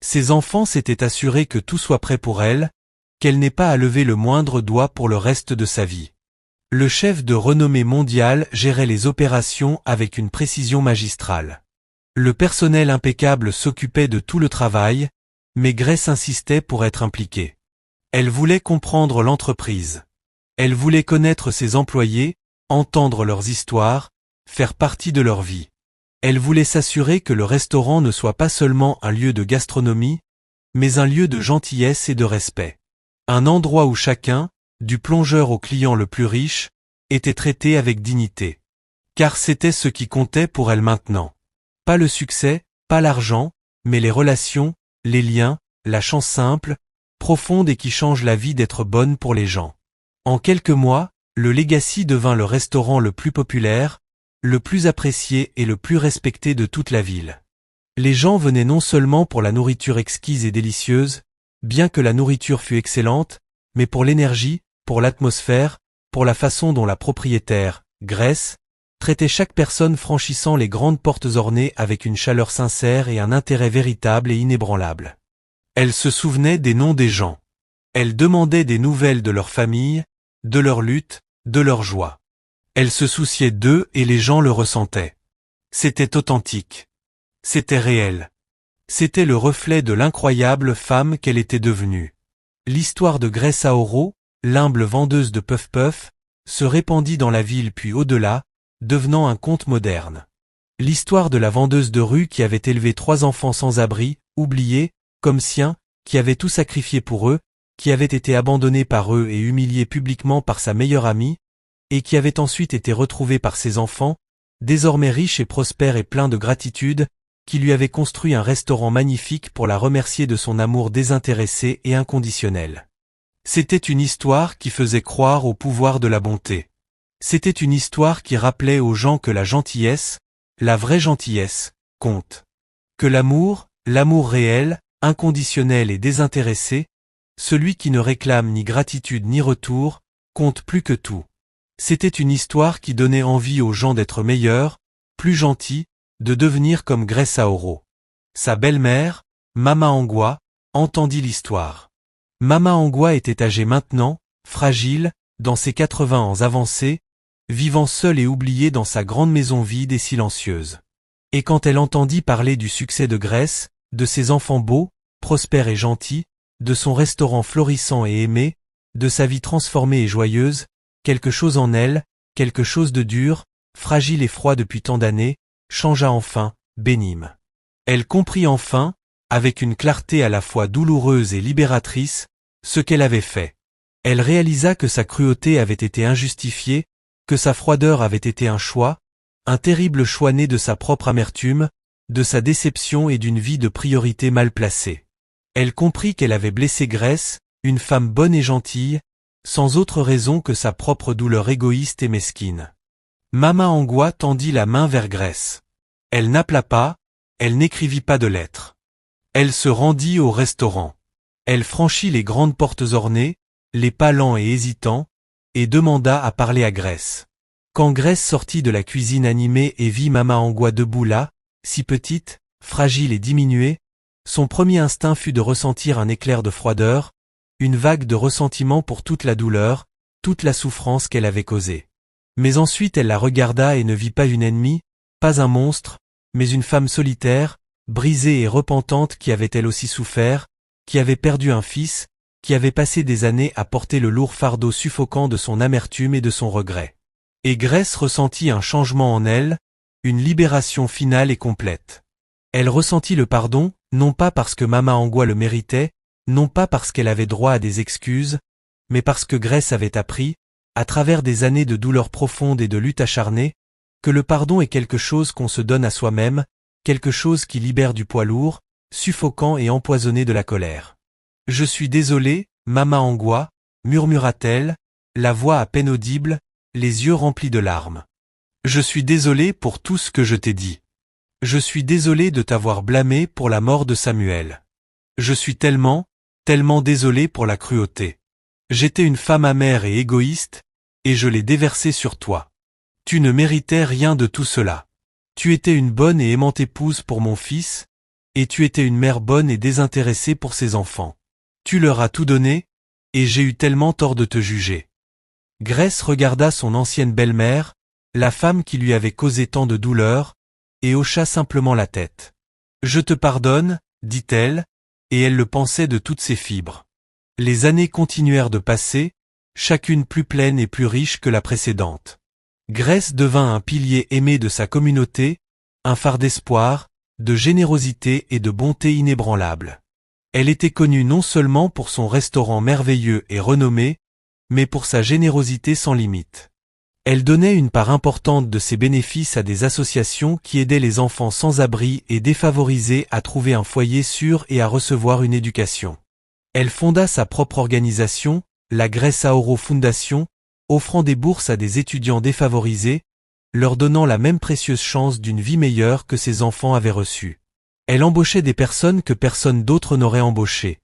Ses enfants s'étaient assurés que tout soit prêt pour elle, qu'elle n'ait pas à lever le moindre doigt pour le reste de sa vie. Le chef de renommée mondiale gérait les opérations avec une précision magistrale. Le personnel impeccable s'occupait de tout le travail, mais Grace insistait pour être impliquée. Elle voulait comprendre l'entreprise. Elle voulait connaître ses employés, entendre leurs histoires, faire partie de leur vie. Elle voulait s'assurer que le restaurant ne soit pas seulement un lieu de gastronomie, mais un lieu de gentillesse et de respect. Un endroit où chacun, du plongeur au client le plus riche, était traité avec dignité. Car c'était ce qui comptait pour elle maintenant. Pas le succès, pas l'argent, mais les relations, les liens, la chance simple, profonde et qui change la vie d'être bonne pour les gens. En quelques mois, le Legacy devint le restaurant le plus populaire, le plus apprécié et le plus respecté de toute la ville. Les gens venaient non seulement pour la nourriture exquise et délicieuse, bien que la nourriture fût excellente, mais pour l'énergie, pour l'atmosphère, pour la façon dont la propriétaire, Grace, traitait chaque personne franchissant les grandes portes ornées avec une chaleur sincère et un intérêt véritable et inébranlable. Elle se souvenait des noms des gens. Elle demandait des nouvelles de leur famille, de leur lutte, de leur joie. Elle se souciait d'eux et les gens le ressentaient. C'était authentique. C'était réel. C'était le reflet de l'incroyable femme qu'elle était devenue. L'histoire de Grace Aoro, l'humble vendeuse de puff-puff, se répandit dans la ville puis au-delà, devenant un conte moderne. L'histoire de la vendeuse de rue qui avait élevé 3 enfants sans abri, oubliés, comme siens, qui avait tout sacrifié pour eux, qui avait été abandonné par eux et humilié publiquement par sa meilleure amie, et qui avait ensuite été retrouvé par ses enfants, désormais riche et prospère et plein de gratitude, qui lui avait construit un restaurant magnifique pour la remercier de son amour désintéressé et inconditionnel. C'était une histoire qui faisait croire au pouvoir de la bonté. C'était une histoire qui rappelait aux gens que la gentillesse, la vraie gentillesse, compte. Que l'amour réel, inconditionnel et désintéressé, celui qui ne réclame ni gratitude ni retour, compte plus que tout. C'était une histoire qui donnait envie aux gens d'être meilleurs, plus gentils, de devenir comme Grace Aoro. Sa belle-mère, Mama Angwa, entendit l'histoire. Mama Angwa était âgée maintenant, fragile, dans ses 80 ans avancés, vivant seule et oubliée dans sa grande maison vide et silencieuse. Et quand elle entendit parler du succès de Grace, de ses enfants beaux, prospère et gentil, de son restaurant florissant et aimé, de sa vie transformée et joyeuse, quelque chose en elle, quelque chose de dur, fragile et froid depuis tant d'années, changea enfin, bénime. Elle comprit enfin, avec une clarté à la fois douloureuse et libératrice, ce qu'elle avait fait. Elle réalisa que sa cruauté avait été injustifiée, que sa froideur avait été un choix, un terrible choix né de sa propre amertume, de sa déception et d'une vie de priorité mal placée. Elle comprit qu'elle avait blessé Grace, une femme bonne et gentille, sans autre raison que sa propre douleur égoïste et mesquine. Mama Angua tendit la main vers Grace. Elle n'appela pas, elle n'écrivit pas de lettre. Elle se rendit au restaurant. Elle franchit les grandes portes ornées, les pas lents et hésitants, et demanda à parler à Grace. Quand Grace sortit de la cuisine animée et vit Mama Angua debout là, si petite, fragile et diminuée, son premier instinct fut de ressentir un éclair de froideur, une vague de ressentiment pour toute la douleur, toute la souffrance qu'elle avait causée. Mais ensuite elle la regarda et ne vit pas une ennemie, pas un monstre, mais une femme solitaire, brisée et repentante qui avait elle aussi souffert, qui avait perdu un fils, qui avait passé des années à porter le lourd fardeau suffocant de son amertume et de son regret. Et Grace ressentit un changement en elle, une libération finale et complète. Elle ressentit le pardon, non pas parce que Mama Angua le méritait, non pas parce qu'elle avait droit à des excuses, mais parce que Grace avait appris, à travers des années de douleur profonde et de lutte acharnée, que le pardon est quelque chose qu'on se donne à soi-même, quelque chose qui libère du poids lourd, suffocant et empoisonné de la colère. « Je suis désolée, Mama Angua, murmura-t-elle, la voix à peine audible, les yeux remplis de larmes. Je suis désolée pour tout ce que je t'ai dit. Je suis désolée de t'avoir blâmé pour la mort de Samuel. Je suis tellement désolée pour la cruauté. J'étais une femme amère et égoïste, et je l'ai déversée sur toi. Tu ne méritais rien de tout cela. Tu étais une bonne et aimante épouse pour mon fils, et tu étais une mère bonne et désintéressée pour ses enfants. Tu leur as tout donné, et j'ai eu tellement tort de te juger. » Grace regarda son ancienne belle-mère, la femme qui lui avait causé tant de douleur, et hocha simplement la tête. « Je te pardonne, dit-elle, et elle le pensait de toutes ses fibres. Les années continuèrent de passer, chacune plus pleine et plus riche que la précédente. Grace devint un pilier aimé de sa communauté, un phare d'espoir, de générosité et de bonté inébranlable. Elle était connue non seulement pour son restaurant merveilleux et renommé, mais pour sa générosité sans limite. Elle donnait une part importante de ses bénéfices à des associations qui aidaient les enfants sans abri et défavorisés à trouver un foyer sûr et à recevoir une éducation. Elle fonda sa propre organisation, la Grace Aoro Foundation, offrant des bourses à des étudiants défavorisés, leur donnant la même précieuse chance d'une vie meilleure que ses enfants avaient reçue. Elle embauchait des personnes que personne d'autre n'aurait embauchées.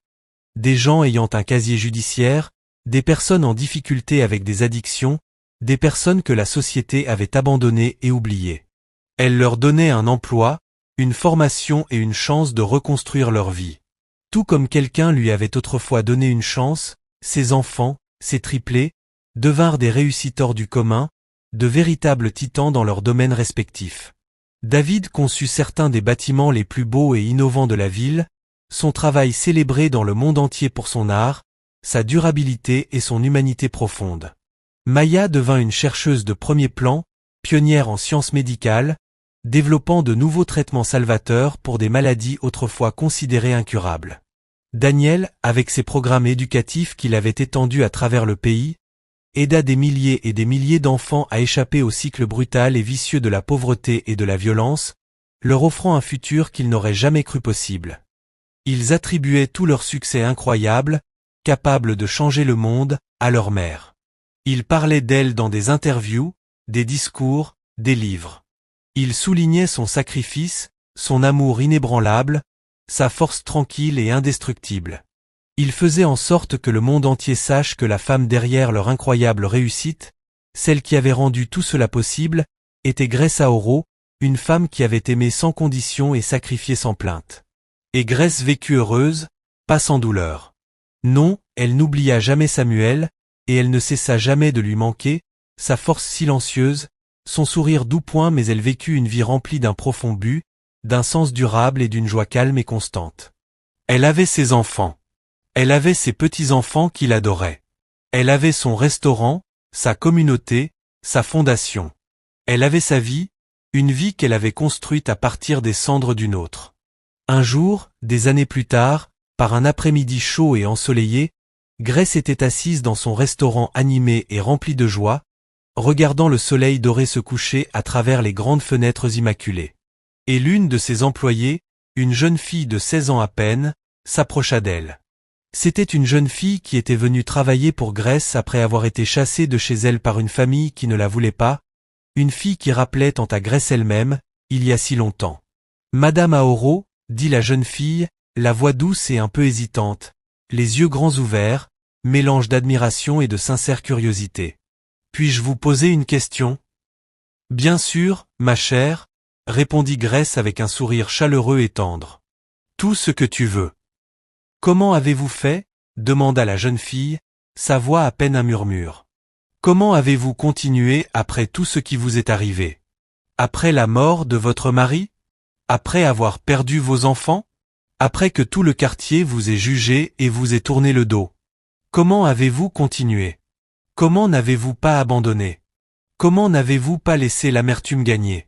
Des gens ayant un casier judiciaire, des personnes en difficulté avec des addictions, des personnes que la société avait abandonnées et oubliées. Elle leur donnait un emploi, une formation et une chance de reconstruire leur vie. Tout comme quelqu'un lui avait autrefois donné une chance, ses enfants, ses triplés, devinrent des réussiteurs du commun, de véritables titans dans leurs domaines respectifs. David conçut certains des bâtiments les plus beaux et innovants de la ville, son travail célébré dans le monde entier pour son art, sa durabilité et son humanité profonde. Maya devint une chercheuse de premier plan, pionnière en sciences médicales, développant de nouveaux traitements salvateurs pour des maladies autrefois considérées incurables. Daniel, avec ses programmes éducatifs qu'il avait étendus à travers le pays, aida des milliers et des milliers d'enfants à échapper au cycle brutal et vicieux de la pauvreté et de la violence, leur offrant un futur qu'ils n'auraient jamais cru possible. Ils attribuaient tout leur succès incroyable, capable de changer le monde, à leur mère. Ils parlaient d'elle dans des interviews, des discours, des livres. Ils soulignaient son sacrifice, son amour inébranlable, sa force tranquille et indestructible. Ils faisaient en sorte que le monde entier sache que la femme derrière leur incroyable réussite, celle qui avait rendu tout cela possible, était Grace Aoro, une femme qui avait aimé sans condition et sacrifié sans plainte. Et Grace vécut heureuse, pas sans douleur. Non, elle n'oublia jamais Samuel, et elle ne cessa jamais de lui manquer, sa force silencieuse, son sourire doux point, mais elle vécut une vie remplie d'un profond but, d'un sens durable et d'une joie calme et constante. Elle avait ses enfants. Elle avait ses petits-enfants qui l'adoraient. Elle avait son restaurant, sa communauté, sa fondation. Elle avait sa vie, une vie qu'elle avait construite à partir des cendres d'une autre. Un jour, des années plus tard, par un après-midi chaud et ensoleillé, Grace était assise dans son restaurant animé et rempli de joie, regardant le soleil doré se coucher à travers les grandes fenêtres immaculées. Et l'une de ses employées, une jeune fille de 16 ans à peine, s'approcha d'elle. C'était une jeune fille qui était venue travailler pour Grace après avoir été chassée de chez elle par une famille qui ne la voulait pas, une fille qui rappelait tant à Grace elle-même, il y a si longtemps. Madame Aoro, dit la jeune fille, la voix douce et un peu hésitante, les yeux grands ouverts, mélange d'admiration et de sincère curiosité. Puis-je vous poser une question? Bien sûr, ma chère, répondit Grace avec un sourire chaleureux et tendre. Tout ce que tu veux. Comment avez-vous fait? Demanda la jeune fille, sa voix à peine un murmure. Comment avez-vous continué après tout ce qui vous est arrivé? Après la mort de votre mari? Après avoir perdu vos enfants? Après que tout le quartier vous ait jugé et vous ait tourné le dos? Comment avez-vous continué? Comment n'avez-vous pas abandonné? Comment n'avez-vous pas laissé l'amertume gagner?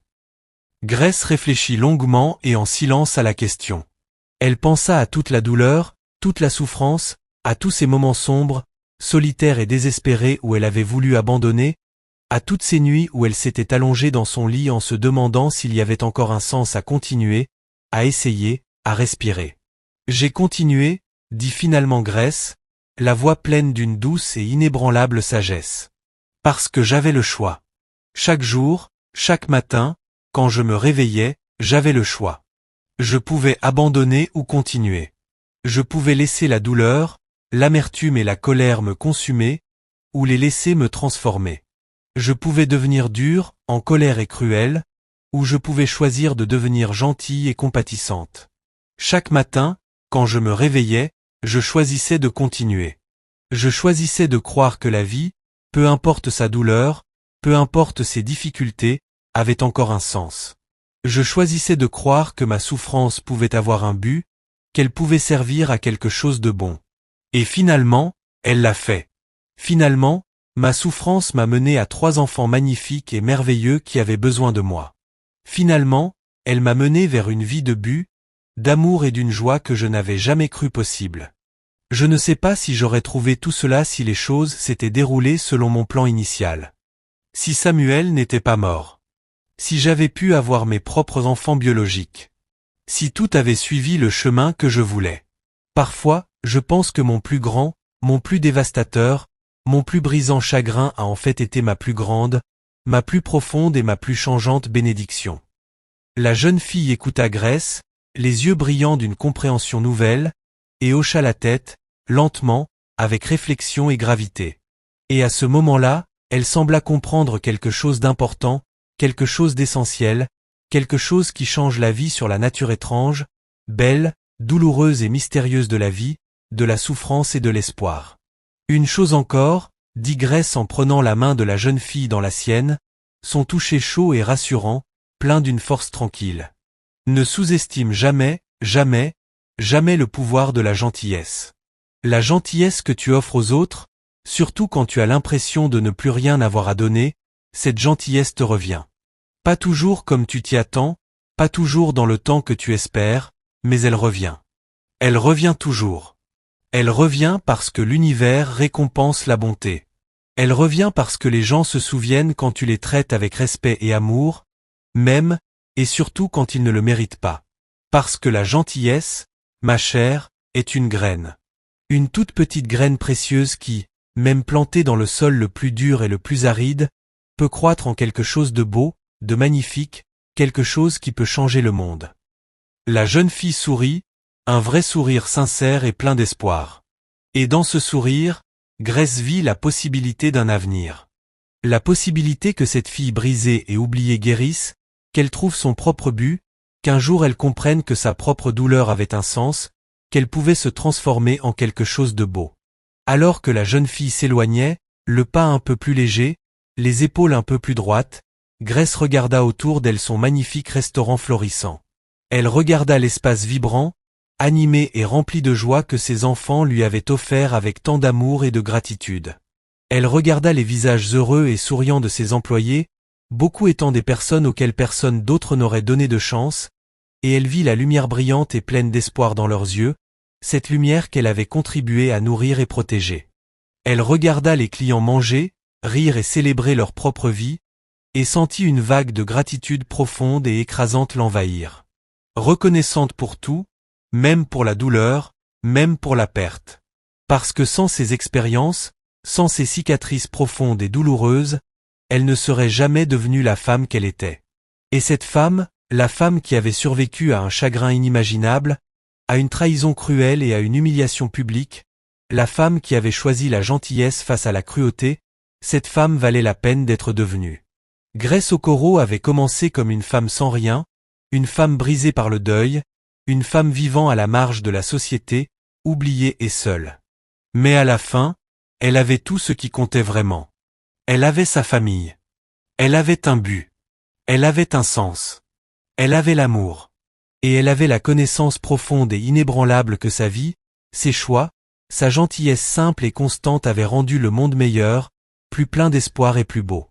Grace réfléchit longuement et en silence à la question. Elle pensa à toute la douleur, toute la souffrance, à tous ces moments sombres, solitaires et désespérés où elle avait voulu abandonner, à toutes ces nuits où elle s'était allongée dans son lit en se demandant s'il y avait encore un sens à continuer, à essayer, à respirer. J'ai continué, dit finalement Grace, la voix pleine d'une douce et inébranlable sagesse. Parce que j'avais le choix. Chaque jour, chaque matin, quand je me réveillais, j'avais le choix. Je pouvais abandonner ou continuer. Je pouvais laisser la douleur, l'amertume et la colère me consumer, ou les laisser me transformer. Je pouvais devenir dur, en colère et cruel, ou je pouvais choisir de devenir gentille et compatissante. Chaque matin, quand je me réveillais, je choisissais de continuer. Je choisissais de croire que la vie, peu importe sa douleur, peu importe ses difficultés, avait encore un sens. Je choisissais de croire que ma souffrance pouvait avoir un but, qu'elle pouvait servir à quelque chose de bon. Et finalement, elle l'a fait. Finalement, ma souffrance m'a mené à 3 enfants magnifiques et merveilleux qui avaient besoin de moi. Finalement, elle m'a mené vers une vie de but, d'amour et d'une joie que je n'avais jamais cru possible. Je ne sais pas si j'aurais trouvé tout cela si les choses s'étaient déroulées selon mon plan initial. Si Samuel n'était pas mort. Si j'avais pu avoir mes propres enfants biologiques. Si tout avait suivi le chemin que je voulais. Parfois, je pense que mon plus grand, mon plus dévastateur, mon plus brisant chagrin a en fait été ma plus grande, ma plus profonde et ma plus changeante bénédiction. La jeune fille écouta Grace, les yeux brillants d'une compréhension nouvelle, et hocha la tête, lentement, avec réflexion et gravité. Et à ce moment-là, elle sembla comprendre quelque chose d'important, quelque chose d'essentiel, quelque chose qui change la vie sur la nature étrange, belle, douloureuse et mystérieuse de la vie, de la souffrance et de l'espoir. Une chose encore, dit Grace en prenant la main de la jeune fille dans la sienne, son toucher chaud et rassurant, plein d'une force tranquille. Ne sous-estime jamais, jamais, jamais le pouvoir de la gentillesse. La gentillesse que tu offres aux autres, surtout quand tu as l'impression de ne plus rien avoir à donner, cette gentillesse te revient. Pas toujours comme tu t'y attends, pas toujours dans le temps que tu espères, mais elle revient. Elle revient toujours. Elle revient parce que l'univers récompense la bonté. Elle revient parce que les gens se souviennent quand tu les traites avec respect et amour, même, et surtout quand ils ne le méritent pas. Parce que la gentillesse, ma chère, est une graine. Une toute petite graine précieuse qui, même plantée dans le sol le plus dur et le plus aride, peut croître en quelque chose de beau, de magnifique, quelque chose qui peut changer le monde. La jeune fille sourit, un vrai sourire sincère et plein d'espoir. Et dans ce sourire, Grace vit la possibilité d'un avenir. La possibilité que cette fille brisée et oubliée guérisse, qu'elle trouve son propre but, qu'un jour elle comprenne que sa propre douleur avait un sens, qu'elle pouvait se transformer en quelque chose de beau. Alors que la jeune fille s'éloignait, le pas un peu plus léger, les épaules un peu plus droites, Grace regarda autour d'elle son magnifique restaurant florissant. Elle regarda l'espace vibrant, animée et remplie de joie que ses enfants lui avaient offert avec tant d'amour et de gratitude. Elle regarda les visages heureux et souriants de ses employés, beaucoup étant des personnes auxquelles personne d'autre n'aurait donné de chance, et elle vit la lumière brillante et pleine d'espoir dans leurs yeux, cette lumière qu'elle avait contribué à nourrir et protéger. Elle regarda les clients manger, rire et célébrer leur propre vie, et sentit une vague de gratitude profonde et écrasante l'envahir. Reconnaissante pour tout, même pour la douleur, même pour la perte. Parce que sans ces expériences, sans ces cicatrices profondes et douloureuses, elle ne serait jamais devenue la femme qu'elle était. Et cette femme, la femme qui avait survécu à un chagrin inimaginable, à une trahison cruelle et à une humiliation publique, la femme qui avait choisi la gentillesse face à la cruauté, cette femme valait la peine d'être devenue. Grace Okoro avait commencé comme une femme sans rien, une femme brisée par le deuil, une femme vivant à la marge de la société, oubliée et seule. Mais à la fin, elle avait tout ce qui comptait vraiment. Elle avait sa famille. Elle avait un but. Elle avait un sens. Elle avait l'amour. Et elle avait la connaissance profonde et inébranlable que sa vie, ses choix, sa gentillesse simple et constante avaient rendu le monde meilleur, plus plein d'espoir et plus beau.